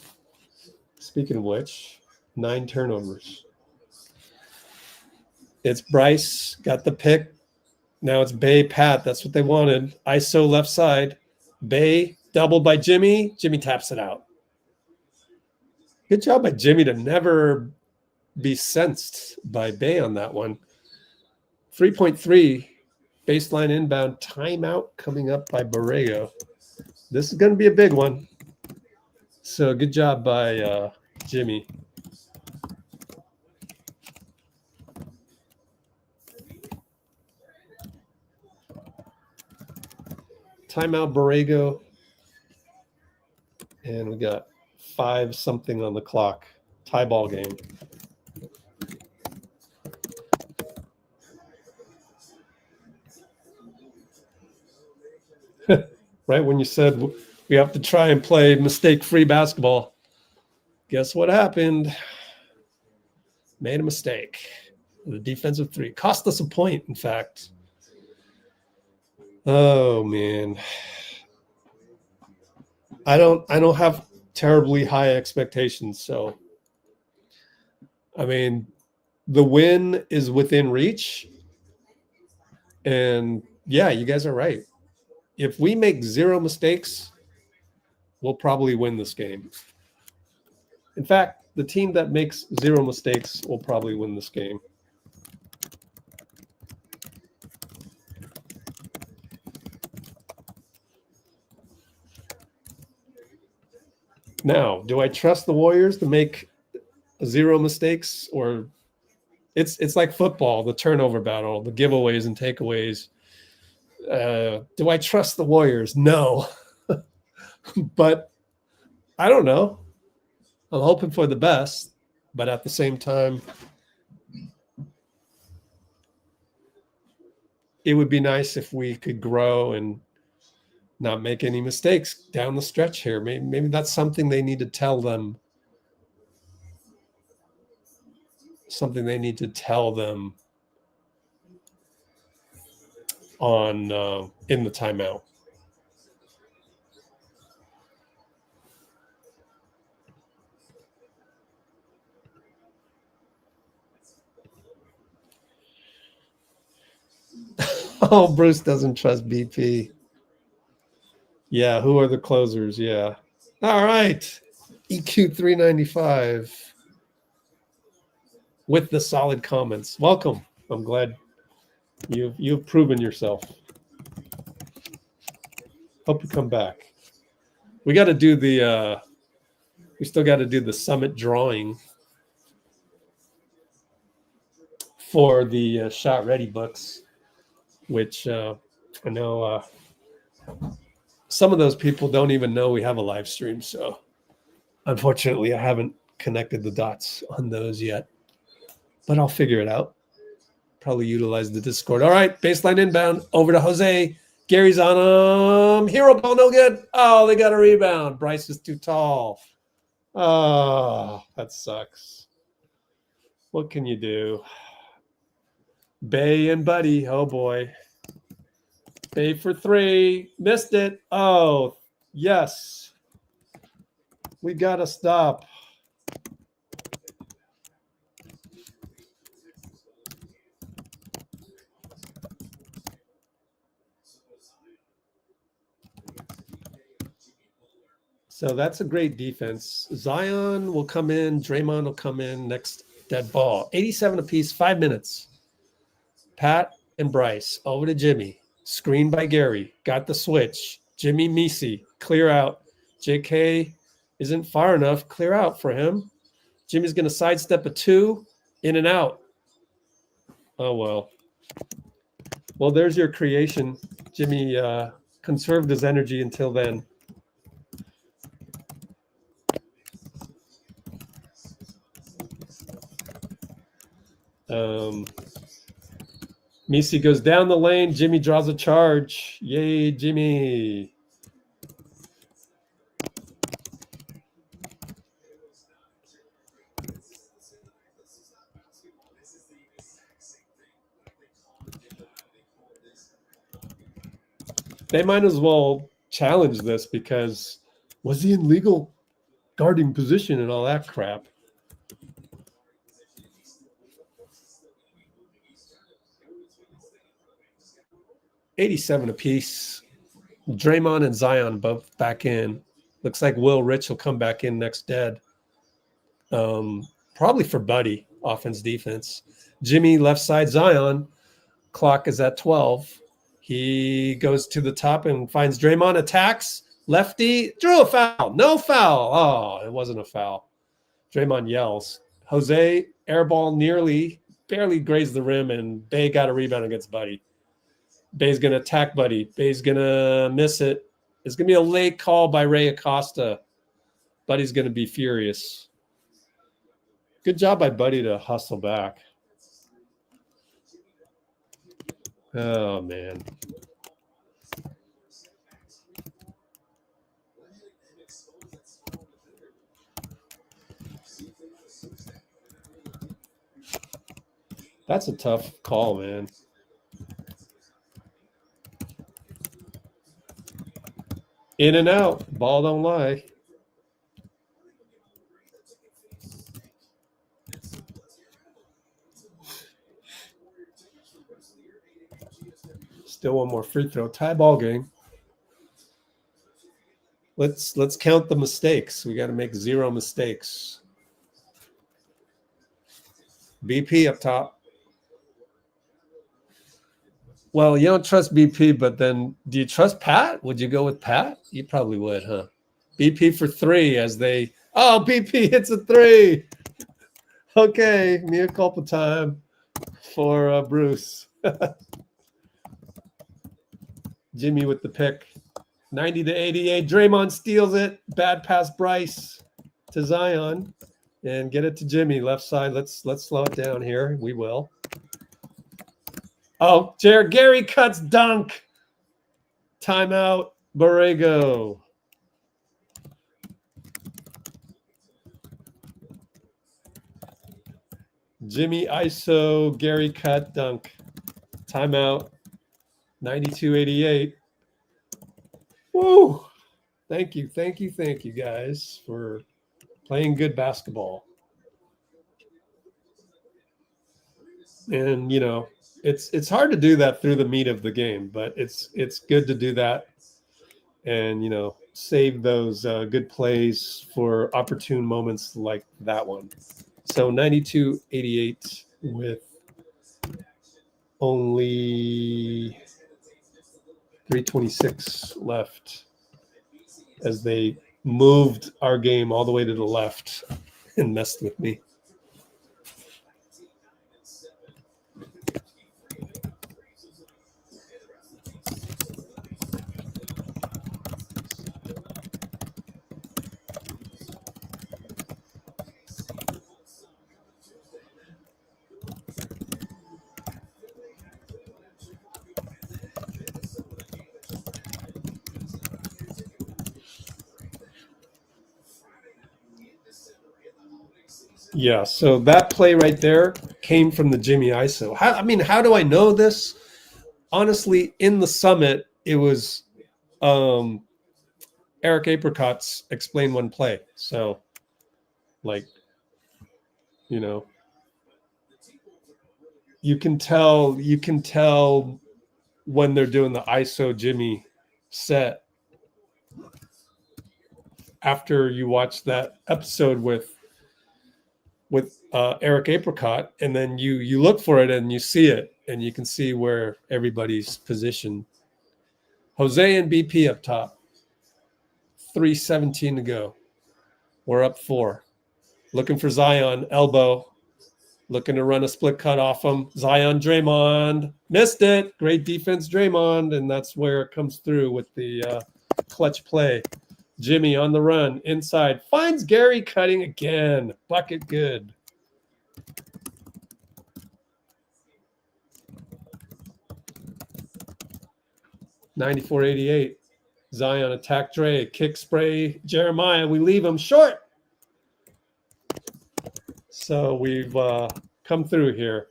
Speaking of which, 9 turnovers. It's Bryce, got the pick. Now it's Bay, Pat. That's what they wanted. ISO left side. Bay, doubled by Jimmy. Jimmy taps it out. Good job by Jimmy to never be sensed by Bay on that one. 3.3, baseline inbound, timeout coming up by Borrego. This is going to be a big one. So good job by Jimmy. Timeout Borrego. And we got 5 something on the clock. Tie ball game. Right when you said we have to try and play mistake-free basketball, guess what happened? Made a mistake. The defensive 3 cost us a point, in fact. Oh man, I don't have terribly high expectations. So, I mean, the win is within reach, and yeah, you guys are right. If we make 0 mistakes, we'll probably win this game. In fact, the team that makes 0 mistakes will probably win this game. Now, do I trust the Warriors to make 0 mistakes? Or it's like football, the turnover battle, the giveaways and takeaways. Do I trust the Warriors? No. But I don't know. I'm hoping for the best, but at the same time, it would be nice if we could grow and not make any mistakes down the stretch here. Maybe that's something they need to tell them. Something they need to tell them on in the timeout. Oh, Bruce doesn't trust BP. Yeah, who are the closers? Yeah. All right. EQ 395 with the solid comments. Welcome. I'm glad you've proven yourself. Hope you come back. We got to do the we still got to do the summit drawing for the shot ready books, which I know some of those people don't even know we have a live stream. So unfortunately, I haven't connected the dots on those yet, but I'll figure it out. Probably utilize the Discord. All right, baseline inbound over to Jose. Gary's on him. Hero ball, no good. Oh, they got a rebound. Bryce is too tall. Oh, that sucks. What can you do? Bay and Buddy. Oh, boy. Bay for three. Missed it. Oh, yes. We got to stop. So that's a great defense. Zion will come in. Draymond will come in next dead ball. 87 apiece, 5 minutes. Pat and Bryce over to Jimmy. Screen by Gary. Got the switch. Jimmy Missi. Clear out. JK isn't far enough. Clear out for him. Jimmy's going to sidestep a two. In and out. Oh, well. Well, there's your creation. Jimmy conserved his energy until then. Missi goes down the lane. Jimmy draws a charge. Yay, Jimmy. They might as well challenge this because was he in legal guarding position and all that crap? $87 apiece. Draymond and Zion both back in. Looks like Will Rich will come back in next dead. Probably for Buddy, offense, defense. Jimmy left side, Zion. Clock is at 12. He goes to the top and finds Draymond, attacks. Lefty, drew a foul. No foul. Oh, it wasn't a foul. Draymond yells. Jose, airball barely grazed the rim, and Bay got a rebound against Buddy. Bay's going to attack Buddy. Bay's going to miss it. It's going to be a late call by Ray Acosta. Buddy's going to be furious. Good job by Buddy to hustle back. Oh, man. That's a tough call, man. In and out. Ball don't lie. Still one more free throw. Tie ball game. Let's count the mistakes. We got to make 0 mistakes. BP up top. Well, you don't trust BP, but then do you trust Pat? Would you go with Pat? You probably would, huh? BP for 3 as they... Oh, BP hits a 3. Okay, mea culpa time for Bruce. Jimmy with the pick. 90 to 88. Draymond steals it. Bad pass Bryce to Zion. And get it to Jimmy. Left side. Let's slow it down here. We will. Oh, Gary cuts dunk. Timeout. Borrego. Jimmy ISO. Gary cut dunk. Timeout. 92-88. Woo! Thank you guys for playing good basketball. And it's hard to do that through the meat of the game, but it's good to do that and save those good plays for opportune moments like that one. So 92-88 with only 3:26 left as they moved our game all the way to the left and messed with me. Yeah, so that play right there came from the Jimmy ISO. How do I know this? Honestly, in the summit, it was Eric Apricot's Explain One Play. So, you can tell when they're doing the ISO Jimmy set after you watch that episode with Eric Apricot, and then you look for it and you see it, and you can see where everybody's positioned. Jose and BP up top. 3:17 to go. We're up 4. Looking for Zion, elbow. Looking to run a split cut off him. Zion, Draymond. Missed it. Great defense, Draymond. And that's where it comes through with the clutch play. Jimmy on the run. Inside. Finds Gary cutting again. Bucket good. (94-88). Zion attack Dray. Kick spray. Jeremiah. We leave him short. So we've come through here.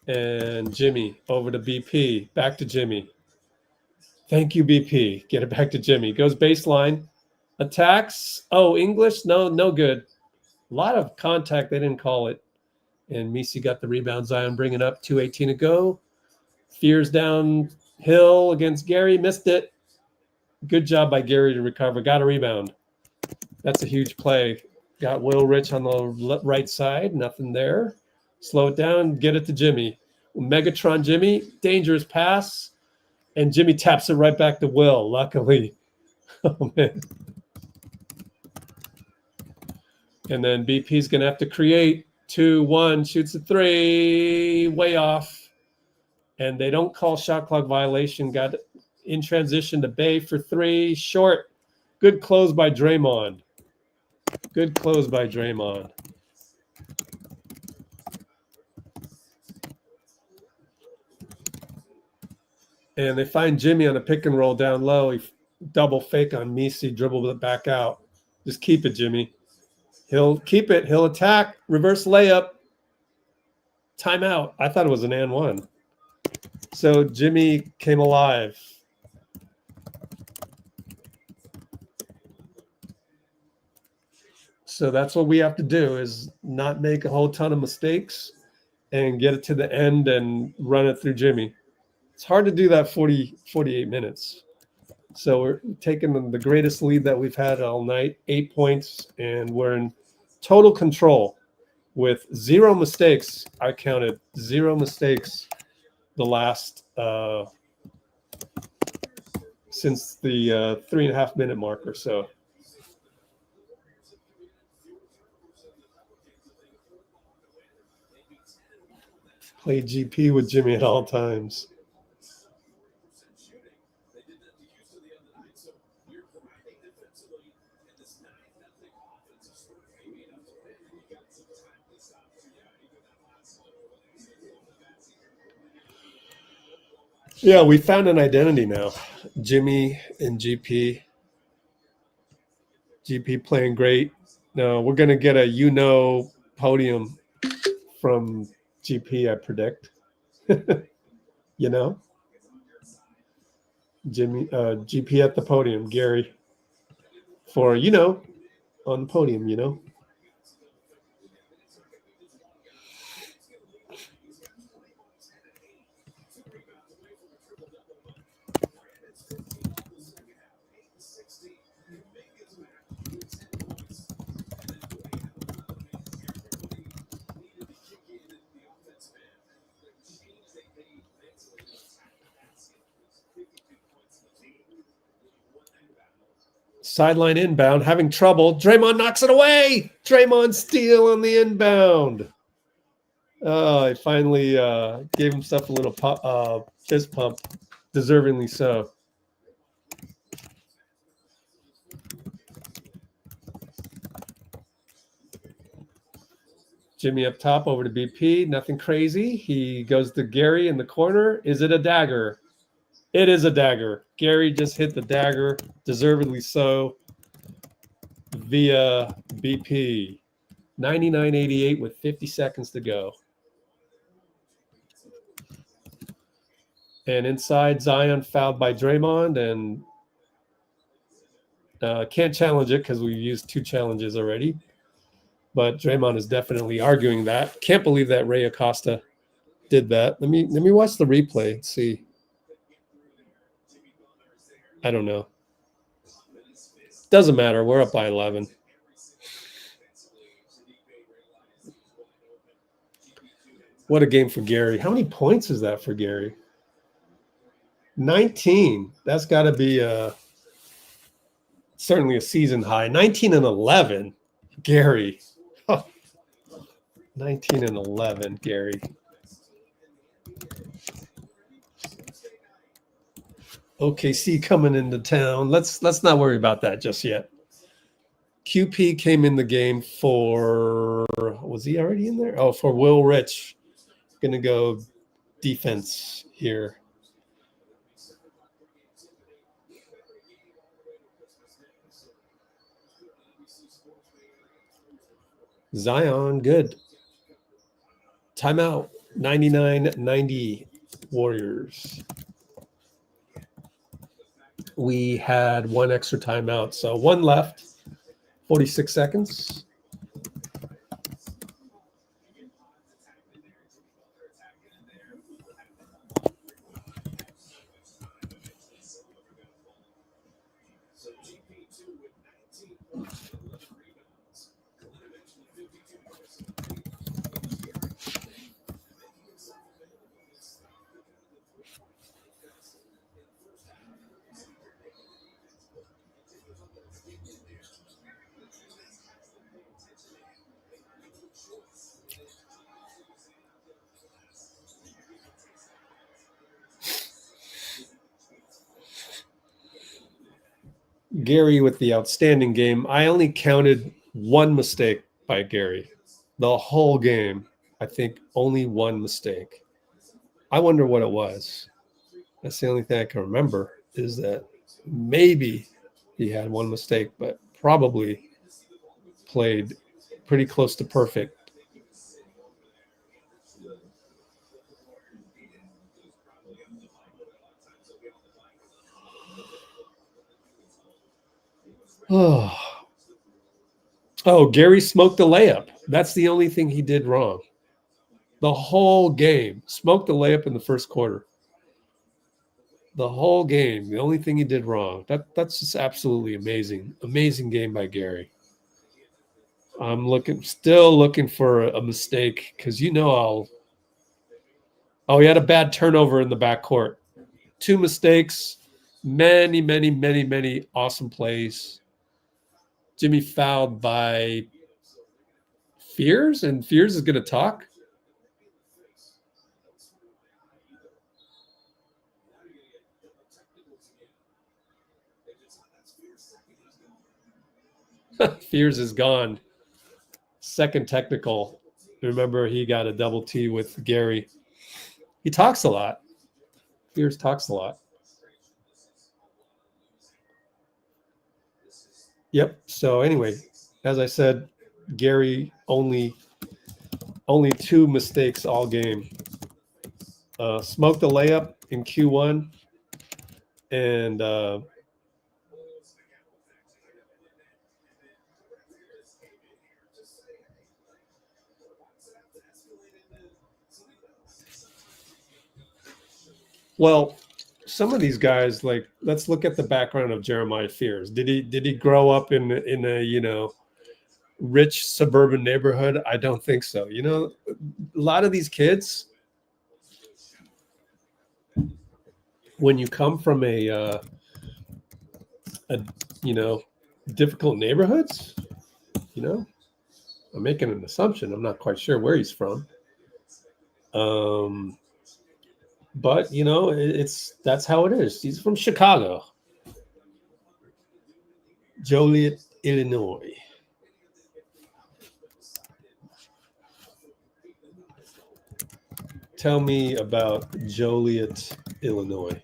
And Jimmy over to BP. Back to Jimmy. Thank you, BP. Get it back to Jimmy. Goes baseline. Attacks. Oh, English? No good. A lot of contact. They didn't call it. And Missi got the rebound. Zion bringing up. 2:18 to go. Fears downhill against Gary. Missed it. Good job by Gary to recover. Got a rebound. That's a huge play. Got Will Rich on the right side. Nothing there. Slow it down. Get it to Jimmy. Megatron Jimmy. Dangerous pass. And Jimmy taps it right back to Will, luckily. Oh, man. And then BP's going to have to create. 2-1. Shoots a 3. Way off. And they don't call shot clock violation. Got in transition to Bay for 3. Short. Good close by Draymond. Good close by Draymond. And they find Jimmy on a pick and roll down low. He double fake on Missi, dribble it back out. Just keep it, Jimmy. He'll keep it. He'll attack. Reverse layup. Timeout. I thought it was an and one. So Jimmy came alive. So that's what we have to do, is not make a whole ton of mistakes and get it to the end and run it through Jimmy. It's hard to do that 48 minutes. So we're taking the greatest lead that we've had all night, 8 points, and we're in total control with 0 mistakes. I counted 0 mistakes the last since the 3.5 minute mark or so. Play GP with Jimmy at all times. Yeah, we found an identity now. Jimmy and GP. GP playing great. No, we're going to get a podium from GP, I predict. Jimmy, GP at the podium, Gary. For, on the podium, Sideline inbound, having trouble. Draymond knocks it away. Draymond steal on the inbound. Oh, he finally gave himself a little fist pump, deservingly so. Jimmy up top over to BP. Nothing crazy. He goes to Gary in the corner. Is it a dagger? It is a dagger. Gary just hit the dagger, deservedly so, via BP. 99-88 with 50 seconds to go. And inside, Zion fouled by Draymond, and can't challenge it because we've used 2 challenges already. But Draymond is definitely arguing that. Can't believe that Ray Acosta did that. Let me watch the replay and see. I don't know. Doesn't matter. We're up by 11. What a game for Gary. How many points is that for Gary? 19. That's got to be certainly a season high. 19 and 11. Gary. 19 and 11, Gary. OKC coming into town. Let's not worry about that just yet. QP came in the game for, was he already in there? Oh, for Will Rich. Gonna go defense here. Zion, good. Timeout, 99-90 Warriors. We had 1 extra timeout, so 1 left, 46 seconds. Gary with the outstanding game. I only counted 1 mistake by Gary. The whole game, I think only 1 mistake. I wonder what it was. That's the only thing I can remember, is that maybe he had 1 mistake, but probably played pretty close to perfect. Oh, Gary smoked the layup. That's the only thing he did wrong. The whole game. Smoked the layup in the first quarter. The whole game. The only thing he did wrong. That's just absolutely amazing. Amazing game by Gary. I'm still looking for a mistake because Oh, he had a bad turnover in the backcourt. 2 mistakes. Many awesome plays. Jimmy fouled by Fears, and Fears is going to talk. Fears is gone. Second technical. Remember, he got a double T with Gary. He talks a lot. Fears talks a lot. Yep. So anyway, as I said, Gary only 2 mistakes all game. Smoked the layup in Q1, and well, some of these guys, like, let's look at the background of Jeremiah Fears. Did he grow up in a rich suburban neighborhood? I don't think so. A lot of these kids, when you come from a difficult neighborhoods, I'm making an assumption. I'm not quite sure where he's from. But that's how it is. He's from Chicago, Joliet, Illinois. Tell me about Joliet, Illinois.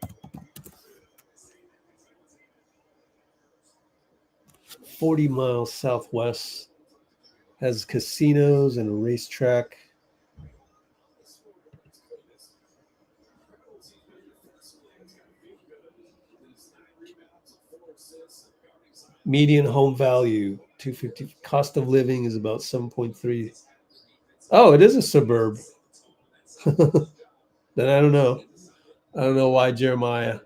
40 miles southwest, has casinos and a racetrack. Median home value, $250. Cost of living is about 7.3. Oh, it is a suburb. Then I don't know. I don't know why Jeremiah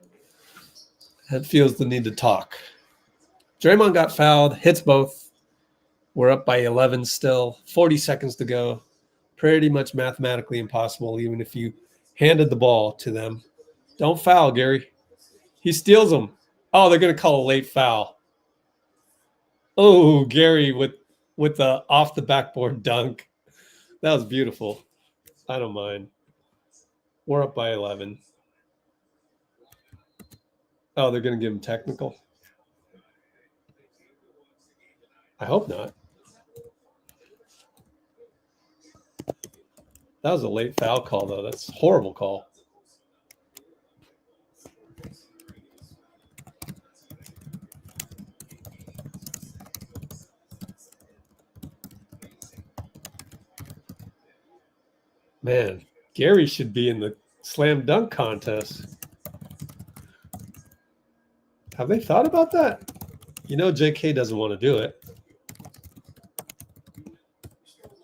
feels the need to talk. Draymond got fouled, hits both. We're up by 11 still. 40 seconds to go. Pretty much mathematically impossible, even if you handed the ball to them. Don't foul, Gary. He steals them. Oh, they're going to call a late foul. Oh, Gary with the off the backboard dunk. That was beautiful. I don't mind. We're up by 11. Oh, they're going to give him technical. I hope not. That was a late foul call, though. That's a horrible call. Man, Gary should be in the slam dunk contest. Have they thought about that? JK doesn't want to do it.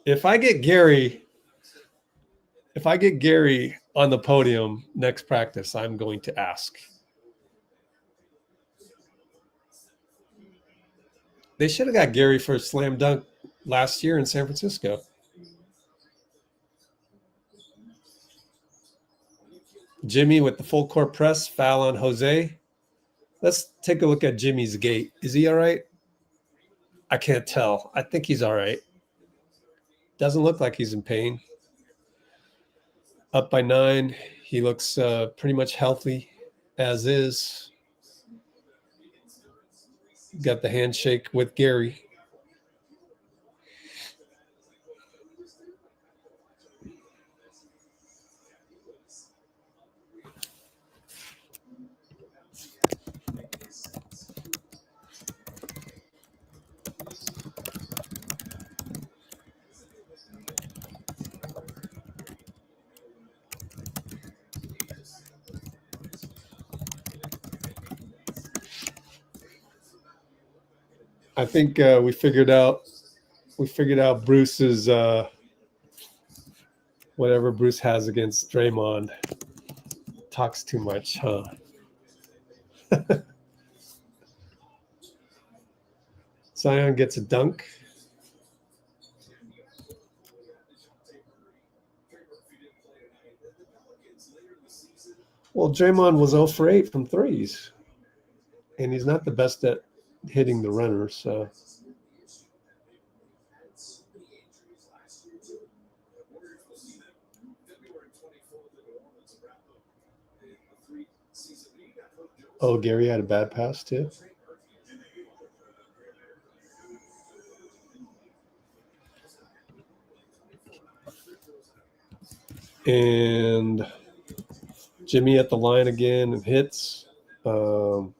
If I get Gary on the podium next practice, I'm going to ask. They should have got Gary for a slam dunk last year in San Francisco. Jimmy with the full court press, foul on Jose. Let's take a look at Jimmy's gait. Is he all right? I can't tell. I think he's all right. Doesn't look like he's in pain. Up by 9. He looks pretty much healthy as is. Got the handshake with Gary. I think we figured out Bruce's whatever Bruce has against Draymond. Talks too much, huh? Zion gets a dunk. Well, Draymond was 0 for 8 from threes, and he's not the best at hitting the runner, so. Oh, Gary had a bad pass too. And Jimmy at the line again and hits 12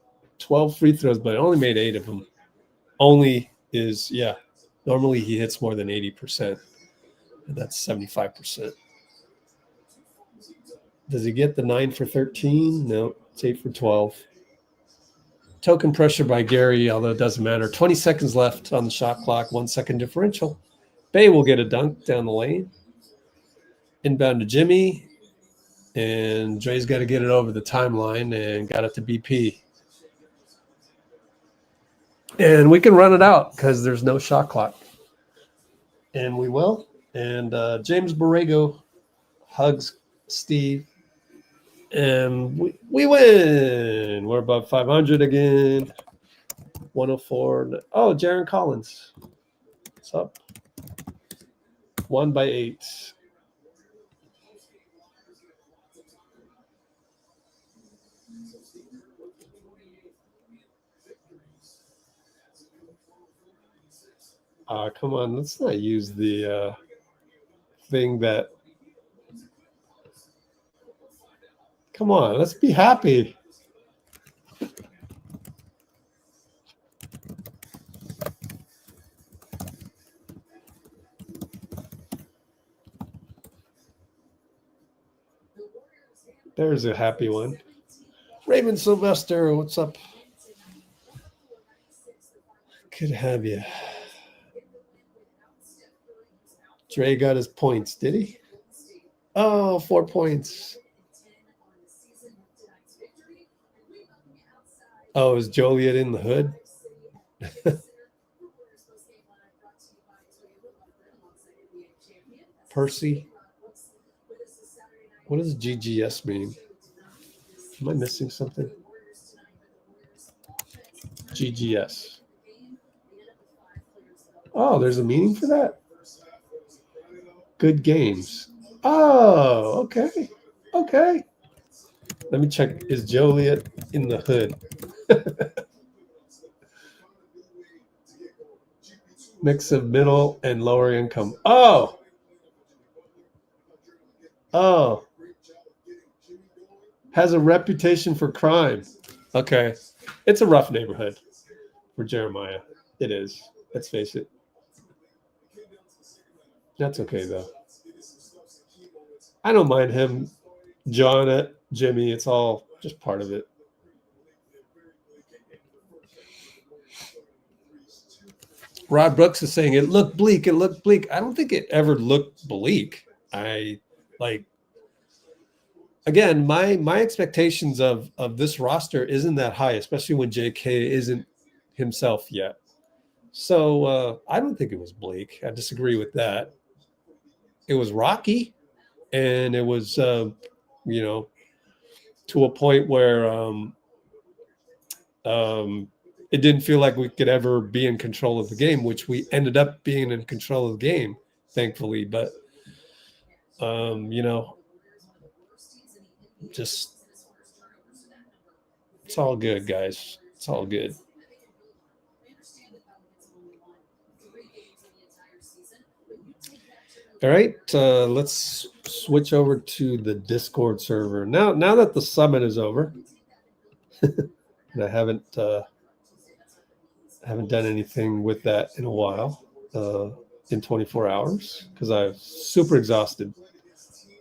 free throws, but only made 8 of them. Normally he hits more than 80%. And that's 75%. Does he get the 9 for 13? No, it's 8 for 12. Token pressure by Gary, although it doesn't matter. 20 seconds left on the shot clock, 1 second differential. Bay will get a dunk down the lane. Inbound to Jimmy. And Dray's got to get it over the timeline and got it to BP. And we can run it out because there's no shot clock. And we will. And James Borrego hugs Steve. And we win. We're above 500 again. 104. Oh, Jaron Collins. What's up? 1 by 8. Come on, let's not use the thing that. Come on, let's be happy. There's a happy one. Raymond Sylvester, what's up? Good to have you. Dray got his points, did he? Oh, 4 points. Oh, is Joliet in the hood? Percy. What does GGS mean? Am I missing something? GGS. Oh, there's a meaning for that? Good games. Oh, okay. Okay. Let me check. Is Joliet in the hood? Mix of middle and lower income. Oh. Oh. Has a reputation for crime. Okay. It's a rough neighborhood for Jeremiah. It is. Let's face it. That's okay, though. I don't mind him, John, Jimmy. It's all just part of it. Rod Brooks is saying it looked bleak. It looked bleak. I don't think it ever looked bleak. Again, my expectations of this roster isn't that high, especially when JK isn't himself yet. So I don't think it was bleak. I disagree with that. It was rocky, and it was, to a point where it didn't feel like we could ever be in control of the game, which we ended up being in control of the game, thankfully. But, just it's all good, guys. It's all good. All right, let's switch over to the Discord server. Now that the summit is over, and I haven't done anything with that in a while, in 24 hours, because I'm super exhausted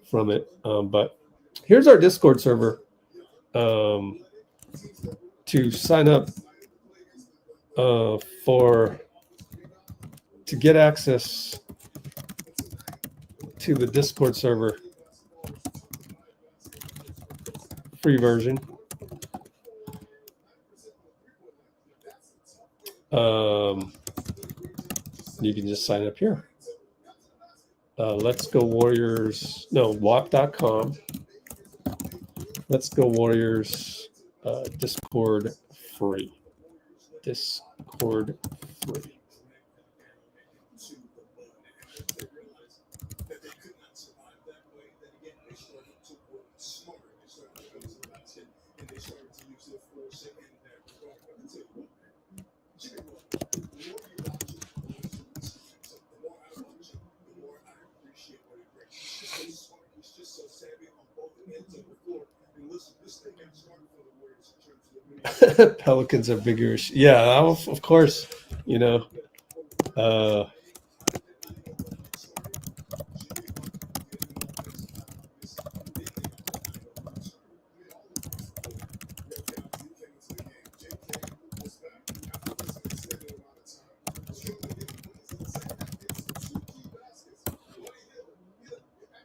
from it. But here's our Discord server to sign up to get access to the Discord server free version. You can just sign up here. Let's Go Warriors. No, WAP.com. Let's Go Warriors. Discord free. Discord free. Pelicans are bigger. Yeah, of course. You know,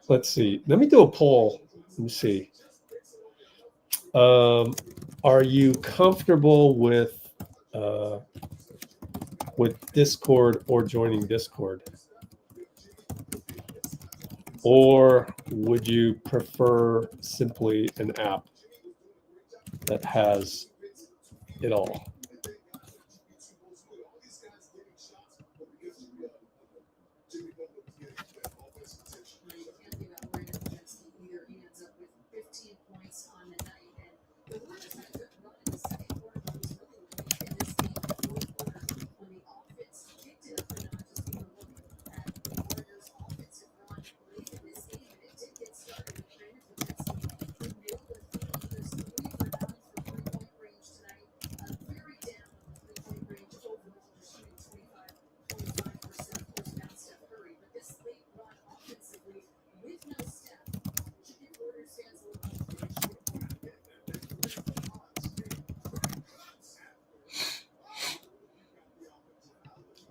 let's see. Let me do a poll. Let me see. Are you comfortable with Discord or joining Discord? Or would you prefer simply an app that has it all?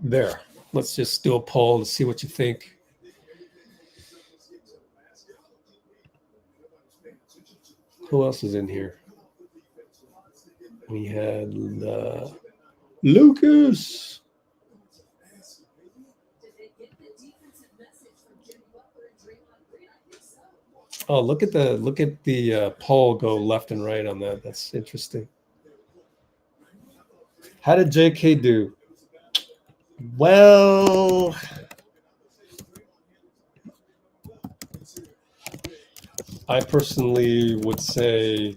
There. Let's just do a poll to see what you think. Who else is in here? We had Lucas. Oh, look at the poll go left and right on that. That's interesting. How did JK do? Well, I personally would say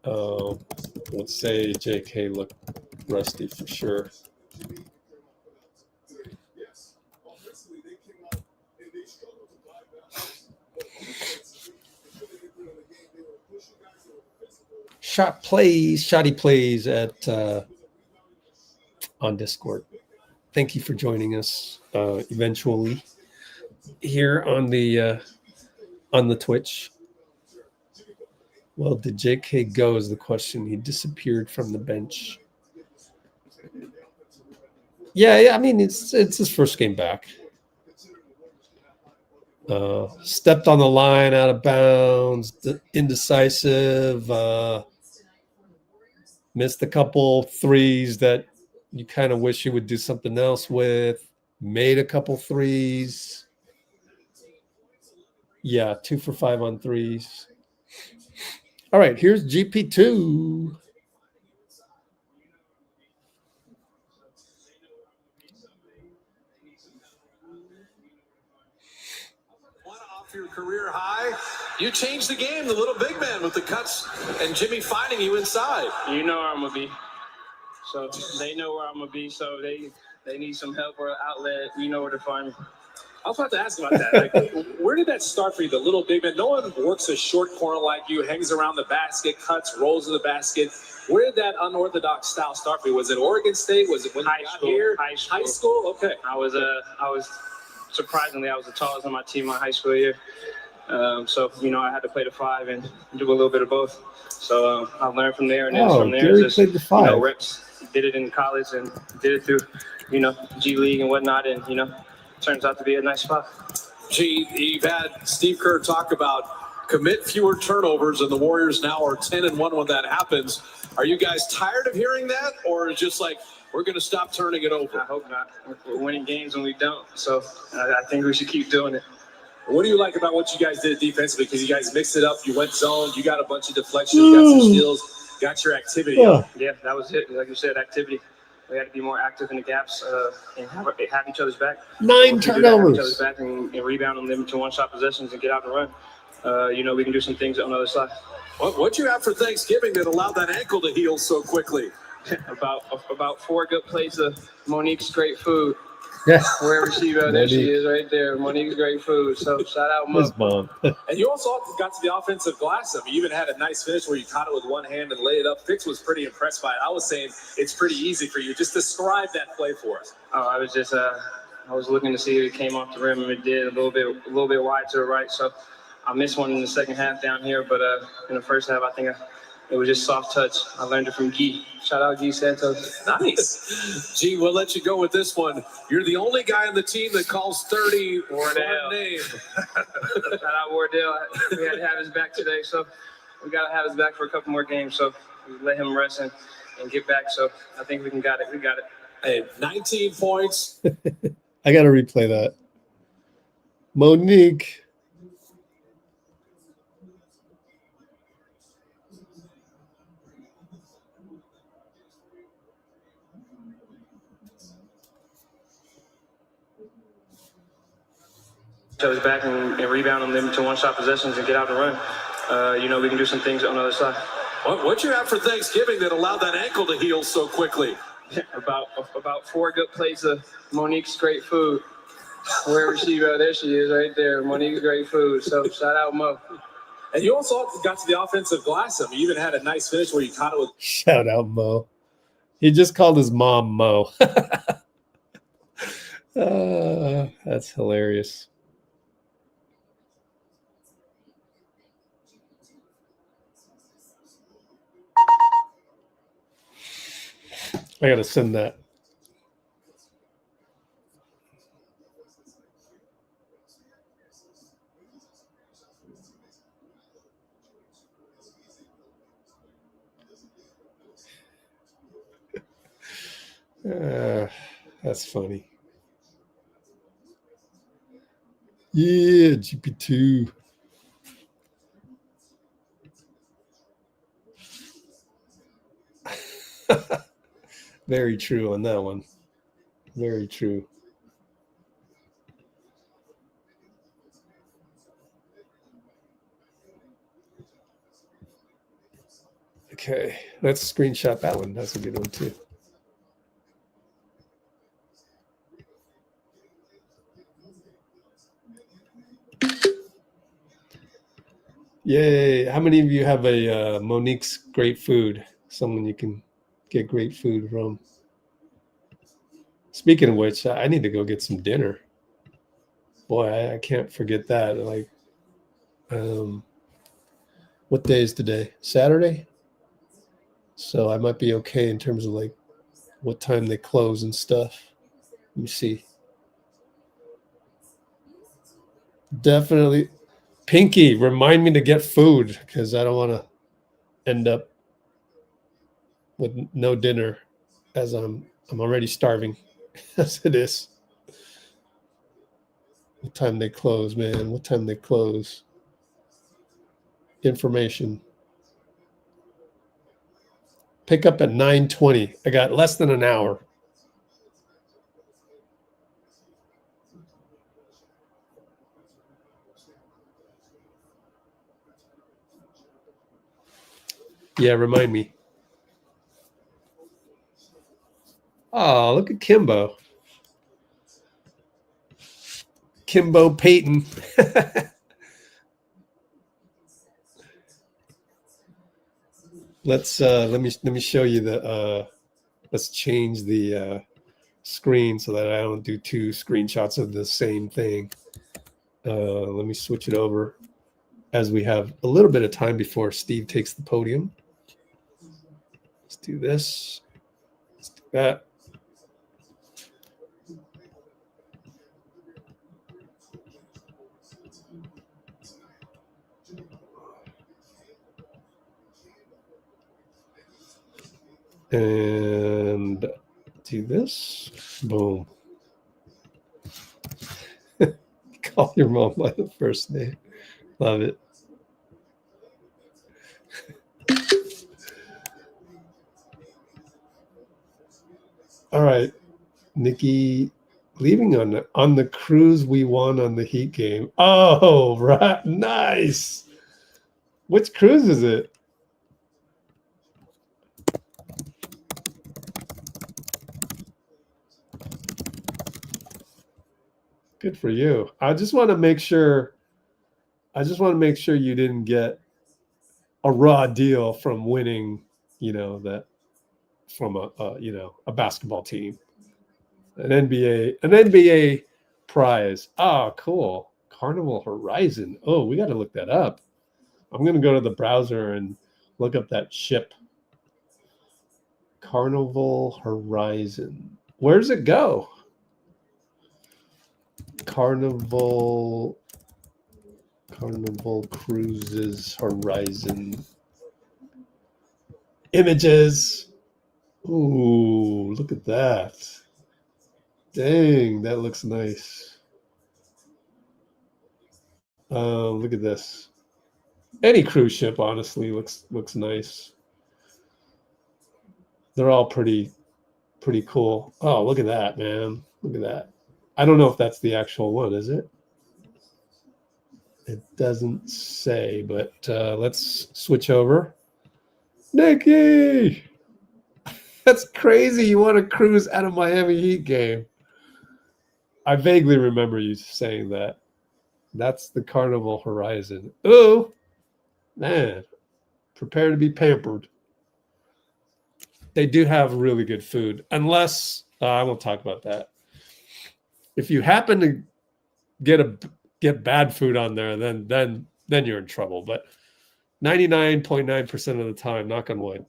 JK looked rusty for sure. Shoddy plays at on Discord. Thank you for joining us eventually here on the Twitch. Well, did JK go is the question. He disappeared from the bench. Yeah, I mean it's his first game back. Stepped on the line out of bounds, indecisive, missed a couple threes that you kind of wish you would do something else with, made a couple threes. Yeah, 2 for 5 on threes. All right, here's GP2. Off your career high, you changed the game, the little big man with the cuts and Jimmy finding you inside. You know where I'm going to be. So they know where I'm going to be. So they need some help or outlet. You know where to find me. I was about to ask about that. Like, where did that start for you, the little big man? No one works a short corner like you, hangs around the basket, cuts, rolls to the basket. Where did that unorthodox style start for you? Was it Oregon State? Was it when you got here? High school? Okay. I was surprisingly, I was the tallest on my team my high school year. So, I had to play the 5 and do a little bit of both. So I learned from there, and then from there, Gary played the 5. Reps. Did it in college and did it through, G League and whatnot, and turns out to be a nice spot. Gee, you've had Steve Kerr talk about commit fewer turnovers, and the Warriors now are 10-1 when that happens. Are you guys tired of hearing that, or just like we're going to stop turning it over? I hope not. We're winning games when we don't, so I think we should keep doing it. What do you like about what you guys did defensively? Because you guys mixed it up. You went zone. You got a bunch of deflections, got some steals, got your activity up. Yeah, that was it. Like you said, activity. We had to be more active in the gaps and have each other's back. 9 turnovers. Have each other's back and rebound on them to one-shot possessions and get out and run. We can do some things on the other side. What'd you have for Thanksgiving that allowed that ankle to heal so quickly? about 4 good plates of Monique's great food. Yeah. Wherever she go, there she Monique. is right there. Monique's great food. So shout out Mo. His mom. And you also got to the offensive glass. I mean, you even had a nice finish where you caught it with one hand and laid it up. Fix was pretty impressed by it. I was saying it's pretty easy for you. Just describe that play for us. Oh, I was just I was looking to see if it came off the rim, and it did a little bit wide to the right. So I missed one in the second half down here, but in the first half, I think it was just soft touch. I learned it from Guy. Shout out Guy Santos. Nice. Gee, we'll let you go with this one. You're the only guy on the team that calls 30 Wardell. one name. Shout out Wardell. We had to have his back today, so we got to have his back for a couple more games. So we let him rest and get back. So I think we got it. We got it. Hey, 19 points. I got to replay that. Monique. His back and rebound on them to one-shot possessions and get out the run. We can do some things on the other side. What'd you have for Thanksgiving that allowed that ankle to heal so quickly? About 4 good plates of Monique's great food. Wherever she go, there she is right there. Monique's great food. So shout out Mo. And you also got to the offensive glass. I mean, you even had a nice finish where you caught it with. Shout out Mo. He just called his mom Mo. That's hilarious. I gotta send that. That's funny. Yeah, GP2. Very true on that one. Very true. Okay, let's screenshot that one. That's a good one too. Yay. How many of you have a Monique's Great Food? Someone you can get great food from. Speaking of which, I need to go get some dinner. Boy, I can't forget that. Like, what day is today? Saturday? So I might be okay in terms of like what time they close and stuff. Let me see. Definitely. Pinky, remind me to get food because I don't want to end up with no dinner as I'm already starving as it is. What time they close, man? What time they close? Information. Pick up at 9:20. I got less than an hour. Yeah, remind me. Oh, look at Kimbo. Kimbo Payton. Let me show you the let's change the screen so that I don't do 2 screenshots of the same thing. Let me switch it over as we have a little bit of time before Steve takes the podium. Let's do this. Let's do that. And do this. Boom. Call your mom by the first name. Love it. All right, Nikki, leaving on the cruise we won on the Heat game. Oh, right, nice. Which cruise is it? Good for you. I just want to make sure you didn't get a raw deal from winning, that from a basketball team. An NBA prize. Oh, cool. Carnival Horizon. Oh, we got to look that up. I'm going to go to the browser and look up that ship. Carnival Horizon. Where does it go? Carnival Cruises Horizon. Images. Ooh, look at that. Dang, that looks nice. Look at this. Any cruise ship, honestly, looks nice. They're all pretty cool. Oh, look at that, man. Look at that. I don't know if that's the actual one, is it? It doesn't say, but let's switch over. Nikki! That's crazy. You want to cruise at a Miami Heat game. I vaguely remember you saying that. That's the Carnival Horizon. Oh, man. Prepare to be pampered. They do have really good food. Unless, I won't talk about that. If you happen to get bad food on there, then you're in trouble. But 99.9% of the time, knock on wood,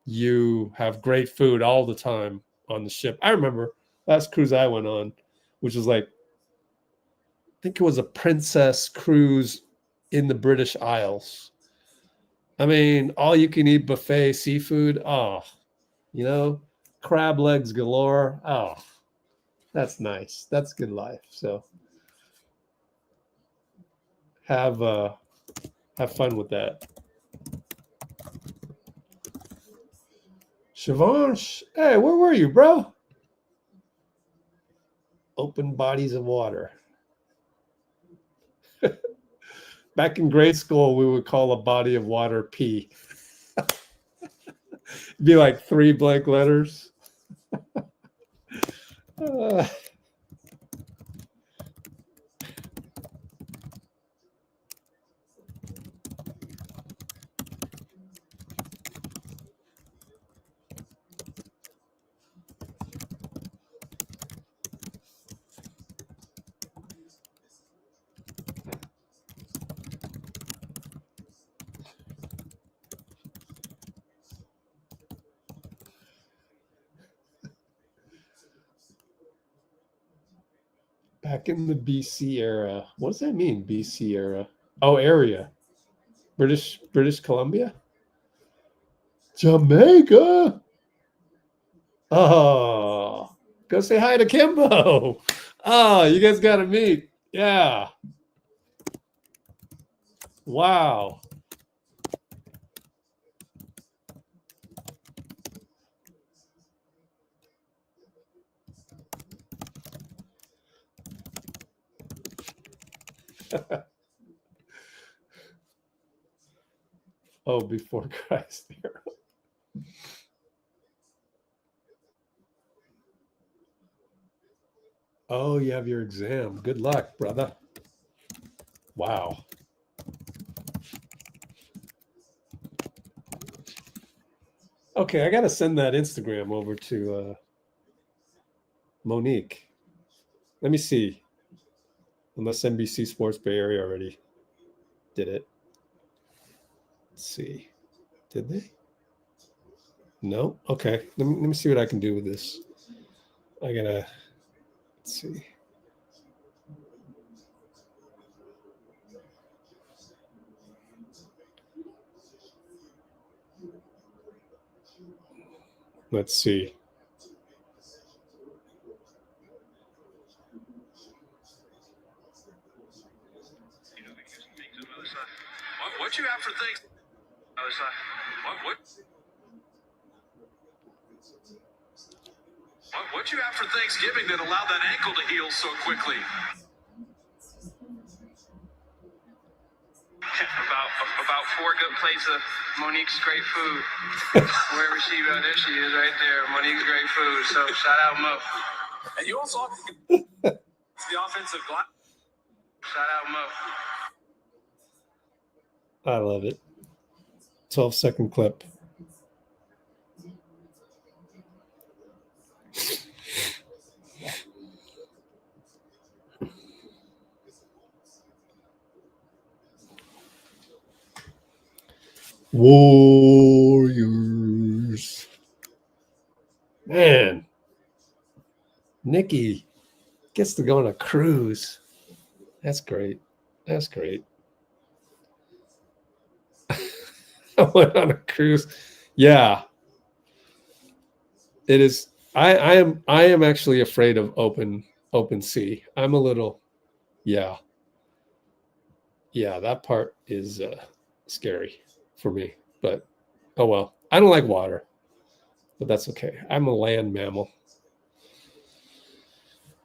you have great food all the time on the ship. I remember last cruise I went on, which was like, I think it was a princess cruise in the British Isles. I mean, all you can eat buffet seafood. Oh, crab legs galore. Oh, that's nice. That's good life. So have fun with that. Sivansh, hey, where were you, bro? Open bodies of water. Back in grade school, we would call a body of water P. It'd be like 3 blank letters. Back in the BC era. What does that mean, BC era? Oh, area. British Columbia? Jamaica. Oh, go say hi to Kimbo. Oh, you guys got to meet. Yeah. Wow. Oh, before Christ era. Oh, you have your exam. Good luck, brother. Wow. Okay, I got to send that Instagram over to Monique. Let me see. Unless NBC Sports Bay Area already did it. Let's see. Did they? No? Okay. Let me see what I can do with this. I got to, let's see. Let's see. What you have for things? What you have for Thanksgiving that allowed that ankle to heal so quickly? About 4 good plates of Monique's great food. Wherever she is, there she is right there. Monique's great food. So shout out Mo. And you also the offensive glass. Shout out Mo. I love it. 12-second clip. Warriors. Man. Nikki gets to go on a cruise. That's great. That's great. I went on a cruise. Yeah. It is. I am actually afraid of open sea. I'm a little, yeah. Yeah, that part is scary for me. But oh well. I don't like water. But that's okay. I'm a land mammal.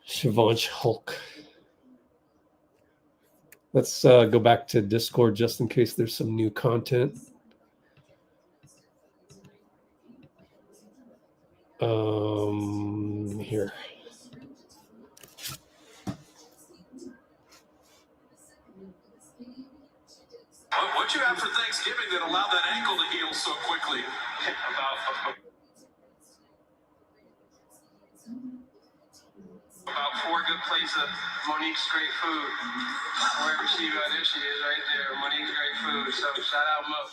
Shavanch Hulk. Let's go back to Discord just in case there's some new content. Here. What'd you have for Thanksgiving that allowed that ankle to heal so quickly? About 4 good plates of Monique's great food. Wherever she got there, she is right there. Monique's great food. So shout out Mo.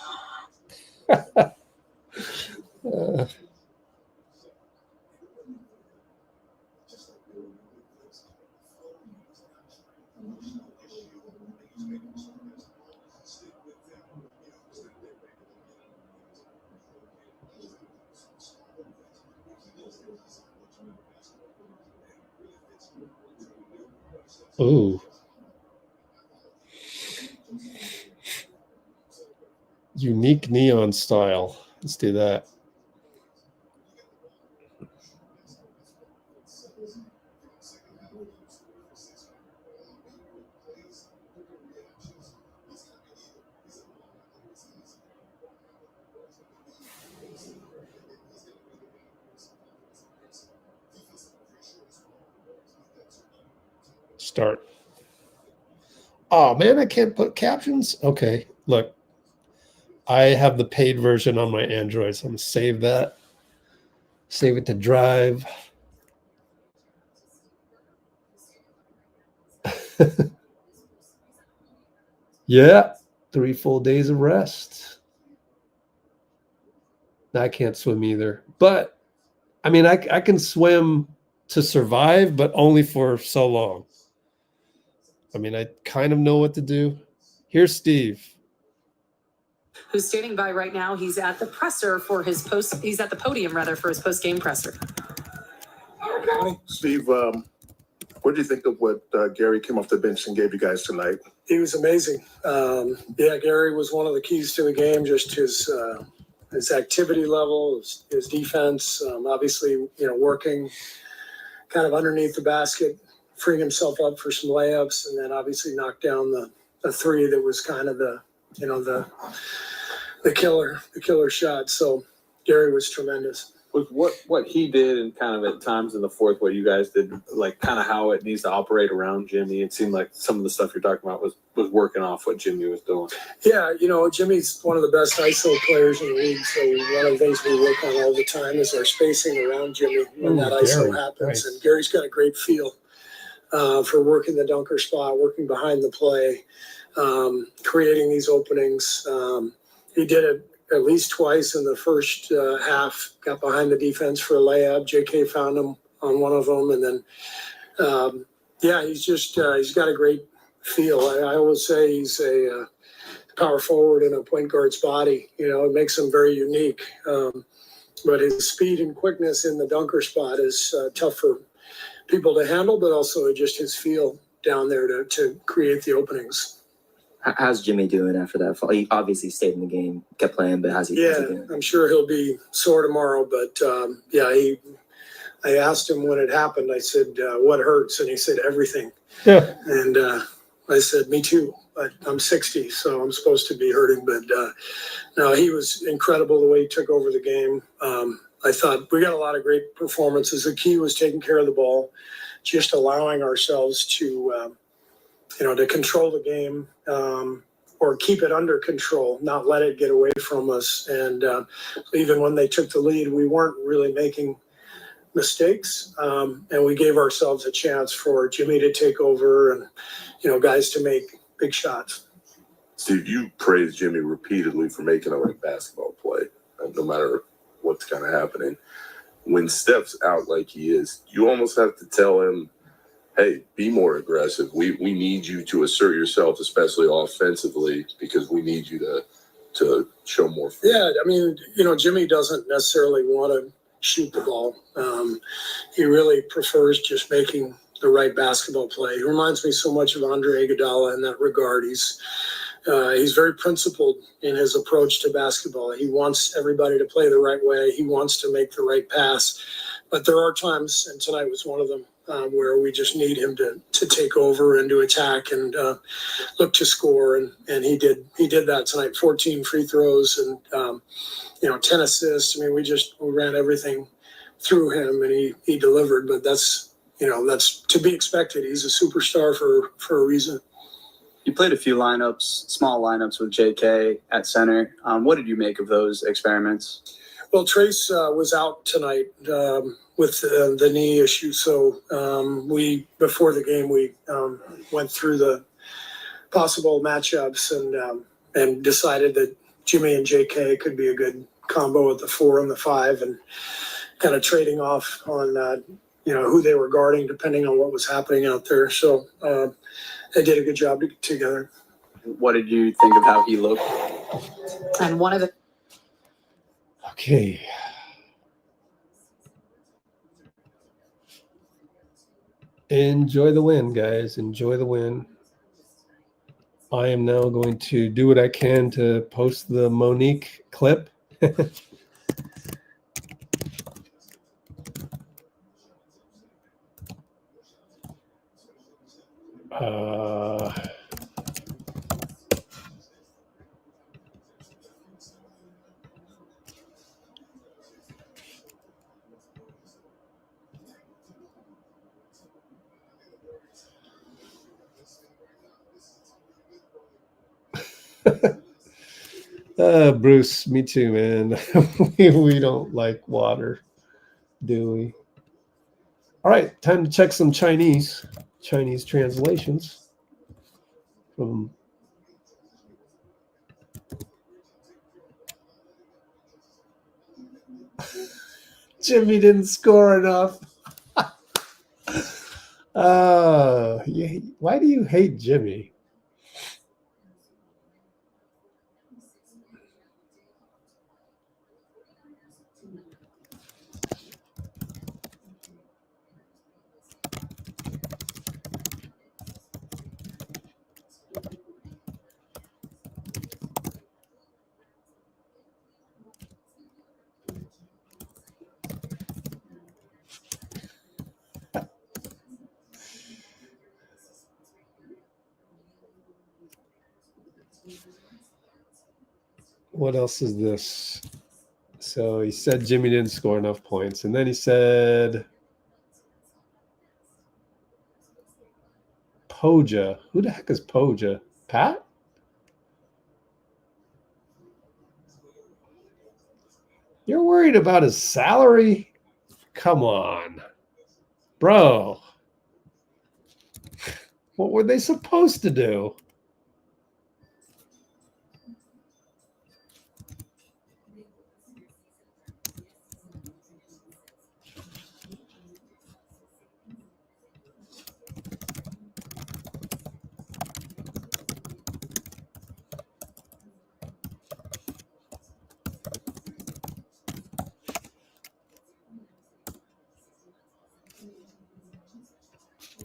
Ooh. Unique neon style. Let's do that. Start. Oh man, I can't put captions. Okay, look. I have the paid version on my Android, so I'm gonna save that. Save it to Drive. Yeah, 3 full days of rest. I can't swim either, but I mean, I can swim to survive, but only for so long. I mean, I kind of know what to do. Here's Steve, who's standing by right now. He's at the presser for his post. He's at the podium rather for his post-game presser. Steve, what do you think of what Gary came off the bench and gave you guys tonight? He was amazing. Yeah, Gary was one of the keys to the game. Just his activity level, his defense. Obviously, working kind of underneath the basket, freeing himself up for some layups, and then obviously knocked down the three that was kind of the killer shot. So Gary was tremendous. With what he did and kind of at times in the fourth, what you guys did, like kind of how it needs to operate around Jimmy, it seemed like some of the stuff you're talking about was working off what Jimmy was doing. Yeah, Jimmy's one of the best ISO players in the league. So one of the things we work on all the time is our spacing around Jimmy when that ISO happens. Nice. And Gary's got a great feel for working the dunker spot, working behind the play, creating these openings. He did it at least twice in the first half, got behind the defense for a layup. JK found him on one of them. And then, he's got a great feel. I always say he's a power forward in a point guard's body. It makes him very unique. But his speed and quickness in the dunker spot is tough for people to handle, but also just his feel down there to create the openings. How's Jimmy doing after that fall? He obviously stayed in the game, kept playing, but how's he doing? I'm sure he'll be sore tomorrow. But I asked him when it happened. I said, "What hurts?" And he said, "Everything." Yeah. And I said, "Me too. But I'm 60, so I'm supposed to be hurting." But no, he was incredible the way he took over the game. I thought we got a lot of great performances. The key was taking care of the ball, just allowing ourselves to, to control the game, or keep it under control, not let it get away from us. And even when they took the lead, we weren't really making mistakes, and we gave ourselves a chance for Jimmy to take over and, guys to make big shots. Steve, you praised Jimmy repeatedly for making a right basketball play, no matter what's kind of happening. When Steph's out like he is, you almost have to tell him, hey, be more aggressive. We need you to assert yourself, especially offensively, because we need you to show more. Yeah, I mean, Jimmy doesn't necessarily want to shoot the ball. He really prefers just making the right basketball play. He reminds me so much of Andre Iguodala in that regard. He's very principled in his approach to basketball. He wants everybody to play the right way. He wants to make the right pass. But there are times, and tonight was one of them, where we just need him to take over and to attack and look to score. And he did that tonight. 14 free throws and 10 assists. I mean, we ran everything through him, and he delivered. But that's to be expected. He's a superstar for a reason. You played a few small lineups with JK at center. What did you make of those experiments? Well, Trayce was out tonight with the knee issue. So before the game, we went through the possible matchups and decided that Jimmy and JK could be a good combo at the 4 and the 5, and kind of trading off on who they were guarding depending on what was happening out there. So they did a good job together. What did you think of how he looked? And one of the Okay. Enjoy the win, guys. Enjoy the win. I am now going to do what I can to post the Monique clip. Bruce, me too, man. we don't like water, do we? All right, time to check some Chinese translations from Jimmy didn't score enough. Why do you hate Jimmy? What else is this? So he said Jimmy didn't score enough points. And then he said Poja. Who the heck is Poja? Pat? You're worried about his salary? Come on. Bro. What were they supposed to do?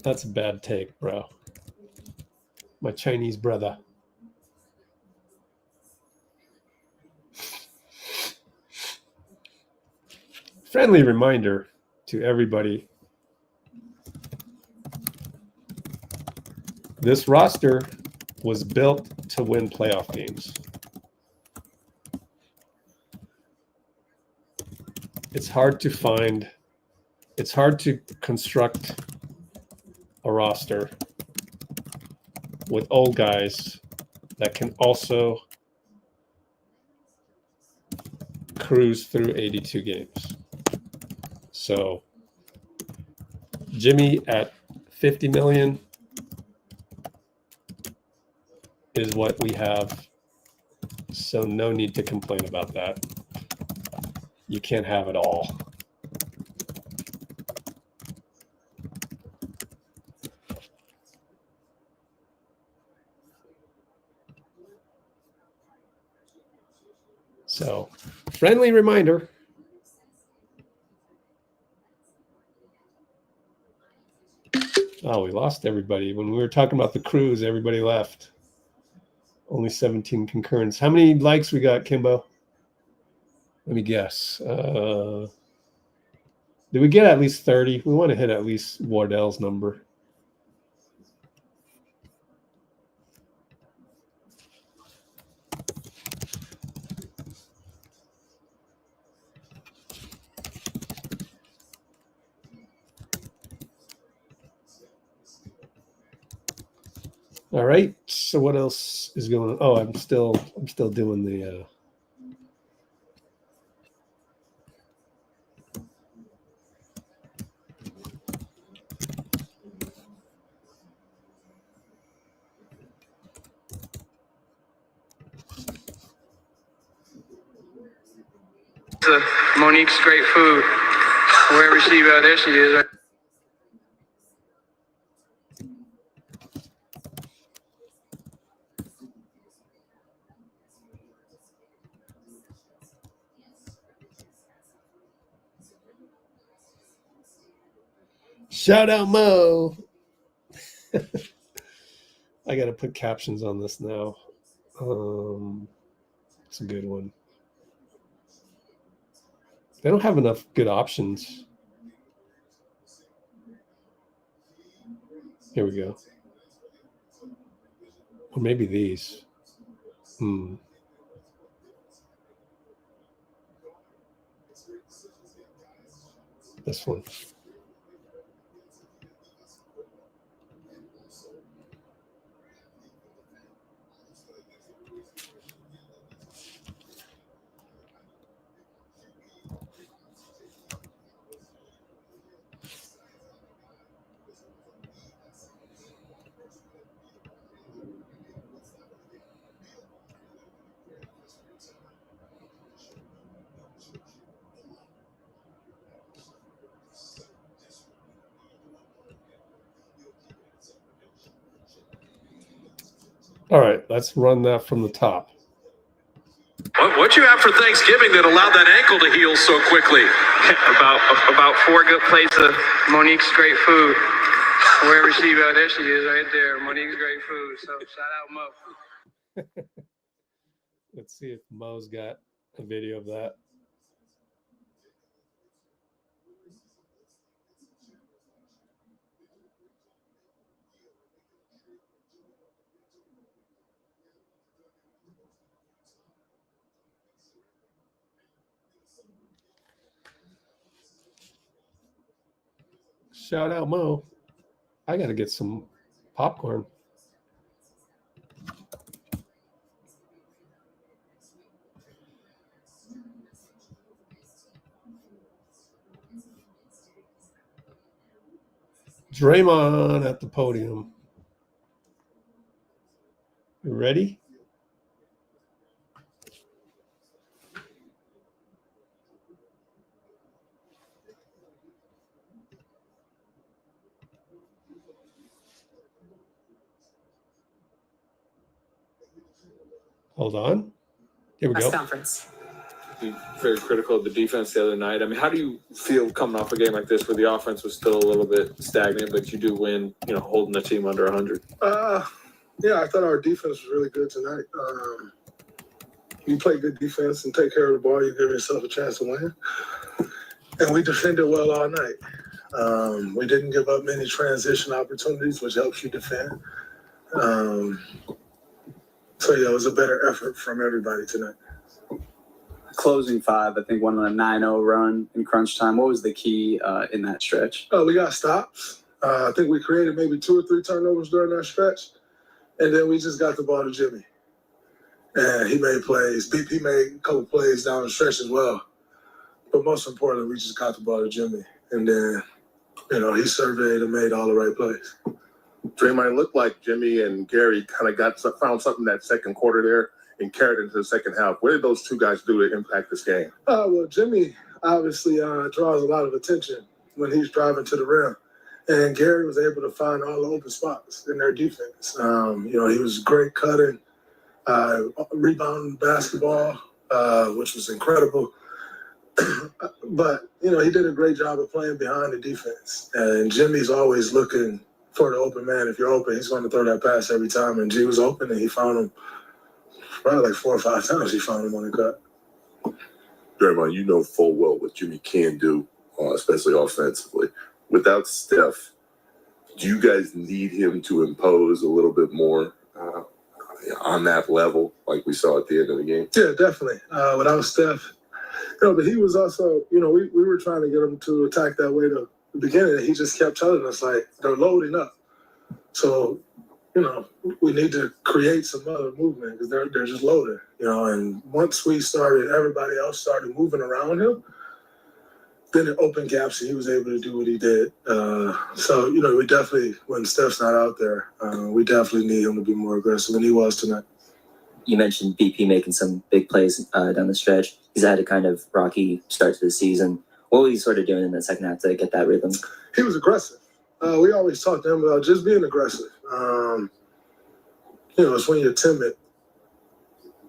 That's a bad take, bro. My Chinese brother. Friendly reminder to everybody. This roster was built to win playoff games. It's hard to construct a roster with old guys that can also cruise through 82 games. So Jimmy at 50 million is what we have. So no need to complain about that. You can't have it all. So, friendly reminder. Oh, we lost everybody. When we were talking about the cruise, everybody left. Only 17 concurrents. How many likes we got, Kimbo? Let me guess. Did we get at least 30? We want to hit at least Wardell's number. All right. So what else is going on? Oh, I'm still doing the Monique's great food. Wherever she go, there she is. Right? shout out Mo. I got to put captions on this now. It's a good one. They don't have enough good options. Here we go. Or maybe these. This one. All right, let's run that from the top. What you have for Thanksgiving that allowed that ankle to heal so quickly? About 4 good plates of Monique's great food. Wherever she go, there she is, right there. Monique's great food. So shout out Mo. Let's see if Mo's got a video of that. Shout out Mo. I got to get some popcorn. Draymond at the podium. You ready? Hold on. Here we Press go. conference. Very critical of the defense the other night. I mean, how do you feel coming off a game like this where the offense was still a little bit stagnant, but you do win, holding the team under 100? Yeah, I thought our defense was really good tonight. You play good defense and take care of the ball, you give yourself a chance to win. And we defended well all night. We didn't give up many transition opportunities, which helps you defend. So, yeah, it was a better effort from everybody tonight. Closing 5, I think, went on a 9-0 run in crunch time. What was the key in that stretch? We got stops. I think we created maybe 2 or 3 turnovers during that stretch, and then we just got the ball to Jimmy. And he made plays. BP made a couple plays down the stretch as well. But most importantly, we just got the ball to Jimmy. And then, he surveyed and made all the right plays. Draymond, looked like Jimmy and Gary kind of found something that second quarter there and carried into the second half. What did those two guys do to impact this game? Well, Jimmy obviously draws a lot of attention when he's driving to the rim. And Gary was able to find all the open spots in their defense. He was great cutting, rebounding basketball, which was incredible. But, he did a great job of playing behind the defense. And Jimmy's always looking for the open man. If you're open, he's going to throw that pass every time. And G was open, and he found him probably like 4 or 5 times. He found him on the cut. Draymond, you know full well what Jimmy can do, especially offensively. Without Steph, do you guys need him to impose a little bit more on that level like we saw at the end of the game? Yeah, definitely. Without Steph, but he was also, we were trying to get him to attack that way to the beginning, and he just kept telling us, like, they're loading up. So, we need to create some other movement because they're just loaded, and once everybody else started moving around him, then it opened gaps and he was able to do what he did. So, we definitely, when Steph's not out there, we definitely need him to be more aggressive, and he was tonight. You mentioned BP making some big plays down the stretch. He's had a kind of rocky start to the season. What was he sort of doing in the second half to get that rhythm? He was aggressive. We always talk to him about just being aggressive. It's when you're timid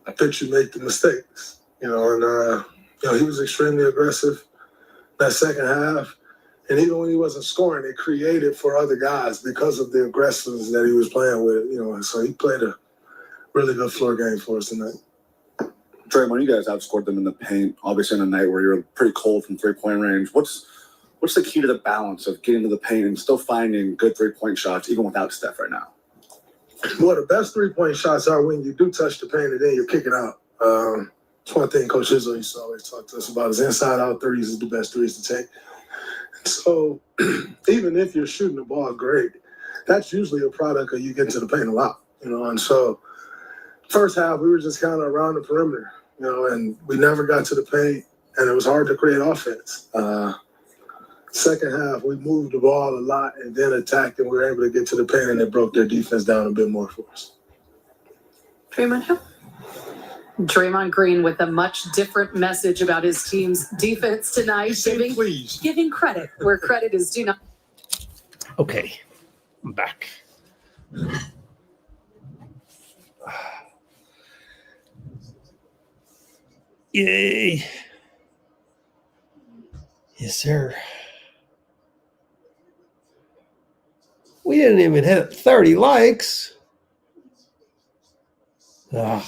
that you make the mistakes, he was extremely aggressive that second half. And even when he wasn't scoring, it created for other guys because of the aggressiveness that he was playing with, so he played a really good floor game for us tonight. Draymond, you guys outscored them in the paint, obviously on a night where you're pretty cold from three-point range. What's the key to the balance of getting to the paint and still finding good three-point shots even without Steph right now? Well, the best three-point shots are when you do touch the paint and then you're kicking out. That's one thing Coach Izzo used to always talk to us about is inside-out threes is the best threes to take. So even if you're shooting the ball great, that's usually a product of you getting to the paint a lot, and so first half we were just kind of around the perimeter, and we never got to the paint, and it was hard to create offense. Second half, we moved the ball a lot and then attacked, and we were able to get to the paint, and it broke their defense down a bit more for us. Draymond Hill. Draymond Green with a much different message about his team's defense tonight, giving credit where credit is due. Okay, I'm back. Yay. Yes, sir. We didn't even hit 30 likes. Ugh.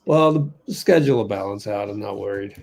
Well, the schedule will balance out. I'm not worried.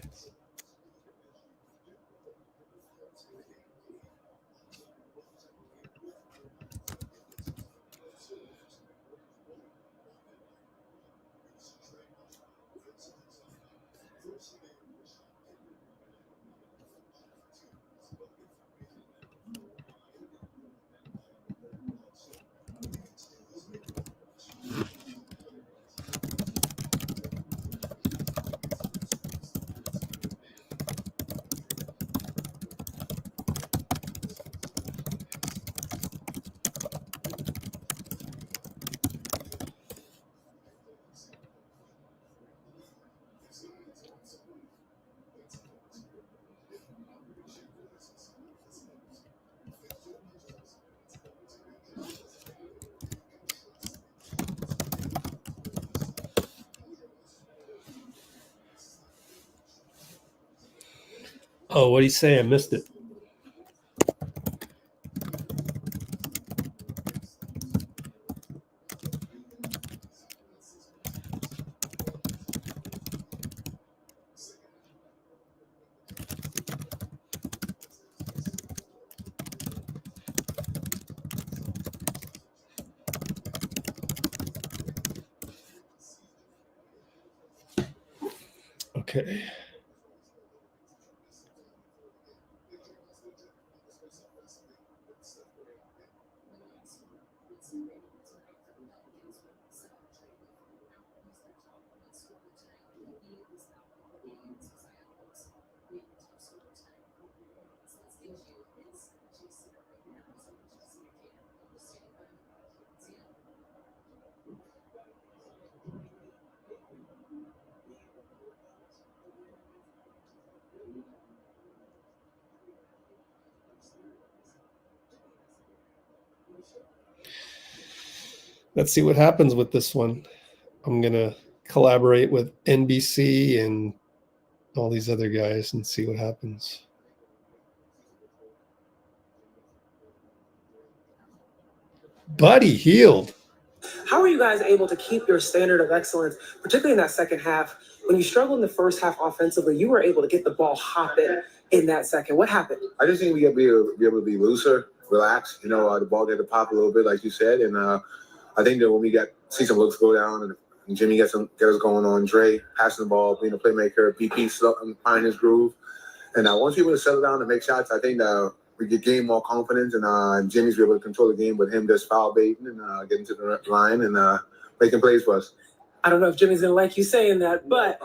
Oh, what did he say? I missed it. Okay. Let's see what happens with this one. I'm going to collaborate with NBC and all these other guys and see what happens. Buddy healed. How are you guys able to keep your standard of excellence, particularly in that second half? When you struggled in the first half offensively, you were able to get the ball hopping in that second. What happened? I just think we got to be able to be looser, relax. The ball got to pop a little bit, like you said. And I think that when we see some looks go down and Jimmy get us going on, Dray passing the ball, being a playmaker, BP find his groove. And once we able to settle down and make shots, I think we get gain more confidence, and Jimmy's be able to control the game with him just foul baiting and getting to the line and making plays for us. I don't know if Jimmy's going to like you saying that, but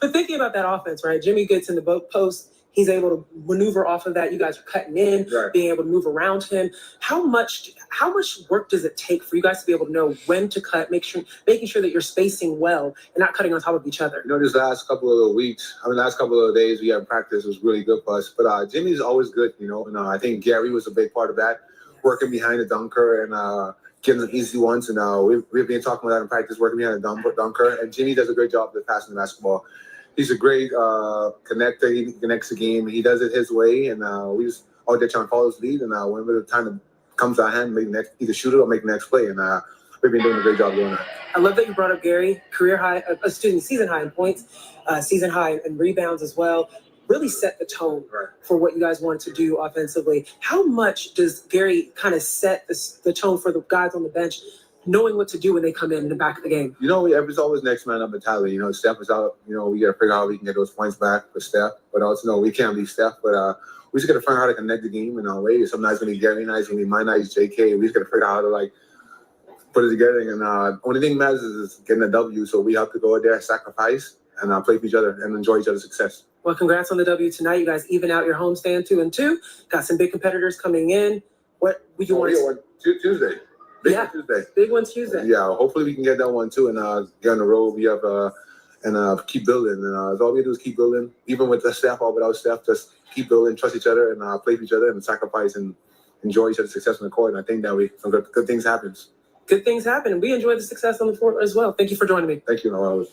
but thinking about that offense, right? Jimmy gets in the post. He's able to maneuver off of that. You guys are cutting in, right, being able to move around him. How much work does it take for you guys to be able to know when to cut, making sure that you're spacing well and not cutting on top of each other? This last couple of days we had practice was really good for us. But Jimmy's always good, and I think Gary was a big part of that, working behind the dunker and getting the easy ones. And we've been talking about that in practice, working behind the dunker. And Jimmy does a great job of passing the basketball. He's a great connector. He connects the game. He does it his way, and we just all there trying to follow his lead. And whenever the time comes to our hand, either shoot it or make the next play. And we've been doing a great job doing that. I love that you brought up Gary, season high in points, season high in rebounds as well. Really set the tone for what you guys wanted to do offensively. How much does Gary kind of set the tone for the guys on the bench, knowing what to do when they come in the back of the game? It's always next man up mentality. Steph is out. We got to figure out how we can get those points back for Steph. But also, we can't leave Steph. But we just got to figure out how to connect the game in our way. Some nights going to be Gary nights, going to be my nights, JK. We just got to figure out how to put it together. And only thing that matters is getting a W. So we have to go out there, sacrifice, and play for each other and enjoy each other's success. Well, congrats on the W tonight. You guys even out your homestand 2-2. Got some big competitors coming in. What would you want to Tuesday. Big Tuesday. Big one Tuesday. Yeah, hopefully we can get that one too and get on the road. We have and keep building. And all we do is keep building, even with the staff or without staff. Just keep building, trust each other, and play for each other, and sacrifice and enjoy each other's success on the court. And I think that some good things happens. Good things happen, and we enjoy the success on the court as well. Thank you for joining me. Thank you, Noel.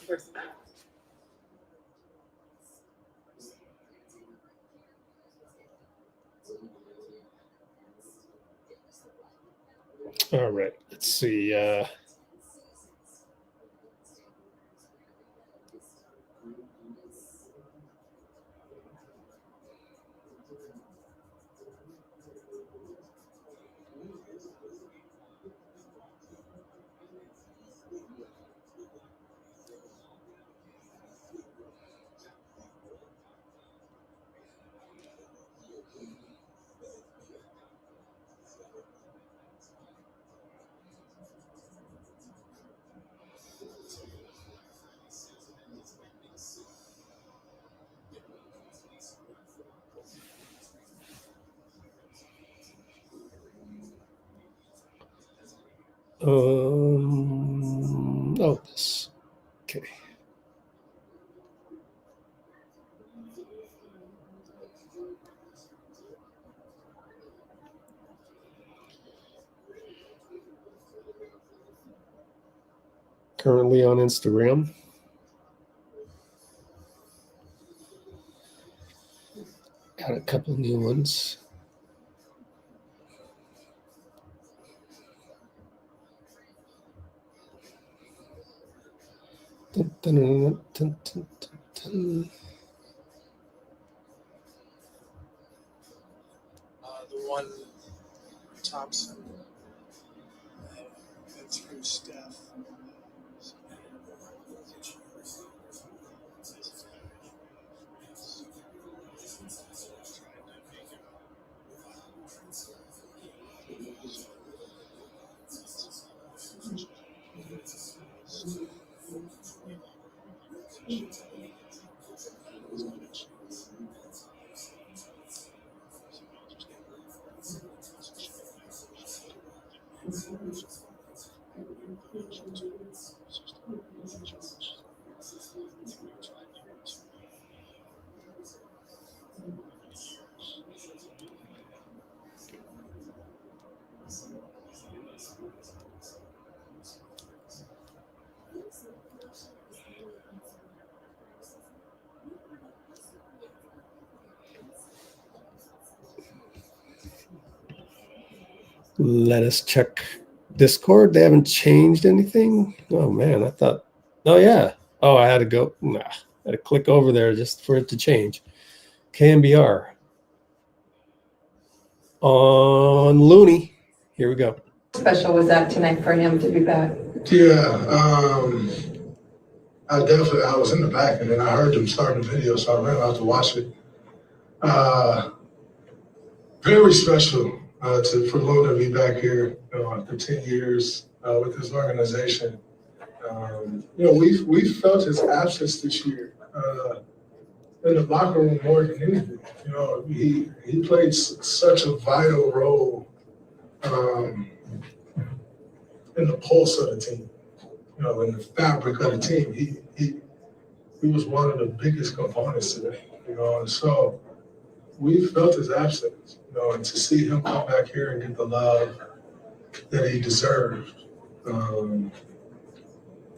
All right, let's see. This. Okay. Currently on Instagram. Got a couple new ones. Dun, dun, dun, dun, dun, dun. The one Thompson and through Steph. Let us check Discord. They haven't changed anything. Oh man, I thought. Oh yeah. Oh, I had to go. Nah, I had to click over there just for it to change. KMBR on Looney. Here we go. Special was that tonight for him to be back? Yeah, I was in the back and then I heard them starting the video, so I ran out to watch it. Very special for Loon to be back here after 10 years with this organization. We felt his absence this year in the locker room more than anything. He played such a vital role in the pulse of the team, in the fabric of the team. He was one of the biggest components to that, and so we felt his absence, and to see him come back here and get the love that he deserved,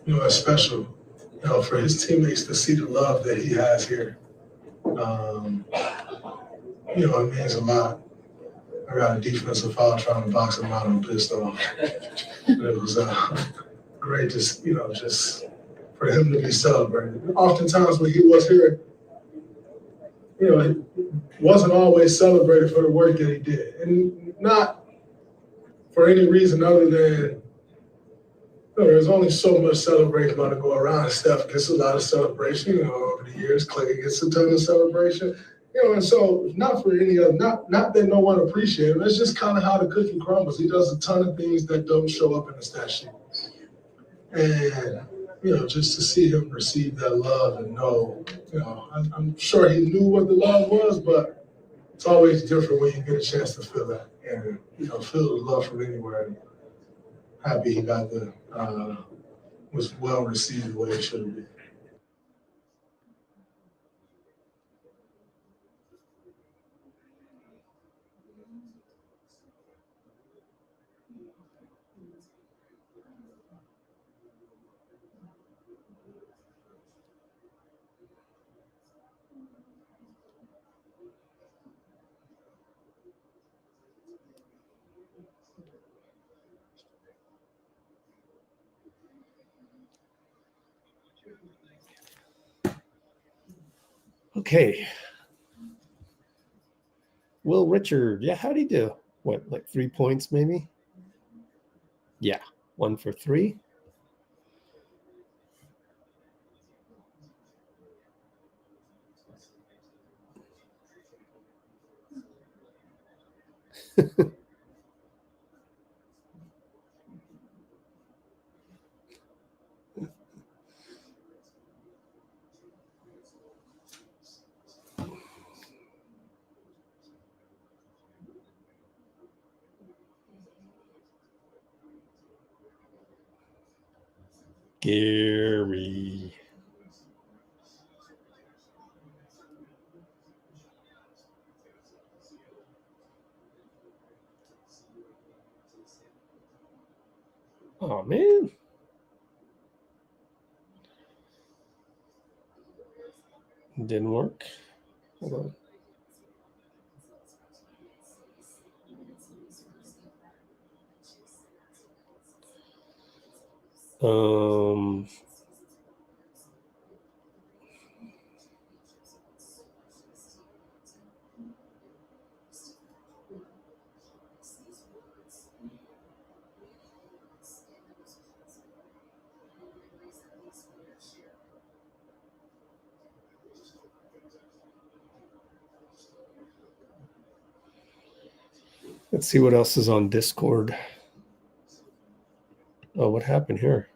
it's special, for his teammates to see the love that he has here. It means a lot. I got a defensive foul trying to box him out. I'm pissed off. It was great to, just for him to be celebrated. Oftentimes when he was here, he wasn't always celebrated for the work that he did. And not for any reason other than, there's only so much celebration going to go around. Steph gets a lot of celebration, over the years. Clay gets a ton of celebration. And so not for any other, not that no one appreciates him. It's just kind of how the cookie crumbles. He does a ton of things that don't show up in the stat sheet. And, just to see him receive that love and know, I'm sure he knew what the love was, but it's always different when you get a chance to feel that and, feel the love from anywhere. Happy he got was well received the way it should be. Okay. Will Richard. Yeah, how'd he do? What, like 3 points maybe? Yeah, 1 for 3. Gary. Oh, man. Didn't work. Hold on. Let's see what else is on Discord. Oh, what happened here?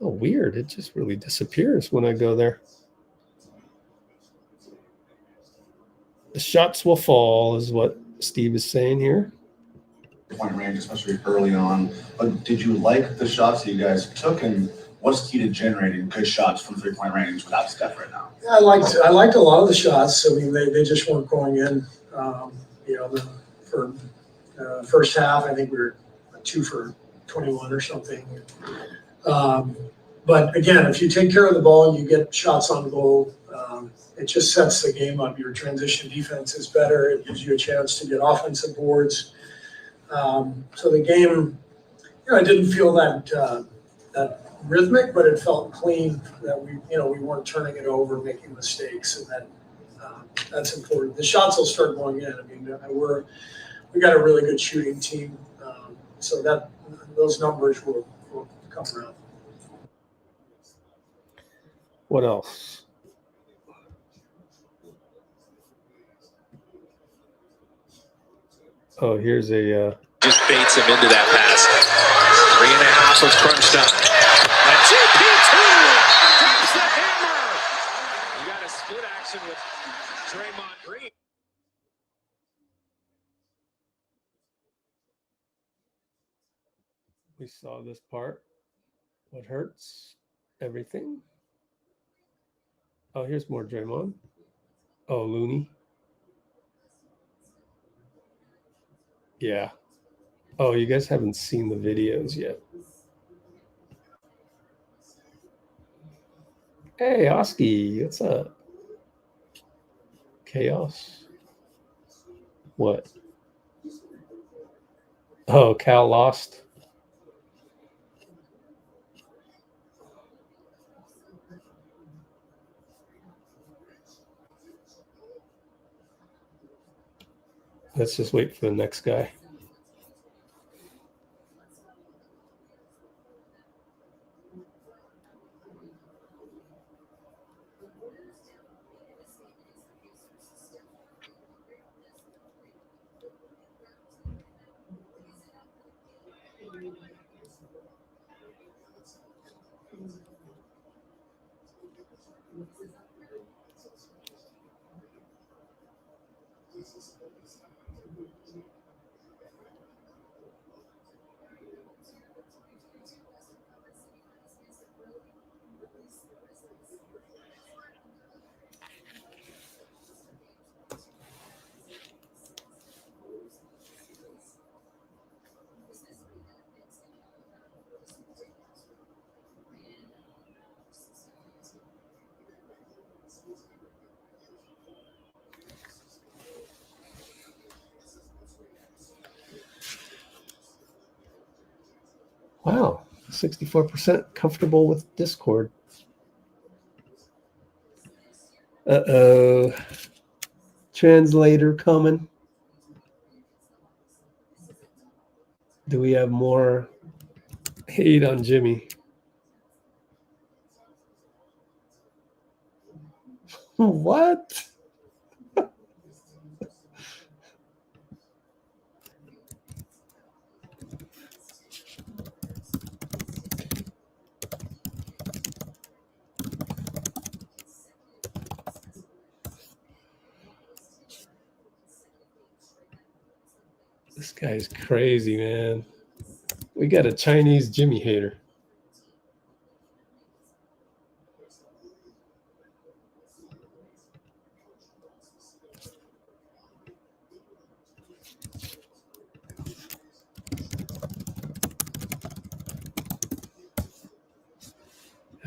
Oh, weird. It just really disappears when I go there. The shots will fall is what Steve is saying here. 3-point range, especially early on. But did you like the shots that you guys took, and what's key to generating good shots from 3-point range without Steph right now? Yeah, I liked a lot of the shots. I mean, they just weren't going in. For first half, I think we were 2 for 21 or something. But again, if you take care of the ball, you get shots on goal. It just sets the game up. Your transition defense is better. It gives you a chance to get offensive boards. So the game, I didn't feel that rhythmic, but it felt clean that we weren't turning it over, making mistakes, and that's important. The shots will start going in. I mean, we got a really good shooting team, so that those numbers will come around. What else? Oh, here's a just baits him into that pass. 3.5 was crunched up. And GP2 drops the hammer. You got a split action with Draymond Green. we saw this part. What hurts? Everything. Oh, here's more Draymond. Oh, Looney. Yeah. Oh, you guys haven't seen the videos yet. Hey, Oski, what's up? Chaos. What? Oh, Cal lost. Let's just wait for the next guy. Wow, 64% comfortable with Discord. Uh-oh. Translator coming. Do we have more hate on Jimmy? What? This guy's crazy, man. We got a Chinese Jimmy hater.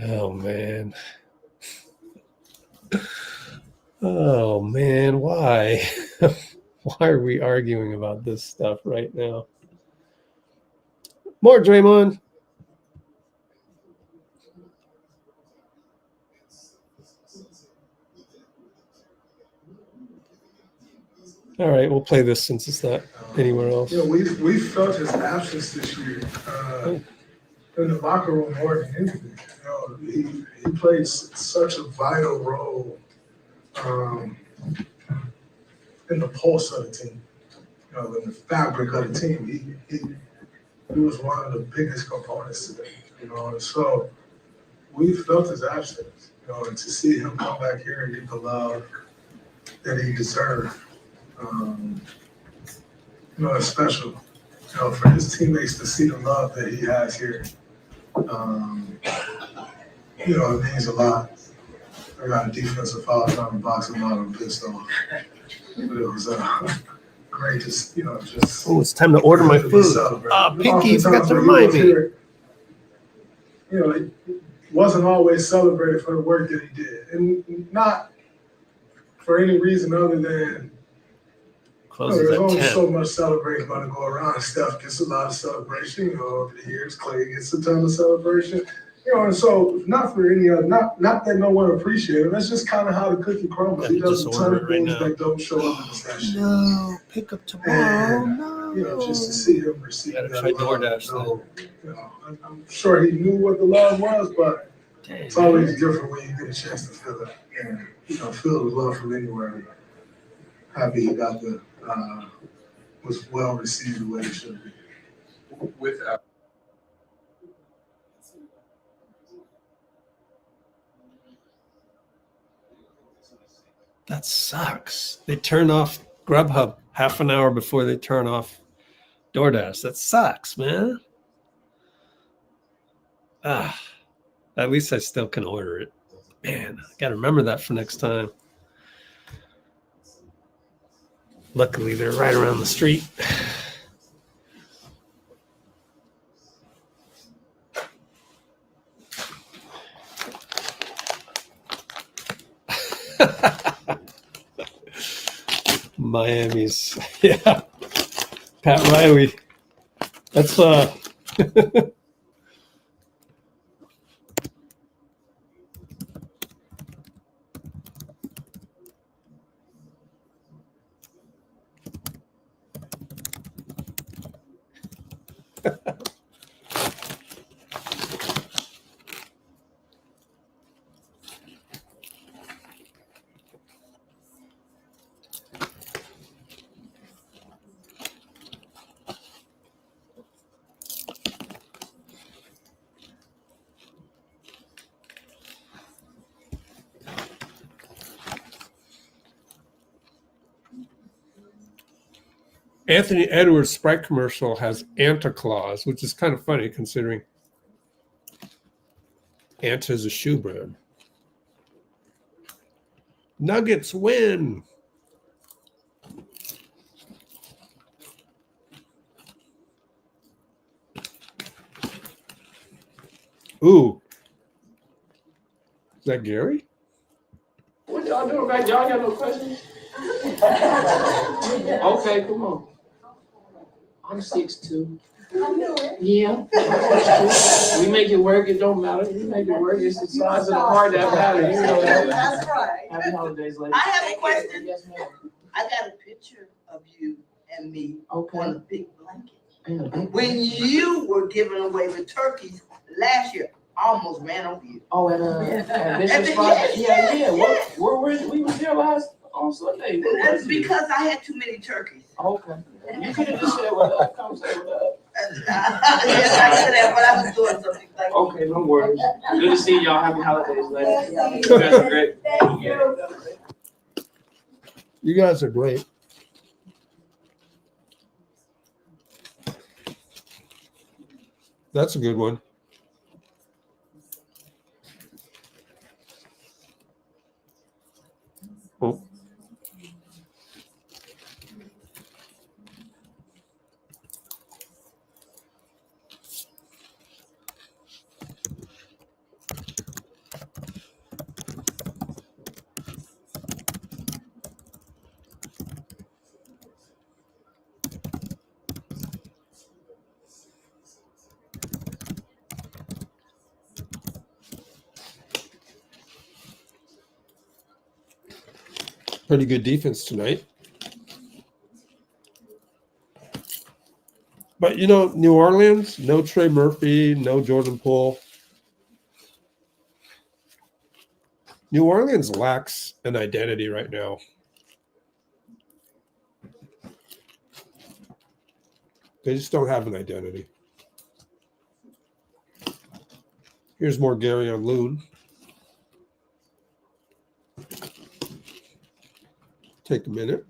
Oh, man. Oh, man, why? Why are we arguing about this stuff right now? More Draymond. All right, we'll play this since it's not anywhere else. We felt his absence this year in the locker room more than anything. He played such a vital role in the pulse of the team, in the fabric of the team. He was one of the biggest components today, and so we felt his absence, and to see him come back here and get the love that he deserved, it's special. for his teammates to see the love that he has here, it means a lot. I got a defensive foul trying to box him out and pissed off. But it was great to, just. Oh, it's time to order my food. Pinky, you forgot to remind me. He wasn't always celebrated for the work that he did. And not for any reason other than there's only so much celebration going to go around. Steph gets a lot of celebration. Over the years, Clay gets a ton of celebration. And so not for any other, not that no one appreciates it. That's just kind of how the cookie crumbles. He does a ton of things that don't show up in the session. No, pick up tomorrow. And, just to see him receive that DoorDash. I'm sure he knew what the love was, but it's always different when you get a chance to feel it. And, feel the love from anywhere. Happy he got was well received the way it should be. That sucks. They turn off Grubhub half an hour before they turn off DoorDash. That sucks, man. At least I still can order it. Man, I got to remember that for next time. Luckily, they're right around the street. Miami's, yeah. Pat Riley. That's Anthony Edwards' Sprite commercial has Anta Claus, which is kind of funny considering Anta is a shoe brand. Nuggets win. Ooh. Is that Gary? What y'all doing back? Y'all got no questions? Okay, come on. I'm 6'2". Yeah. We make it work, it don't matter. We make it work. It's the size of the part that matters. You know that. That's right. Happy holidays, ladies. I have a question. Yes, ma'am. I got a picture of you and me Okay. on a big blanket. When you were giving away the turkeys last year, I almost ran over you. Oh, at Bishop's Spot? Yeah. We was there on Sunday. That's because I had too many turkeys. Okay. You could have just said what up. Come say what up. Yes, I could have, but I was doing something. Like Okay, no worries. Good to see y'all. Happy holidays, ladies. You guys are great. Thank you. You guys are great. That's a good one. Oh. Pretty good defense tonight. But, New Orleans, no Trey Murphy, no Jordan Poole. New Orleans lacks an identity right now. They just don't have an identity. Here's more Gary on Loon. Take a minute.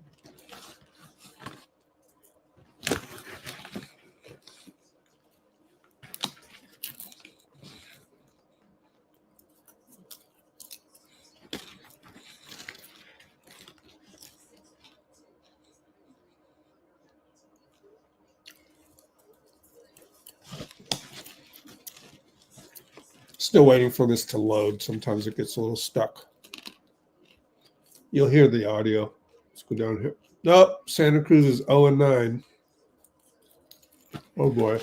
Still waiting for this to load. Sometimes it gets a little stuck. You'll hear the audio. Let's go down here. Nope, Santa Cruz is 0-9. Oh boy.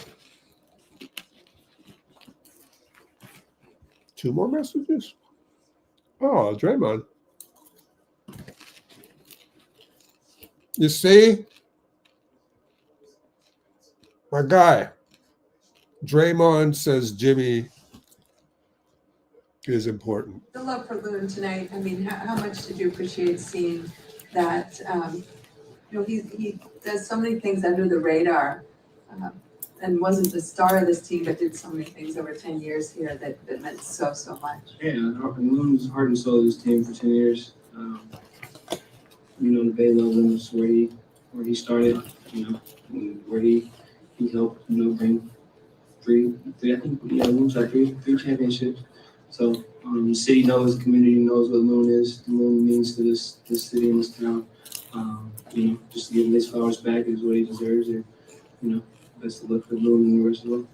2 more messages? Oh, Draymond. You see? My guy. Draymond says Jimmy is important. The love for Loon tonight. I mean, how much did you appreciate seeing that? He does so many things under the radar, and wasn't the star of this team, but did so many things over 10 years here that meant so much. Yeah, and Loon was heart and soul of this team for 10 years. The Bay loves him. It's where he started. Where he helped. Bring three championships. So the city knows, the community knows what Loon is. Loon means to this city and this town. Just to give him his flowers back is what he deserves. And best of luck for Loon and the rest of them.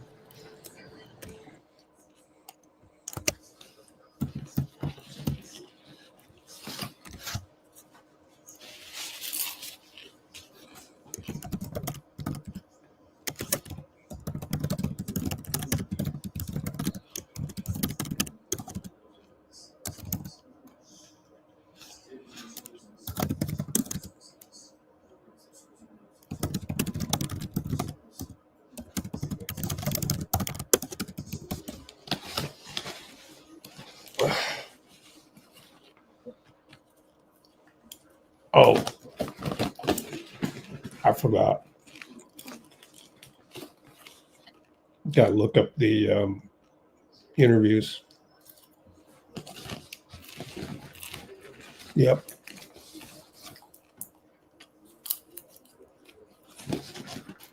Oh, I forgot. Got to look up the interviews. Yep.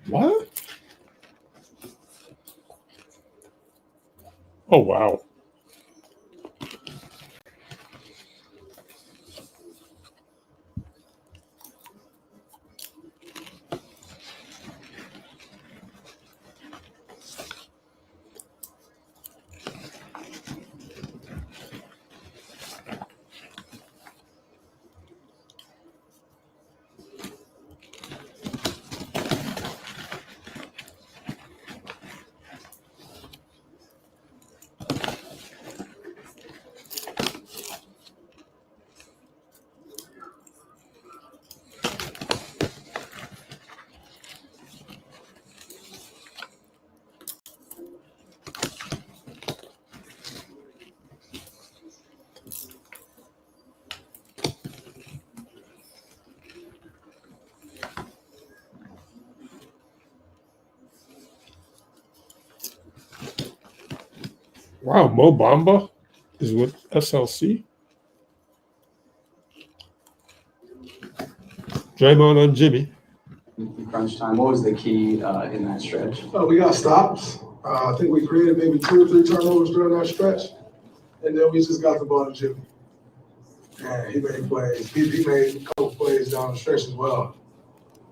What? Oh, wow. Wow, Mo Bamba is with SLC. Draymond on Jimmy. Crunch time. What was the key in that stretch? We got stops. I think we created maybe 2 or 3 turnovers during that stretch, and then we just got the ball to Jimmy. And he made plays. He made a couple plays down the stretch as well.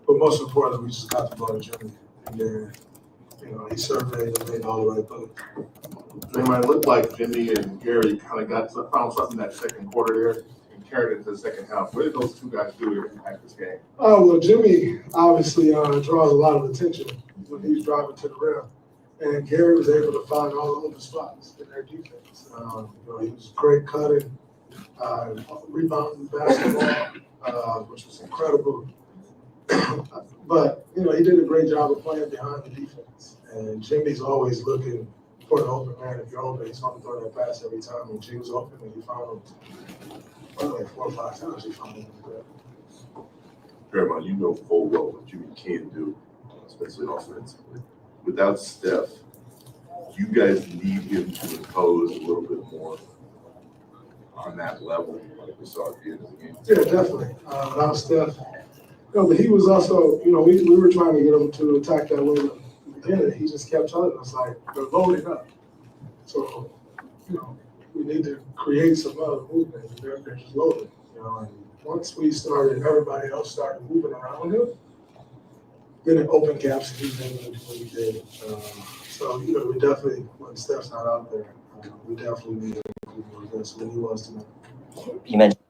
But most importantly, we just got the ball to Jimmy. And then, he surveyed and made all the right plays. They might look like Jimmy and Gary kind of found something that second quarter there and carried it into the second half. What did those 2 guys do to impact this game? Well, Jimmy obviously draws a lot of attention when he's driving to the rim. And Gary was able to find all the open spots in their defense. He was great cutting, rebounding basketball, which was incredible. But, he did a great job of playing behind the defense. And Jimmy's always looking for an open man. If you're open, he's going to throw that pass every time. And Jimmy was open, and he found him like 4 or 5 times. He found him. Draymond, you know full well what Jimmy can do, especially offensively. Without Steph, you guys need him to impose a little bit more on that level, like we saw at the end of the game. Yeah, definitely. Without Steph, but he was also, we were trying to get him to attack that way in the beginning. He just kept telling us, like, they're loading up. So, we need to create some other movement. They're just loading, and once we started, everybody else started moving around him, then it opened gaps and he did what he did. So, we definitely, when Steph's not out there, We definitely need to improve defensively than he was tonight. You mentioned.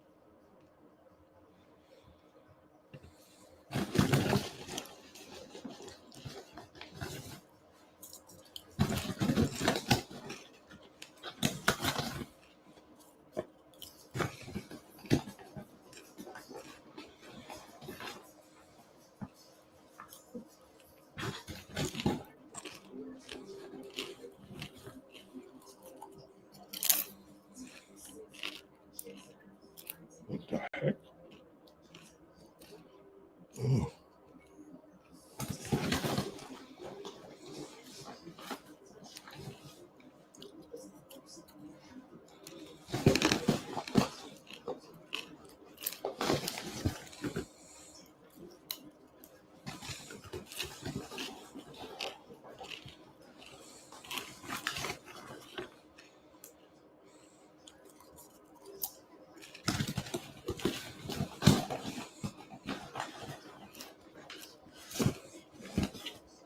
What the heck? Oh.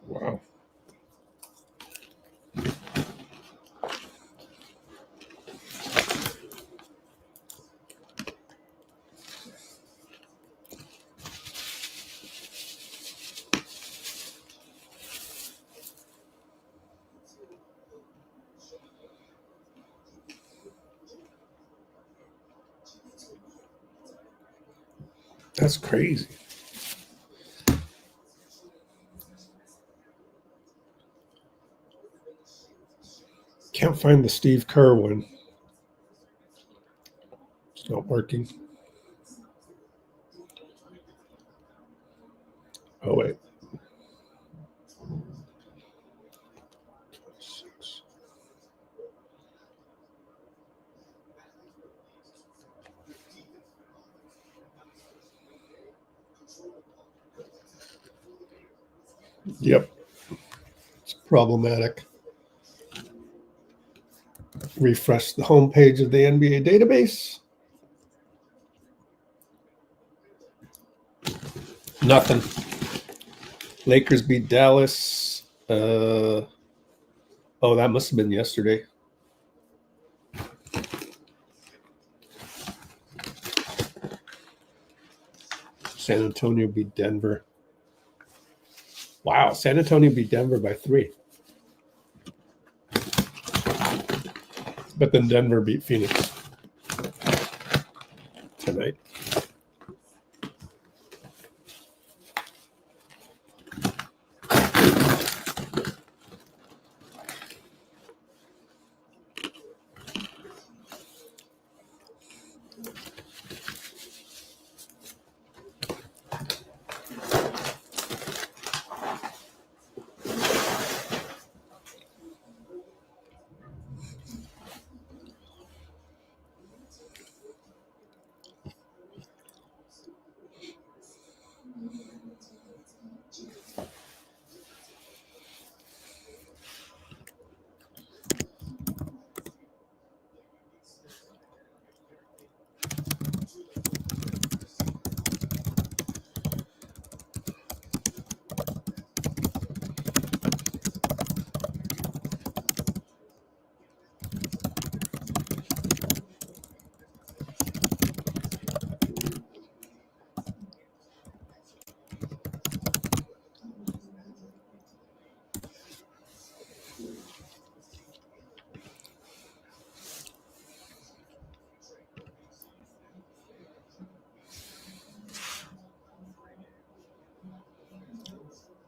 Wow. That's crazy. Can't find the Steve Kerr one. It's not working. Oh, wait. Yep. It's problematic. Refresh the homepage of the NBA database. Nothing. Lakers beat Dallas. Oh, that must have been yesterday. San Antonio beat Denver. Wow, San Antonio beat Denver by 3. But then Denver beat Phoenix tonight.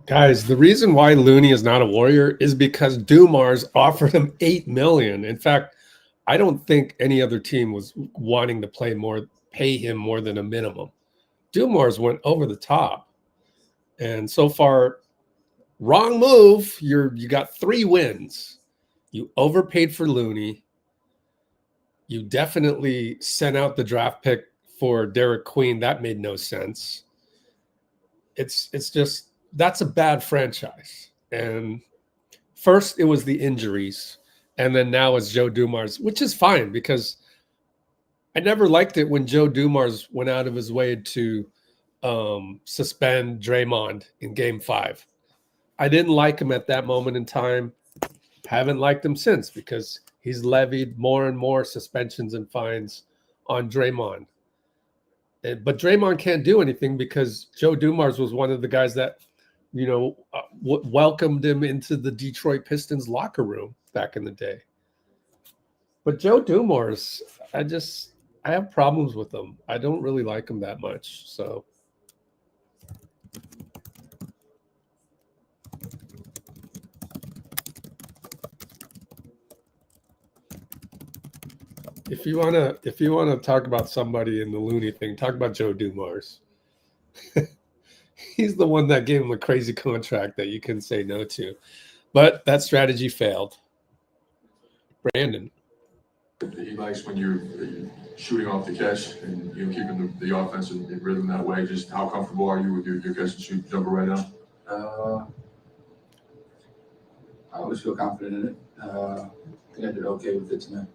Guys, the reason why Looney is not a Warrior is because Dumars offered him $8 million. In fact, I don't think any other team was wanting to pay him more than a minimum. Dumars went over the top. And so far, wrong move. You got 3 wins. You overpaid for Looney. You definitely sent out the draft pick for Derek Queen. That made no sense. It's just, that's a bad franchise. And first it was the injuries, and then now it's Joe Dumars, which is fine because I never liked it when Joe Dumars went out of his way to suspend Draymond in Game 5. I didn't like him at that moment in time. Haven't liked him since because he's levied more and more suspensions and fines on Draymond. But Draymond can't do anything because Joe Dumars was one of the guys that, welcomed him into the Detroit Pistons locker room back in the day. But Joe Dumars, I have problems with him. I don't really like him that much. So if you wanna talk about somebody in the Looney thing, talk about Joe Dumars. He's the one that gave him a crazy contract that you couldn't say no to. But that strategy failed. Brandon. He likes when you're shooting off the catch and keeping the offense in rhythm that way. Just how comfortable are you with your catch and shoot jumper right now? I always feel confident in it. I think I did okay with it tonight.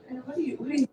And what do you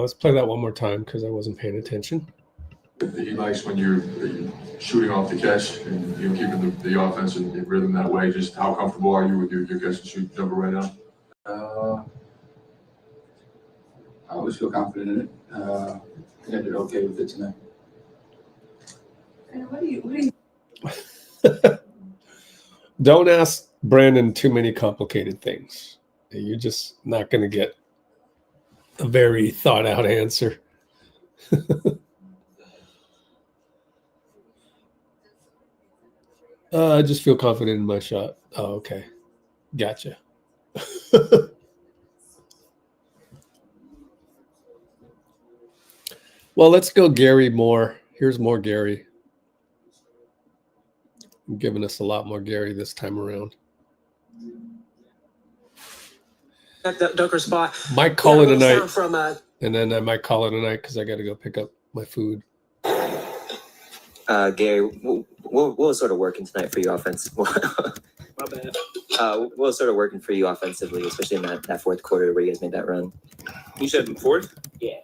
Let's play that one more time because I wasn't paying attention. He likes when you're shooting off the catch and keeping the offense in rhythm that way. Just how comfortable are you with your catch and shoot jumper right now? I always feel confident in it. I think I did okay with it tonight. And what do you Don't ask Brandon too many complicated things. You're just not going to get a very thought out answer. I just feel confident in my shot. Oh, okay. Gotcha. Well, let's go Gary Moore. Here's more Gary. I'm giving us a lot more Gary this time around. That dunker spot. Might call it a night. From, and then I might call it a night because I got to go pick up my food. Gary, what was sort of working tonight for you offensively? My bad. What was sort of working for you offensively, especially in that fourth quarter where you guys made that run? You said fourth? Yeah.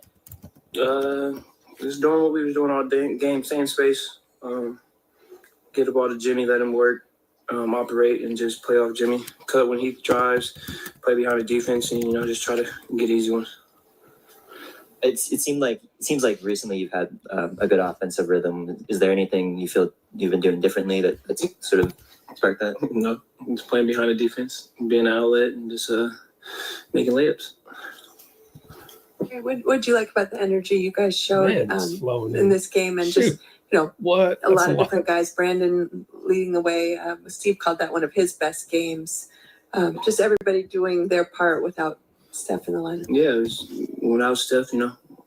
Just doing what we was doing all day, game, same space. Get the ball to Jimmy, let him work, operate, and just play off Jimmy. Cut when he drives, play behind the defense, and just try to get easy ones. It seems like recently you've had a good offensive rhythm. Is there anything you feel you've been doing differently that's sort of sparked that? No, just playing behind the defense, being an outlet, and just making layups. Okay, what'd you like about the energy you guys showed in this game, and just what a lot of different guys? Brandon leading the way. Steve called that one of his best games. Just everybody doing their part without Steph in the lineup. Yeah, it was, without Steph,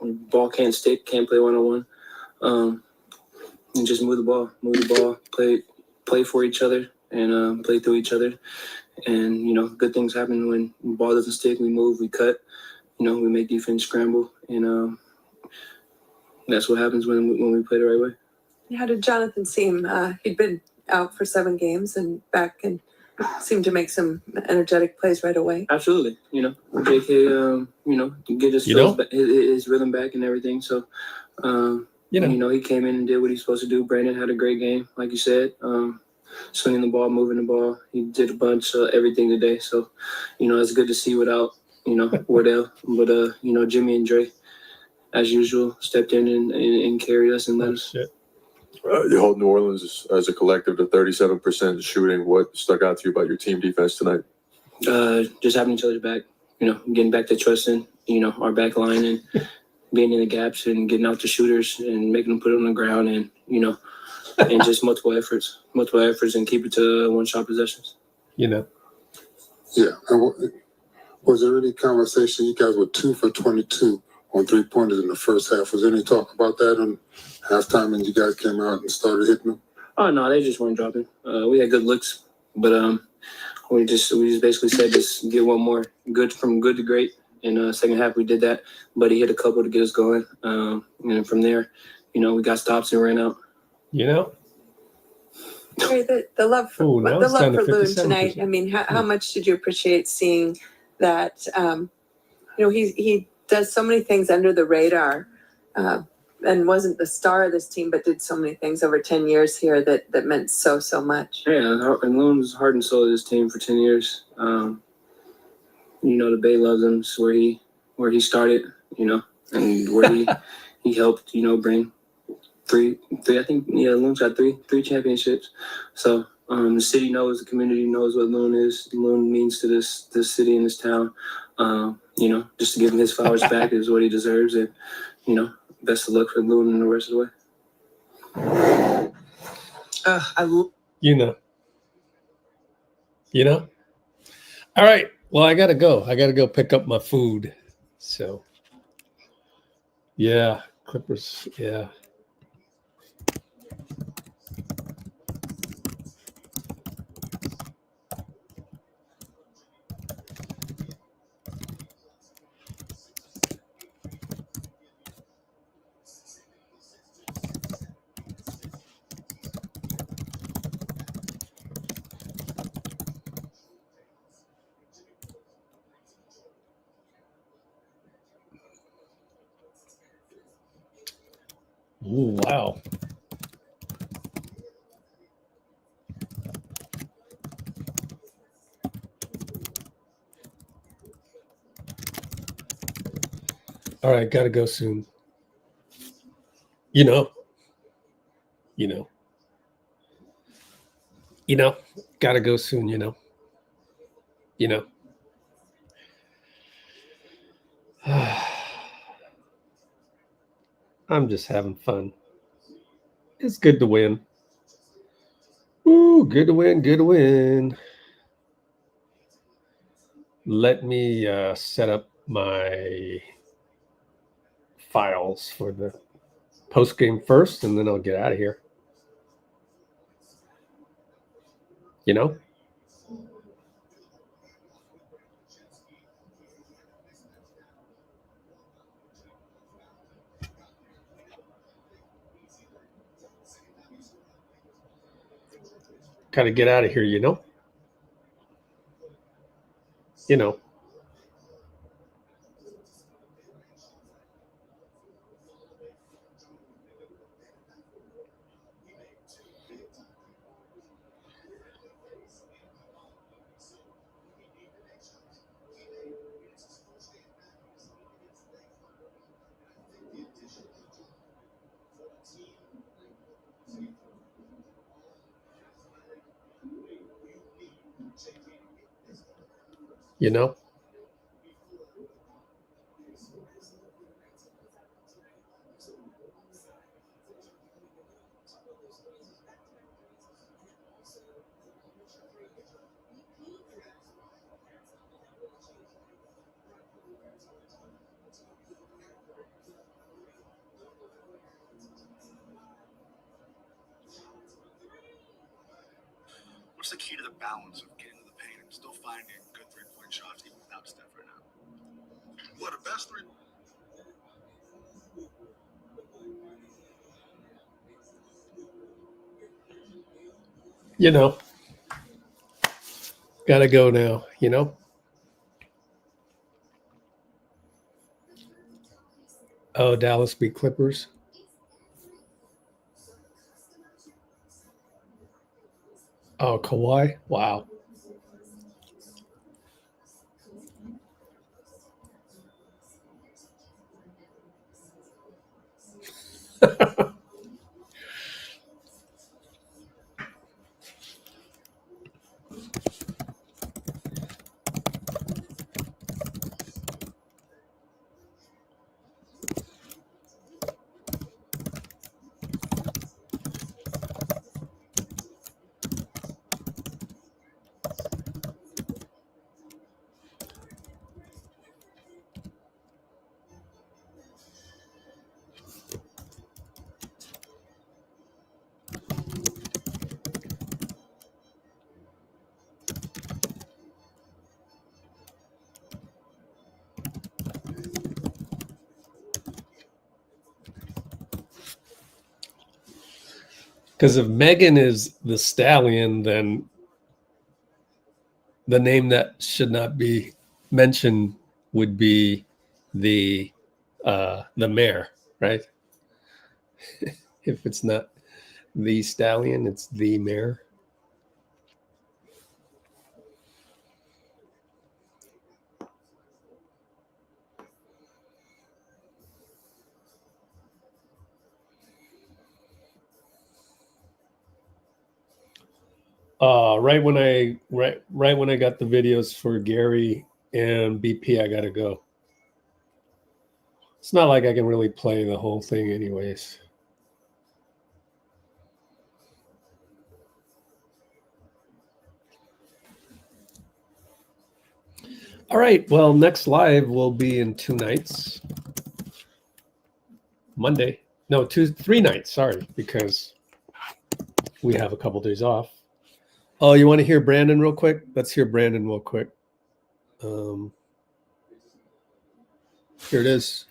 ball can't stick, can't play 1-on-1. And just move the ball, play for each other, and play through each other. And good things happen when the ball doesn't stick. We move, we cut. We make defense scramble, and that's what happens when we play the right way. How did Jonathan seem? He'd been out for 7 games and back and seemed to make some energetic plays right away. Absolutely. JK, get his rhythm back and everything. So, he came in and did what he's supposed to do. Brandon had a great game, like you said. Swinging the ball, moving the ball. He did a bunch of everything today. So, it's good to see without Wardell. But, Jimmy and Dray, as usual, stepped in and carried us and led us. You hold New Orleans as a collective to 37% shooting. What stuck out to you about your team defense tonight? Just having each other's back, getting back to trusting, our back line and being in the gaps and getting out the shooters and making them put it on the ground and, and just multiple efforts and keep it to one-shot possessions. Yeah. And was there any conversation? You guys were 2 for 22 on 3-pointers in the first half. Was there any talk about that on halftime and you guys came out and started hitting them? Oh, no, they just weren't dropping. We had good looks, but we just basically said just get one more good from good to great. In second half, we did that, but he hit a couple to get us going. And from there, we got stops and ran out. Trey, the love for Ooh, now the it's love down to for Loon 57%. tonight. I mean, how much did you appreciate seeing that? He does so many things under the radar, and wasn't the star of this team, but did so many things over 10 years here that meant so much. Yeah, and Loon was heart and soul of this team for 10 years. The Bay loves him. It's where he started, and where he helped, bring three. I think Loon's got three championships. So the city knows, the community knows what Loon is. Loon means to this city and this town. Just to give him his flowers back is what he deserves, and best of luck for Loon and the rest of the way. All right. Well, I gotta go. I gotta go pick up my food. So, yeah, Clippers. Yeah. Ooh, wow. All right, gotta go soon. Gotta go soon, I'm just having fun. It's good to win. Ooh, good to win, good to win. Let me set up my files for the post game first, and then I'll get out of here. Got to get out of here, What's the key to the balance of getting to the paint and still finding good 3-point shots even without Steph right now? What, the best three? Gotta go now, Oh, Dallas beat Clippers. Oh, Kawhi. Wow. Because if Megan is the stallion, then the name that should not be mentioned would be the mare, right? If it's not the stallion, it's the mare. Right when I got the videos for Gary and BP, I gotta go. It's not like I can really play the whole thing anyways. All right, well, next live will be in 2 nights. Monday. No, 3 nights, sorry, because we have a couple days off. Oh, you want to hear Brandon real quick? Let's hear Brandon real quick. Here it is.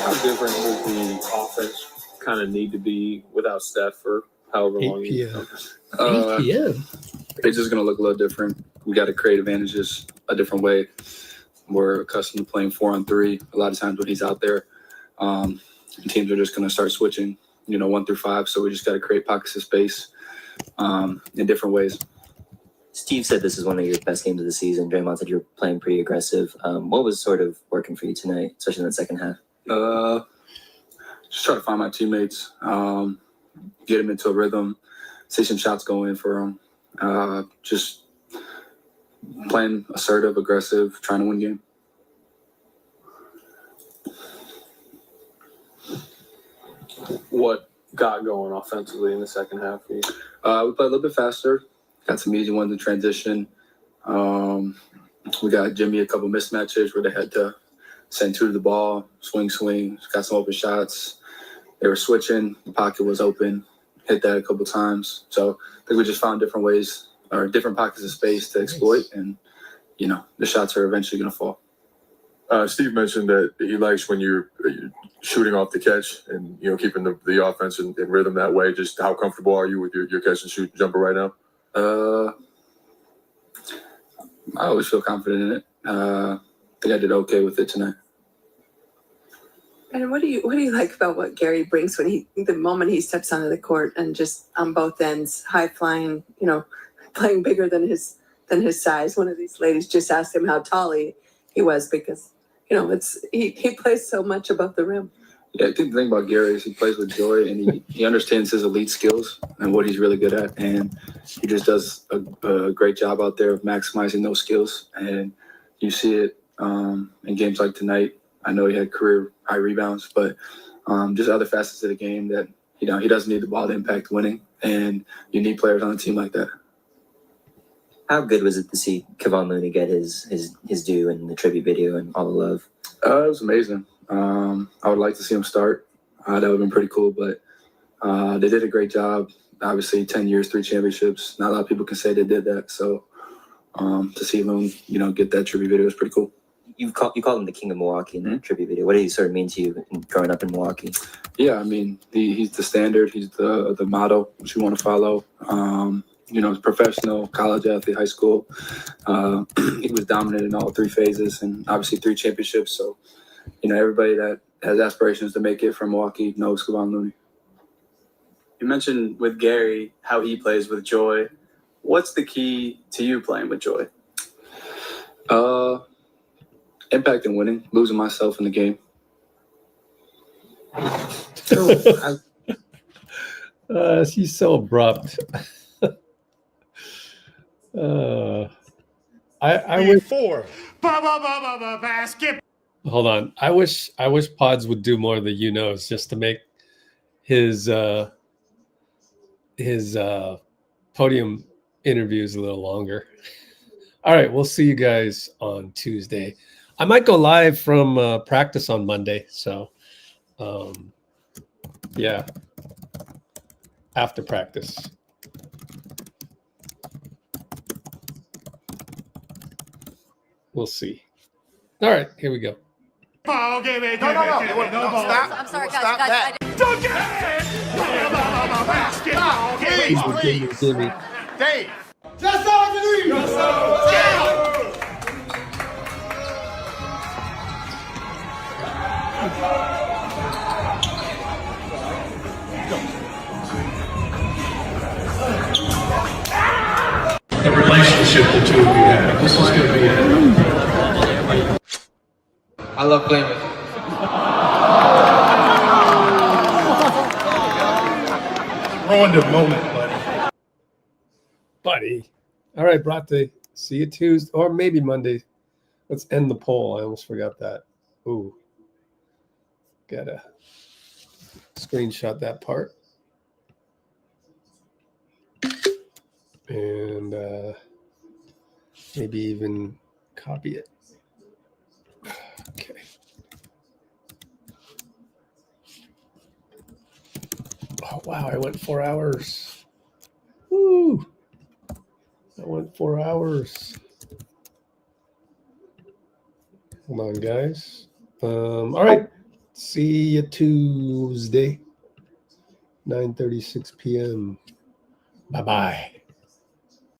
How different does the offense kind of need to be without Steph for however long? 8 p.m. 8 p.m. It's just going to look a little different. We got to create advantages a different way. We're accustomed to playing 4-on-3 a lot of times when he's out there. Teams are just going to start switching, 1 through 5. So we just got to create pockets of space in different ways. Steve said this is one of your best games of the season. Draymond said you're playing pretty aggressive. What was sort of working for you tonight, especially in the second half? Just try to find my teammates, get them into a rhythm, see some shots go in for them. Just playing assertive, aggressive, trying to win game. What got going offensively in the second half for you? We played a little bit faster. Got some easy ones in transition. We got Jimmy a couple mismatches where they had to send 2 to the ball, swing, got some open shots. They were switching. The pocket was open. Hit that a couple times. So I think we just found different ways or different pockets of space to exploit. And, the shots are eventually going to fall. Steve mentioned that he likes when you're shooting off the catch and, keeping the offense in rhythm that way. Just how comfortable are you with your catch and shoot jumper right now? I always feel confident in it. I think I did okay with it tonight. And what do you like about what Gary brings when the moment he steps onto the court and just on both ends, high flying, playing bigger than his size. One of these ladies just asked him how tall he was because, he plays so much above the rim. Yeah, I think the thing about Gary is he plays with joy and he understands his elite skills and what he's really good at. And he just does a great job out there of maximizing those skills. And you see it in games like tonight. I know he had career high rebounds, but just other facets of the game that, he doesn't need the ball to impact winning. And you need players on a team like that. How good was it to see Kevon Looney get his due in the tribute video and all the love? It was amazing. I would like to see him start. That would have been pretty cool, but they did a great job. Obviously, 10 years, 3 championships. Not a lot of people can say they did that. So to see Loon, get that tribute video was pretty cool. You called him the king of Milwaukee in that tribute video. What did he sort of mean to you growing up in Milwaukee? Yeah, I mean, he's the standard. He's the motto which you want to follow. Professional, college athlete, high school. He was dominant in all 3 phases and obviously 3 championships. So, everybody that has aspirations to make it from Milwaukee knows Kevon Looney. You mentioned with Gary how he plays with joy. What's the key to you playing with joy? Impact and winning, losing myself in the game. She's so abrupt. I wish basket. Hold on. I wish Pods would do more of the knows just to make his podium interviews a little longer. All right, we'll see you guys on Tuesday. I might go live from practice on Monday. So, yeah, after practice. We'll see. All right, here we go. No, stop. I'm sorry, Stop guys. that. Don't Basketball. Gimme. Dave. Just all the lead. The relationship the two of you have. This is going to be it. I love playing with you. Ruined the moment, Buddy. All right, Brate. See you Tuesday or maybe Monday. Let's end the poll. I almost forgot that. Ooh. Gotta screenshot that part. And maybe even copy it. Okay. Oh, wow. I went 4 hours. Woo. I went 4 hours. Hold on, guys. All right. See you Tuesday, 9:36 p.m. Bye-bye.